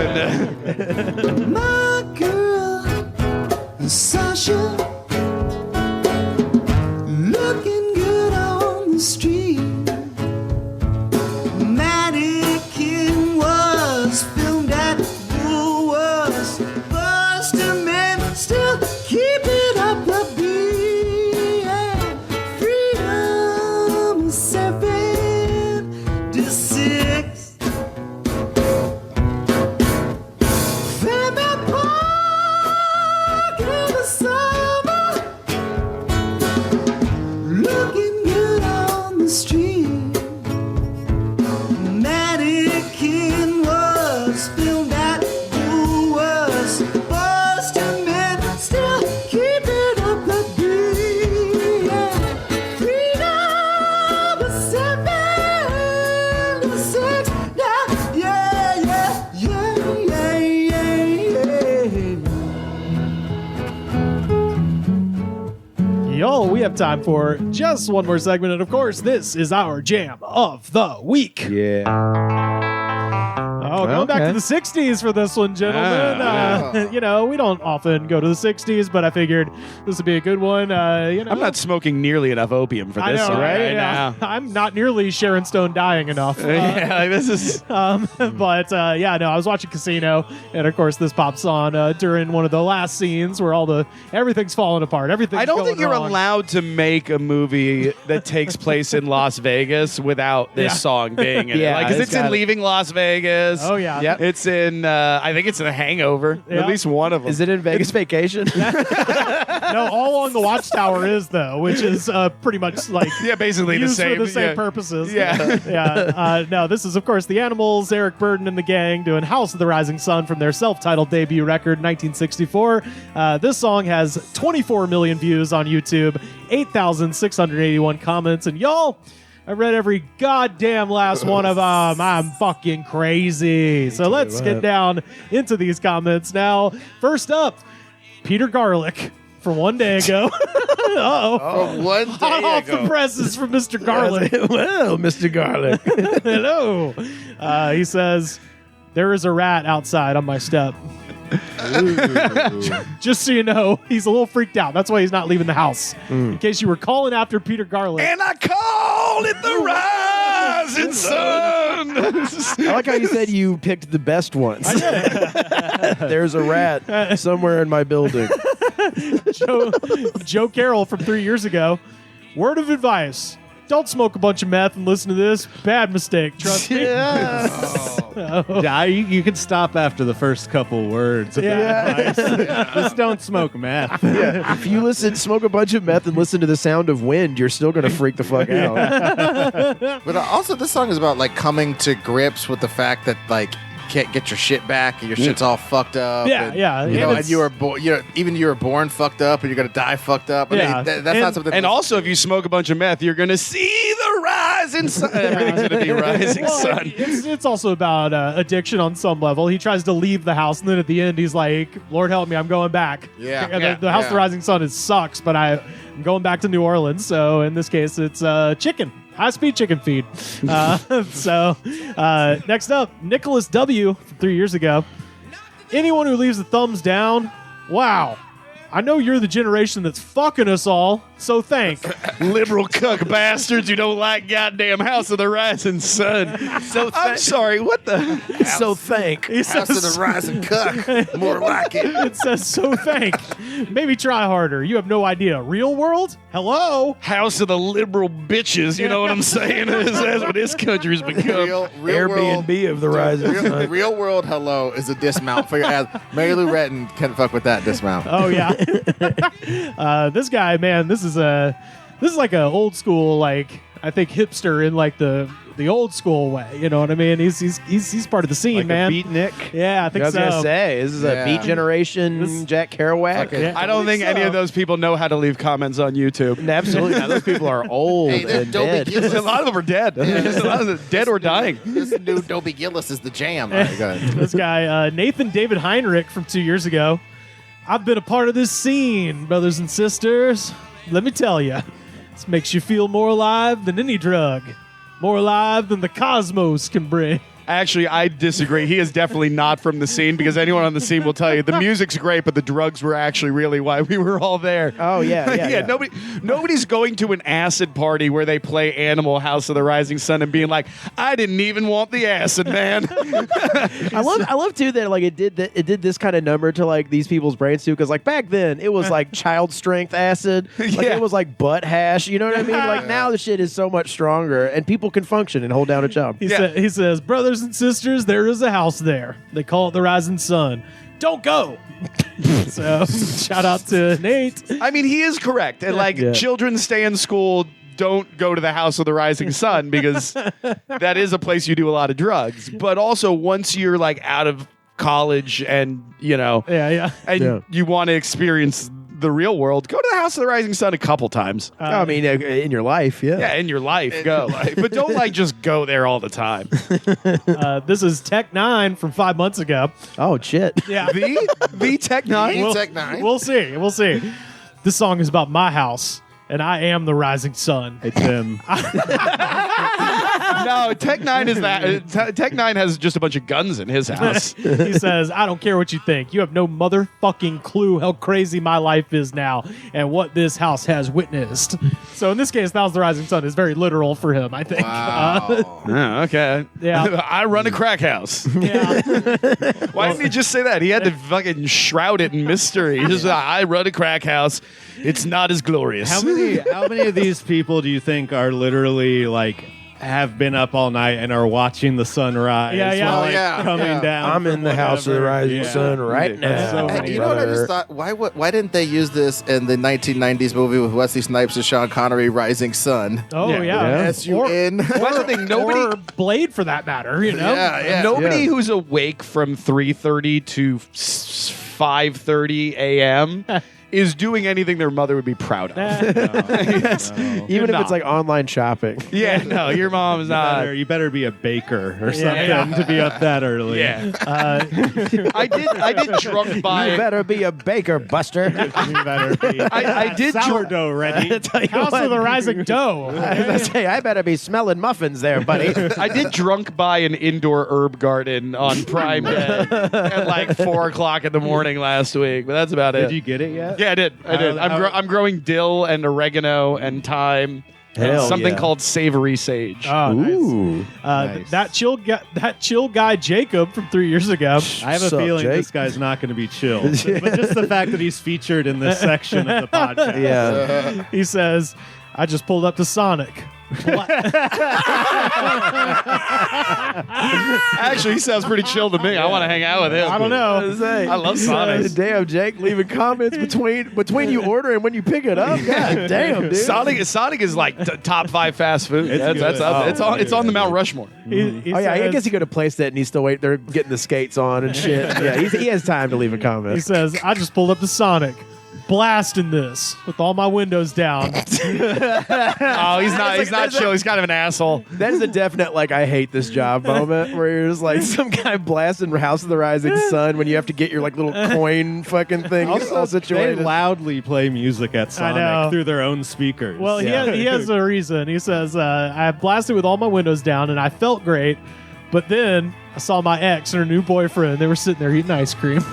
And my girl, Sasha, looking good on the street. Mannequin was filmed at Woolworths. Buster Man still keeping up the beat. Yeah. Freedom 7 to 6. Family Park in the summer. have time for just one more segment. And of course, this is our jam of the week. Yeah. Oh, going back to the 60s for this one, gentlemen. You know, we don't often go to the 60s, but I figured this would be a good one. You know, I'm not smoking nearly enough opium for this one right now. I'm not nearly Sharon Stone dying enough. This is. But yeah, no, I was watching Casino, and of course, this pops on during one of the last scenes where everything's falling apart. Everything's I don't going think you're wrong. allowed to make a movie that takes place in Las Vegas without this song being in it. Yeah, Because it's in Leaving Las Vegas. Oh, yeah. Yep. It's in, I think it's in The Hangover. Yeah. At least one of them. Is it in Vegas Vacation? No, All Along the Watchtower is though, which is pretty much like basically the used same. for the same purposes. Yeah. Yeah. No, this is of course the Animals, Eric Burdon and the gang doing "House of the Rising Sun" from their self-titled debut record, 1964. This song has 24 million views on YouTube, 8,681 comments, and y'all, I read every goddamn last one of them. I'm fucking crazy. So let's get down into these comments now. First up, Peter Garlick from one day ago. From one Hot day off ago. the presses from Mr. Garlick. Well, Mr. Garlic. Hello. He says, there is a rat outside on my step. Just so you know, he's a little freaked out. That's why he's not leaving the house. In case you were calling after Peter Garlick. And I call it the rising sun. I like how you said you picked the best ones. There's a rat somewhere in my building. Joe Carroll from 3 years ago. Word of advice. Don't smoke a bunch of meth and listen to this. Bad mistake. Trust me. Yeah, you can stop after the first couple words of that advice. Just don't smoke meth. If you smoke a bunch of meth and listen to the sound of wind, you're still going to freak the fuck out. But also, this song is about like coming to grips with the fact that like can't get your shit back and your shit's all fucked up. Yeah, and, yeah. You know, And and you were born. You know, even you were born fucked up, and you're gonna die fucked up. I Yeah. mean, that's And- not something. And also, if you smoke a bunch of meth, you're going to see the rising sun. Everything's going to be rising Well, sun. it's also about addiction on some level. He tries to leave the house, and then at the end, he's like, "Lord help me, I'm going back." Yeah. The House of the Rising Sun sucks, but I'm going back to New Orleans. So in this case, it's chicken. High-speed chicken feed. So next up, Nicholas W. from 3 years ago. Anyone who leaves the thumbs down, wow. I know you're the generation that's fucking us all, so thank. Liberal cuck bastards who don't like goddamn House of the Rising Sun. I'm sorry, what the? So thank. He House of says, the Rising Cuck, more like it. it says, so thank. Maybe try harder. You have no idea. Real world? Hello? House of the liberal bitches, you know what I'm saying? That's what this country's become. Real Airbnb world, of the rising sun. real world hello is a dismount for your ass. Mary Lou Retton can fuck with that dismount. Oh, yeah. This guy, man, this is like a old school, like, I think hipster in like the old school way. You know what I mean? He's part of the scene, Like man. a beatnik. Yeah, I think I was so. going to say, this is a Yeah. beat generation Jack Kerouac. Okay. I don't think any of those people know how to leave comments on YouTube. Absolutely not. Those people are old Hey, this and Dobie dead. Gillis, A lot of them are dead. A lot of them dead or dying. this new Dobie Gillis is the jam. All right, go ahead. This guy, Nathan David Heinrich from 2 years ago. I've been a part of this scene, brothers and sisters. Let me tell you, this makes you feel more alive than any drug. More alive than the cosmos can bring. Actually, I disagree. He is definitely not from the scene because anyone on the scene will tell you the music's great, but the drugs were actually really why we were all there. Oh, yeah. Nobody's going to an acid party where they play Animal House of the Rising Sun and being like, I didn't even want the acid, man. I love too that like it did this kind of number to like these people's brains too, because like back then it was like child strength acid, like Yeah. it was like butt hash, you know what I mean? Like now the shit is so much stronger and people can function and hold down a job. He says, brothers and sisters, there is a house there. They call it the Rising Sun. Don't go. So shout out to Nate. I mean, he is correct. And like children stay in school, don't go to the House of the Rising Sun because that is a place you do a lot of drugs. But also once you're like out of college and, you know, you want to experience the real world, go to the House of the Rising Sun a couple times. I mean, in your life, Yeah, in your life, go. But don't like just go there all the time. This is Tech 9 from 5 months ago. Oh, shit. Yeah. The Tech 9? Tech 9. We'll see. This song is about my house. and I am the rising sun. Hey, Tim. No, Tech 9 is that. Tech 9 has just a bunch of guns in his house. He says, I don't care what you think. You have no motherfucking clue how crazy my life is now and what this house has witnessed. So in this case, Thou's the rising sun is very literal for him, I think. Wow. Oh, okay. Yeah. I run a crack house. Yeah. Why didn't he just say that? He had to fucking shroud it in mystery. He just, I run a crack house. It's not as glorious. How many of these people do you think are literally like have been up all night and are watching the sunrise? Yeah. while, coming down. I'm in the house of the rising sun right now. So Hey, many you know what I brother. just thought? Why didn't they use this in the 1990s movie with Wesley Snipes and Sean Connery, Rising Sun? Oh, Yeah. yeah. S-U-N. That's the thing. Nobody. Or Blade, for that matter, you know? Yeah. Nobody Yeah. who's awake from 3:30 to 5:30 a.m. is doing anything their mother would be proud of. Yes. Even You're if not. it's like online shopping. Yeah, no, your mom's not. You better be a baker or something yeah. to be up that early. Yeah. I did drunk by. You better be a baker, Buster. You better be. I did sourdough ready. Tell you House what. of the rising dough. I say, I better be smelling muffins there, buddy. I did drunk by an indoor herb garden on Prime Day at like 4 o'clock in the morning last week, but that's about it. Did you get it yet? Yeah, I did. I'm growing dill and oregano and thyme. And Hell something yeah. called savory sage. Oh, nice. Ooh. Nice. That chill guy Jacob from 3 years ago. I have a Sup, feeling Jake? this guy's not going to be chill. But just the fact that he's featured in this section of the podcast. Yeah. He says, I just pulled up to Sonic. Actually, he sounds pretty chill to me. I want to hang out with him. I don't know. I love Sonic. Damn, Jake, leaving comments between you order and when you pick it up. God damn, dude. Sonic is like top 5 fast food. That's up. It's on the Mount Rushmore. He Oh yeah, I says- guess he could have placed it and he's still waiting. They're getting the skates on and shit. Yeah, he has time to leave a He comment. says, I just pulled up to Sonic. Blasting this with all my windows down. Oh, he's not chill. He's kind of an asshole. That is a definite like I hate this job moment where you're just like some guy blasting House of the Rising Sun when you have to get your like little coin fucking thing all Also, they situated. loudly play music at I know. Sonic through their own speakers. Well, he has a reason. He says, I blasted with all my windows down and I felt great, but then I saw my ex and her new boyfriend. They were sitting there eating ice cream.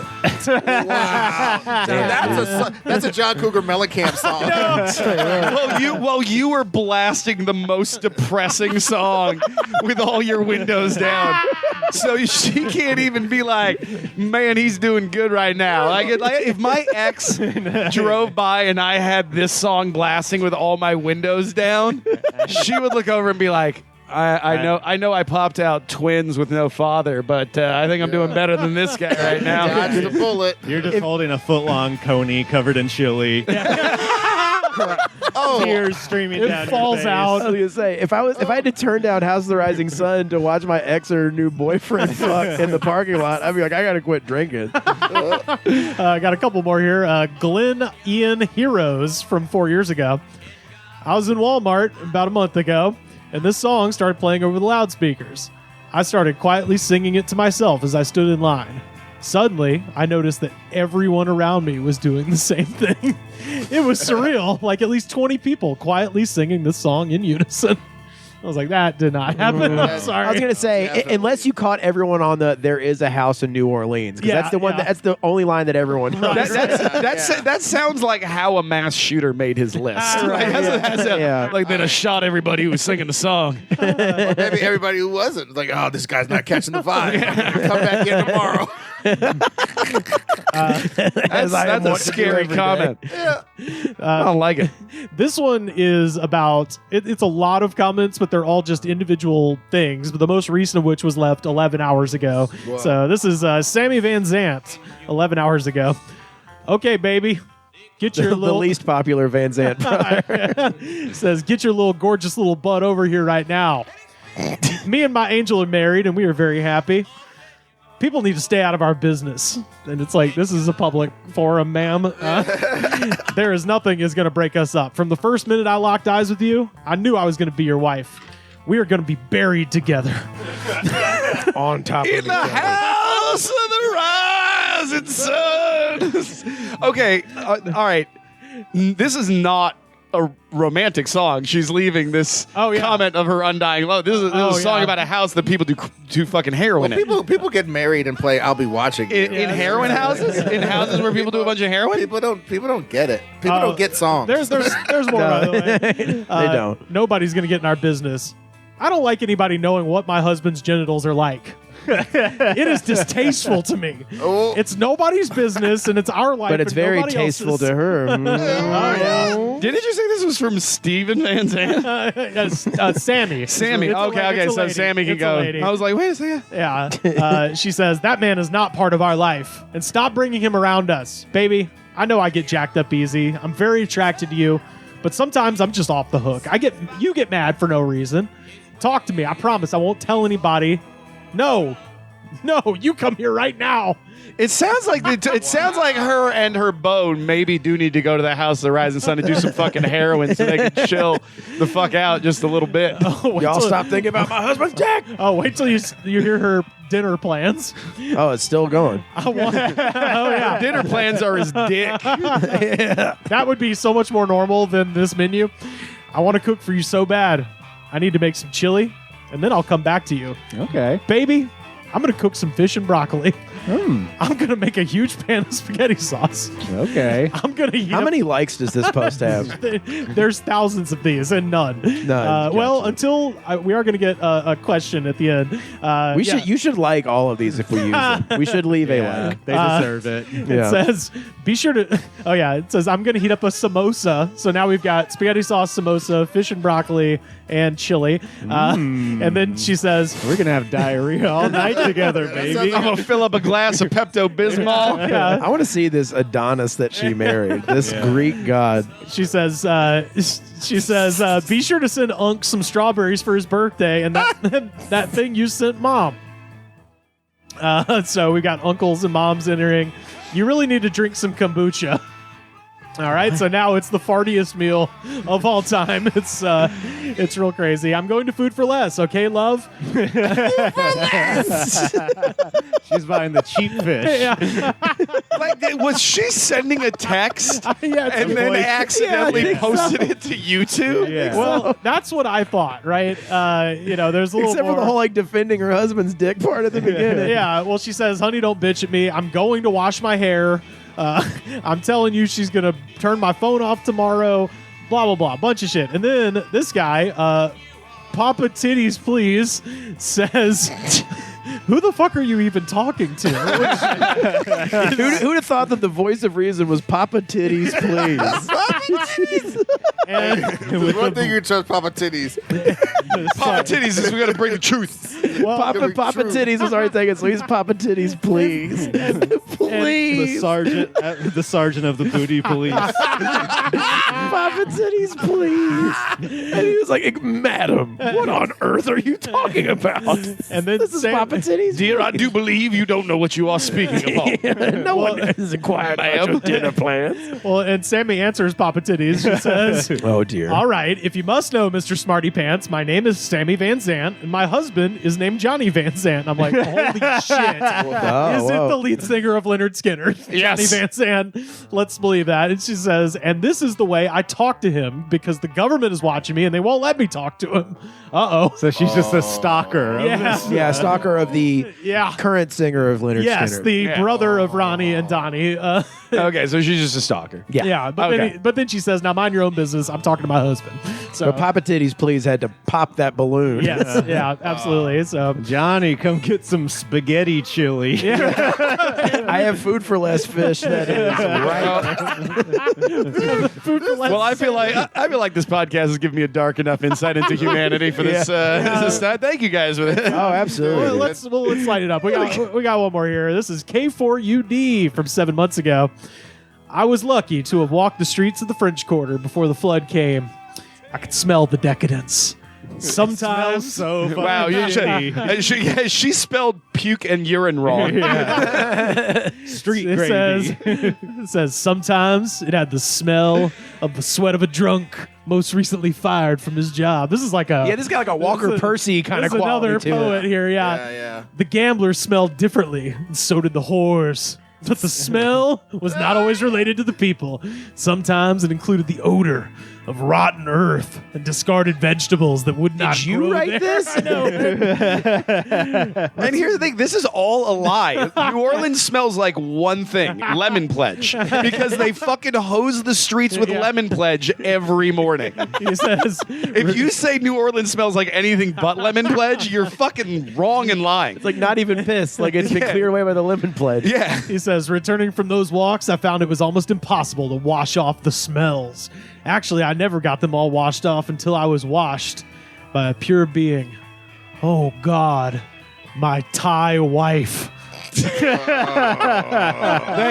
Wow. That's a John Cougar Mellencamp song. Well, you were blasting the most depressing song with all your windows down. So she can't even be like, man, he's doing good right now. Like if my ex drove by and I had this song blasting with all my windows down, she would look over and be like, I know I popped out twins with no father, but I think I'm doing better than this guy right now. Dodge the bullet. You're just holding a foot-long coney covered in chili. Oh, Tears streaming It down falls your face. out. I was gonna say if I had to turn down House of the Rising Sun to watch my ex or her new boyfriend fuck in the parking lot, I'd be like, I gotta quit drinking. I got a couple more here. Glenn Ian Heroes from 4 years ago. I was in Walmart about a month ago, and this song started playing over the loudspeakers. I started quietly singing it to myself as I stood in line. Suddenly, I noticed that everyone around me was doing the same thing. It was surreal, like at least 20 people quietly singing this song in unison. I was like, that did not happen. I'm sorry. I was gonna say Definitely. unless you caught everyone on the "There is a house in New Orleans" because Yeah, that's the one. yeah. That's the only line that everyone knows. That sounds like how a mass shooter made his list. Like then shot everybody who was singing the song. maybe everybody who wasn't was like, oh, this guy's not catching the vibe. Come back in tomorrow. That's a scary comment. I don't like it. This one is about, it's a lot of comments, but they're all just individual things. But the most recent of which was left 11 hours ago. Whoa. So this is Sammy Van Zant, 11 hours ago. Okay, baby. Get your the little least popular Van Zant brother. says, get your little gorgeous little butt over here right now. Me and my angel are married, and we are very happy. People need to stay out of our business. And it's like, this is a public forum, ma'am. There is nothing is going to break us up. From the first minute I locked eyes with you, I knew I was going to be your wife. We are going to be buried together. On top of In the house of the rising sun. Okay, all right. This is not a romantic song. She's leaving this comment of her undying love. This is a song about a house that people do fucking heroin in. People get married and play I'll Be Watching You. In heroin houses? In houses where people do a bunch of heroin? People don't get it. People don't get songs. There's more, by the way. They don't. Nobody's going to get in our business. I don't like anybody knowing what my husband's genitals are like. It is distasteful to me. Oh. It's nobody's business, and it's our life. But it's and very nobody tasteful else's. to her. Didn't you say this was from Steven Van Zandt? Sammy. Sammy. It's a Okay. So lady. Sammy can It's a go. lady. I was like, wait a second. Yeah. She says, that man is not part of our life. And stop bringing him around us. Baby, I know I get jacked up easy. I'm very attracted to you. But sometimes I'm just off the hook. You get mad for no reason. Talk to me. I promise I won't tell anybody. No, you come here right now. It sounds like her and her beau maybe do need to go to the House of the Rising Sun and do some fucking heroin so they can chill the fuck out just a little bit. Y'all stop thinking about my husband's dick. Oh, wait till you hear her dinner plans. Oh, it's still going. Dinner plans are his dick. That would be so much more normal than this menu. I want to cook for you so bad. I need to make some chili, and then I'll come back to you. Okay. Baby, I'm going to cook some fish and broccoli. I'm going to make a huge pan of spaghetti sauce. Okay. I'm going to How many likes does this post have? There's thousands of these and none. Well, until we are going to get a question at the end. You should like all of these if we use them. We should leave a like. They deserve it. It says, be sure to. Oh, yeah. It says, I'm going to heat up a samosa. So now we've got spaghetti sauce, samosa, fish and broccoli, and chili. And then she says, we're going to have diarrhea all night together, baby. I'm going to fill up a glass of Pepto-Bismol. Yeah. I want to see this Adonis that she married. This Greek god. She says, be sure to send Unc some strawberries for his birthday and that thing you sent Mom. So we got uncles and moms entering. You really need to drink some kombucha. All right, so now it's the fartiest meal of all time. It's real crazy. I'm going to Food for Less, okay, love? She's buying the cheap fish. Yeah. Was she sending a text Yeah, it's and a then voice. accidentally posted it to YouTube? Yeah. Well, that's what I thought, right? There's a little Except more. for the whole defending her husband's dick part at the beginning. Yeah, well, she says, honey, don't bitch at me. I'm going to wash my hair. I'm telling you, she's going to turn my phone off tomorrow. Blah, blah, blah. Bunch of shit. And then this guy, Papa Titties Please, says, who the fuck are you even talking to? Who'd have thought that the voice of reason was Papa Titties Please? And There's one thing you trust Papa Titties. Papa Titties is we got to bring the truth. Papa Titties is already taken, so he's Papa Titties Please. Please. The sergeant of the booty police. Papa Titties Please. And he was like, Madam, what on earth are you talking about? And then This is Papa Titties Dear, I do believe you don't know what you are speaking about. No one is inquired about your dinner plans. Well, and Sammy answers Papa Titties. She says, Oh, dear. all right, if you must know, Mr. Smarty Pants, my name is Sammy Van Zandt, and my husband is named Johnny Van Zandt. I'm like, holy shit. Is it the lead singer of Leonard Skinner? Yes. Johnny Van Zandt. Let's believe that. And she says, and this is the way I talk to him because the government is watching me and they won't let me talk to him. Uh-oh. So she's just a stalker. Of Yeah. this. Yeah, stalker of the current singer of Leonard Yes, Skinner. the brother of Ronnie and Donnie. Okay, so she's just a stalker. Yeah, but then she says, now mind your own business. I'm talking to my husband. So But Papa Titties Please had to pop that balloon. yes, yeah, absolutely. So Johnny, come get some spaghetti chili. I have Food for Less fish. That is right. Well, I feel like this podcast has given me a dark enough insight into humanity for this. This thank you guys for this. Oh, absolutely. Well, let's light it up. We got one more here. This is K4UD from 7 months ago. I was lucky to have walked the streets of the French Quarter before the flood came. I could smell the decadence. Sometimes so fucking Wow, shitty. she spelled puke and urine wrong. Street it gravy. says sometimes it had the percell of the sweat of a drunk most recently fired from his job. This is like a Yeah, this got like a Walker Percy kind of There's quality another to poet it. here. Yeah. The gamblers smelled differently, and so did the whores. But the smell was not always related to the people. Sometimes it included the odor of rotten earth and discarded vegetables that would not Did you grow write there. this? I know. And here's the thing, this is all a lie. New Orleans smells like one thing, Lemon Pledge. Because they fucking hose the streets with Lemon Pledge every morning. He says, If you say New Orleans smells like anything but Lemon Pledge, you're fucking wrong and lying. It's like not even piss. Like it's been cleared away by the lemon pledge. Yeah. he says, returning from those walks, I found it was almost impossible to wash off the smells. Actually, I never got them all washed off until I was washed by a pure being. Oh, God, my Thai wife. Thank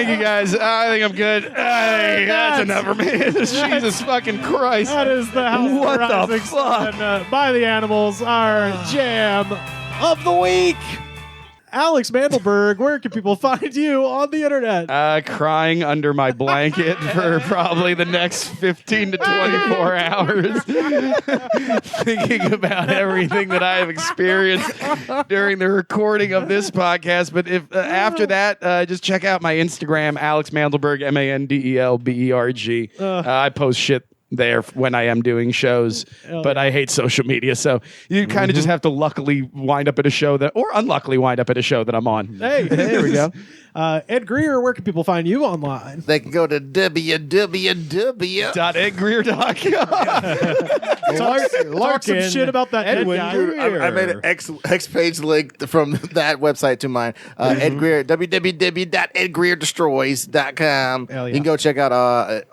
you, guys. I think I'm good. That's enough for me. Jesus fucking Christ. That is the House What the Rising fuck? Sun, by the Animals, our jam of the week. Alex Mandelberg, where can people find you on the internet? Crying under my blanket for probably the next 15 to 24 hours. Thinking about everything that I have experienced during the recording of this podcast. But if after that, just check out my Instagram, Alex Mandelberg, Mandelberg. I post shit there when I am doing shows, but I hate social media. So you kind of just have to luckily wind up at a show that, or unluckily wind up at a show that I'm on. Hey, there we go. Ed Greer, where can people find you online? They can go to www. .edgreer.com. Talk some shit about that Ed guy. I made an X page link from that website to mine. Ed Greer, www.edgreerdestroys.com. Hell yeah. You can go check out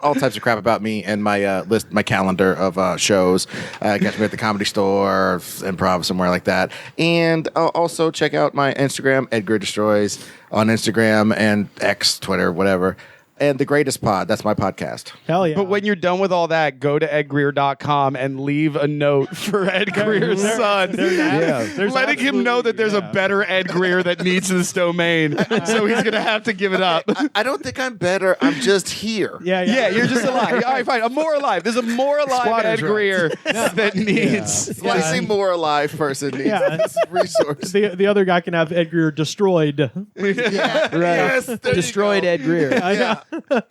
all types of crap about me and my list, my calendar of shows. Catch me at the Comedy Store, Improv, somewhere like that. And also check out my Instagram, Ed Greer Destroys, on Instagram and X, Twitter, whatever. And The Greatest Pod. That's my podcast. Hell yeah. But when you're done with all that, go to edgreer.com and leave a note for Ed Greer's son. Letting him know that there's a better Ed Greer that needs this domain. So he's going to have to give it up. I don't think I'm better. I'm just here. Yeah, you're just alive. All right, fine. I'm more alive. There's a more alive Ed Greer that needs. Slightly more alive person needs this resource. The other guy can have Ed Greer destroyed. Right. Yes, there you Destroyed go. Ed Greer. Yeah,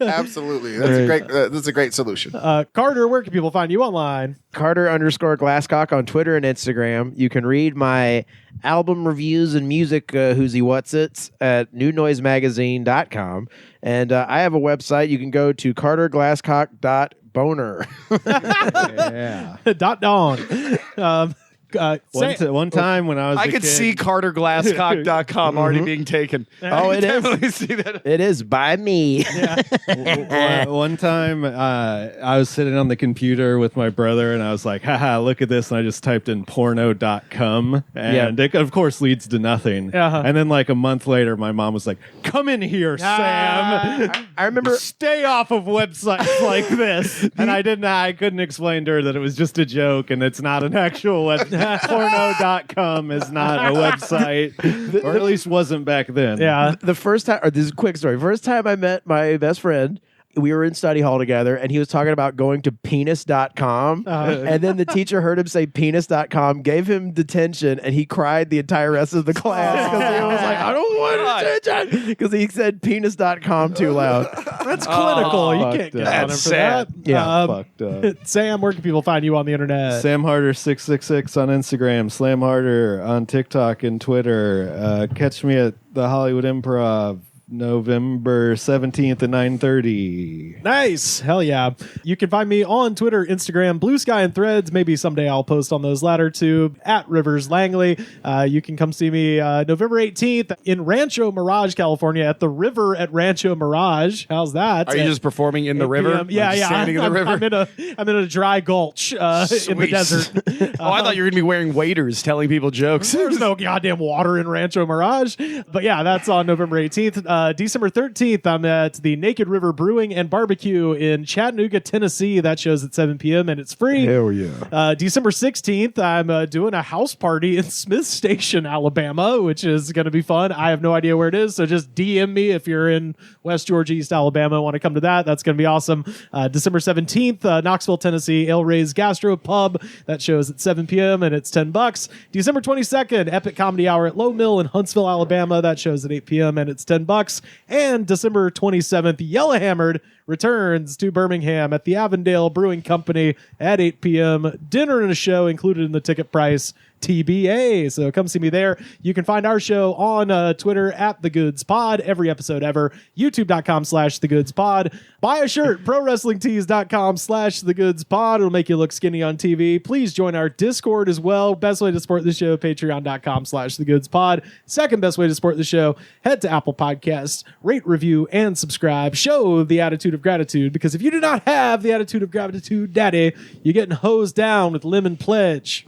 absolutely. That's a great solution. Carter, where can people find you online? Carter_Glasscock on Twitter and Instagram. You can read my album reviews and music whoosie whatsits at newnoisemagazine.com. And I have a website. You can go to carterglasscock.boner. .dawn. One time when I was I a could kid, see carterglasscock.com already being taken. Oh, it is. Definitely see that. It is by me. one time I was sitting on the computer with my brother and I was like, haha, look at this. And I just typed in porno.com and it of course leads to nothing. And then like a month later, my mom was like, come in here, Sam. I remember Stay off of websites like this. And I couldn't explain to her that it was just a joke and it's not an actual website. Porno.com is not a website, or at least wasn't back then. Yeah. the first time, or this is a quick story. First time I met my best friend, we were in study hall together, and he was talking about going to penis.com. And then the teacher heard him say penis.com, gave him detention, and he cried the entire rest of the class because he was like, I don't want detention, because he said penis.com too loud. That's clinical. You can't get on him for sad. that. Yeah. Fucked up. Sam, where can people find you on the internet? Sam Harder 666 on Instagram, Slam Harder on TikTok and Twitter. Catch me at the Hollywood Improv November 17th at 9:30. Nice. Hell yeah. You can find me on Twitter, Instagram, Blue Sky, and Threads. Maybe someday I'll post on those latter two at Rivers Langley. You can come see me November 18th in Rancho Mirage, California at the River at Rancho Mirage. How's that? Are you just performing in the 8 river? p.m. Yeah, Like yeah. Standing in the river? I'm in a dry gulch in the Sweet. desert. Oh, I thought you were going to be wearing waders telling people jokes. There's no goddamn water in Rancho Mirage. But yeah, that's on November 18th. December 13th, I'm at the Naked River Brewing and Barbecue in Chattanooga, Tennessee. That show's at 7 p.m. and it's free. Hell yeah. December 16th, I'm doing a house party in Smith Station, Alabama, which is going to be fun. I have no idea where it is, so just DM me if you're in West Georgia, East Alabama, and want to come to that. That's going to be awesome. December 17th, Knoxville, Tennessee, El Rey's Gastro Pub. That show's at 7 p.m. and it's $10. December 22nd, Epic Comedy Hour at Low Mill in Huntsville, Alabama. That show's at 8 p.m. and it's $10. Redux. And December 27th, Yellowhammered returns to Birmingham at the Avondale Brewing Company at 8 p.m. Dinner and a show included in the ticket price. TBA. So come see me there. You can find our show on Twitter at The Goods Pod, every episode ever. YouTube.com/The Goods Pod. Buy a shirt, ProWrestlingTees.com/The Goods Pod. It'll make you look skinny on TV. Please join our Discord as well. Best way to support the show, Patreon.com/The Goods Pod. Second best way to support the show, head to Apple Podcasts, rate, review, and subscribe. Show the attitude of gratitude, because if you do not have the attitude of gratitude, daddy, you're getting hosed down with Lemon Pledge.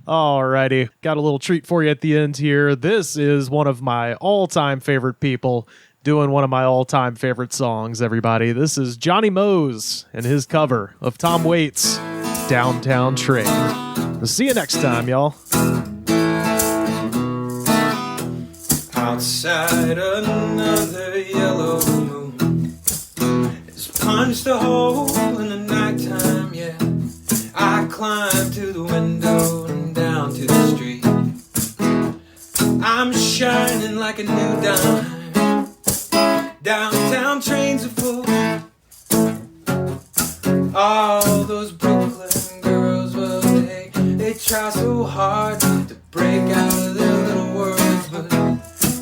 Alrighty, got a little treat for you at the end here. This is one of my all-time favorite people doing one of my all-time favorite songs, everybody. This is Johnny Mose and his cover of Tom Waits' Downtown Train. We'll see you next time, y'all. Outside another yellow moon has punched a hole in the nighttime, yeah. I climb to the window and down to the street. I'm shining like a new dime. Downtown trains are full. All those Brooklyn girls, well, they try so hard to break out of their little worlds, but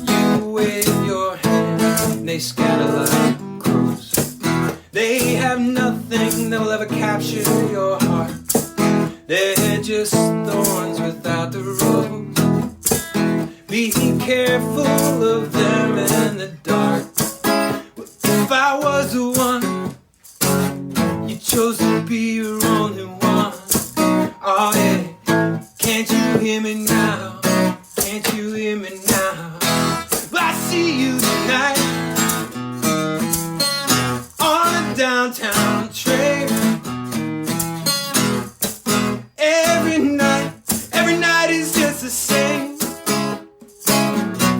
you wave your hand and they scatter like crows. They have nothing that will ever capture your heart. They're just thorns without the rose. Be careful of them in the dark. If I was the one, you chose to be your only one. Oh yeah, can't you hear me now? Can't you hear me now? I see you tonight on a downtown train. Every night is just the same.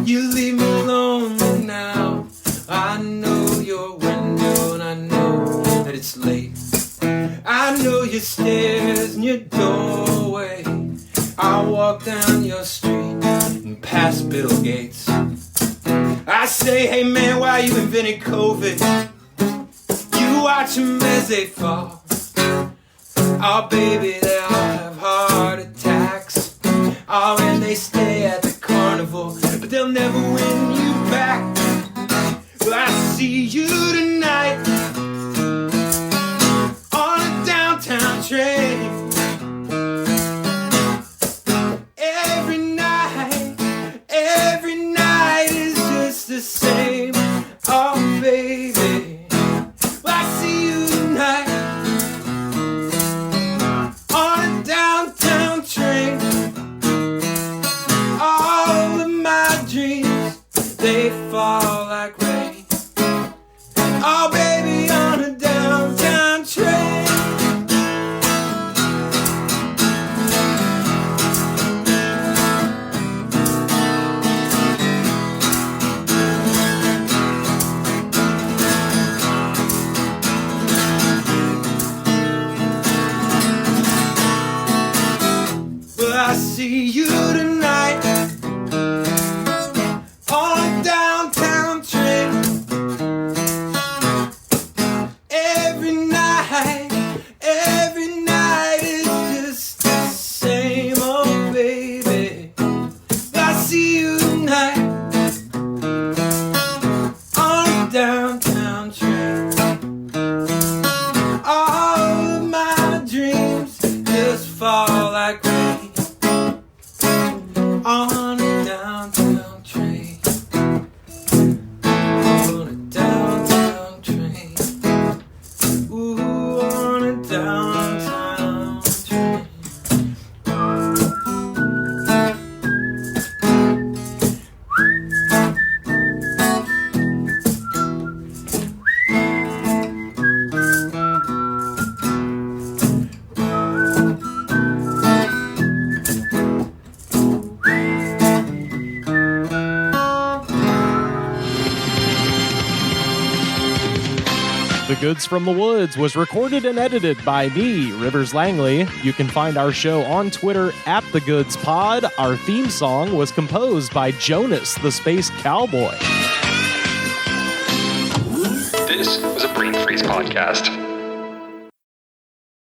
You leave me lonely now. I know your window and I know that it's late. I know your stairs and your doorway. I walk down your street and past Bill Gates. I say, hey man, why you invented COVID? You watch them as they fall. Oh baby, they all have heart attacks. Oh, and they stay at the carnival, but they'll never win you back. Well, I see you tonight on a downtown train. Every night is just the same. Oh baby, well, I see you tonight on a downtown train. All of my dreams, they fall like rain. Oh baby, on a downtown train. I see you tonight on a downtown train. Every night is just the same, oh baby. I see you tonight on a downtown train. All of my dreams just fall like rain. The Goods from the Woods was recorded and edited by me, Rivers Langley. You can find our show on Twitter @TheGoodsPod. Our theme song was composed by Jonas, the Space Cowboy. This was a Brain Freeze podcast.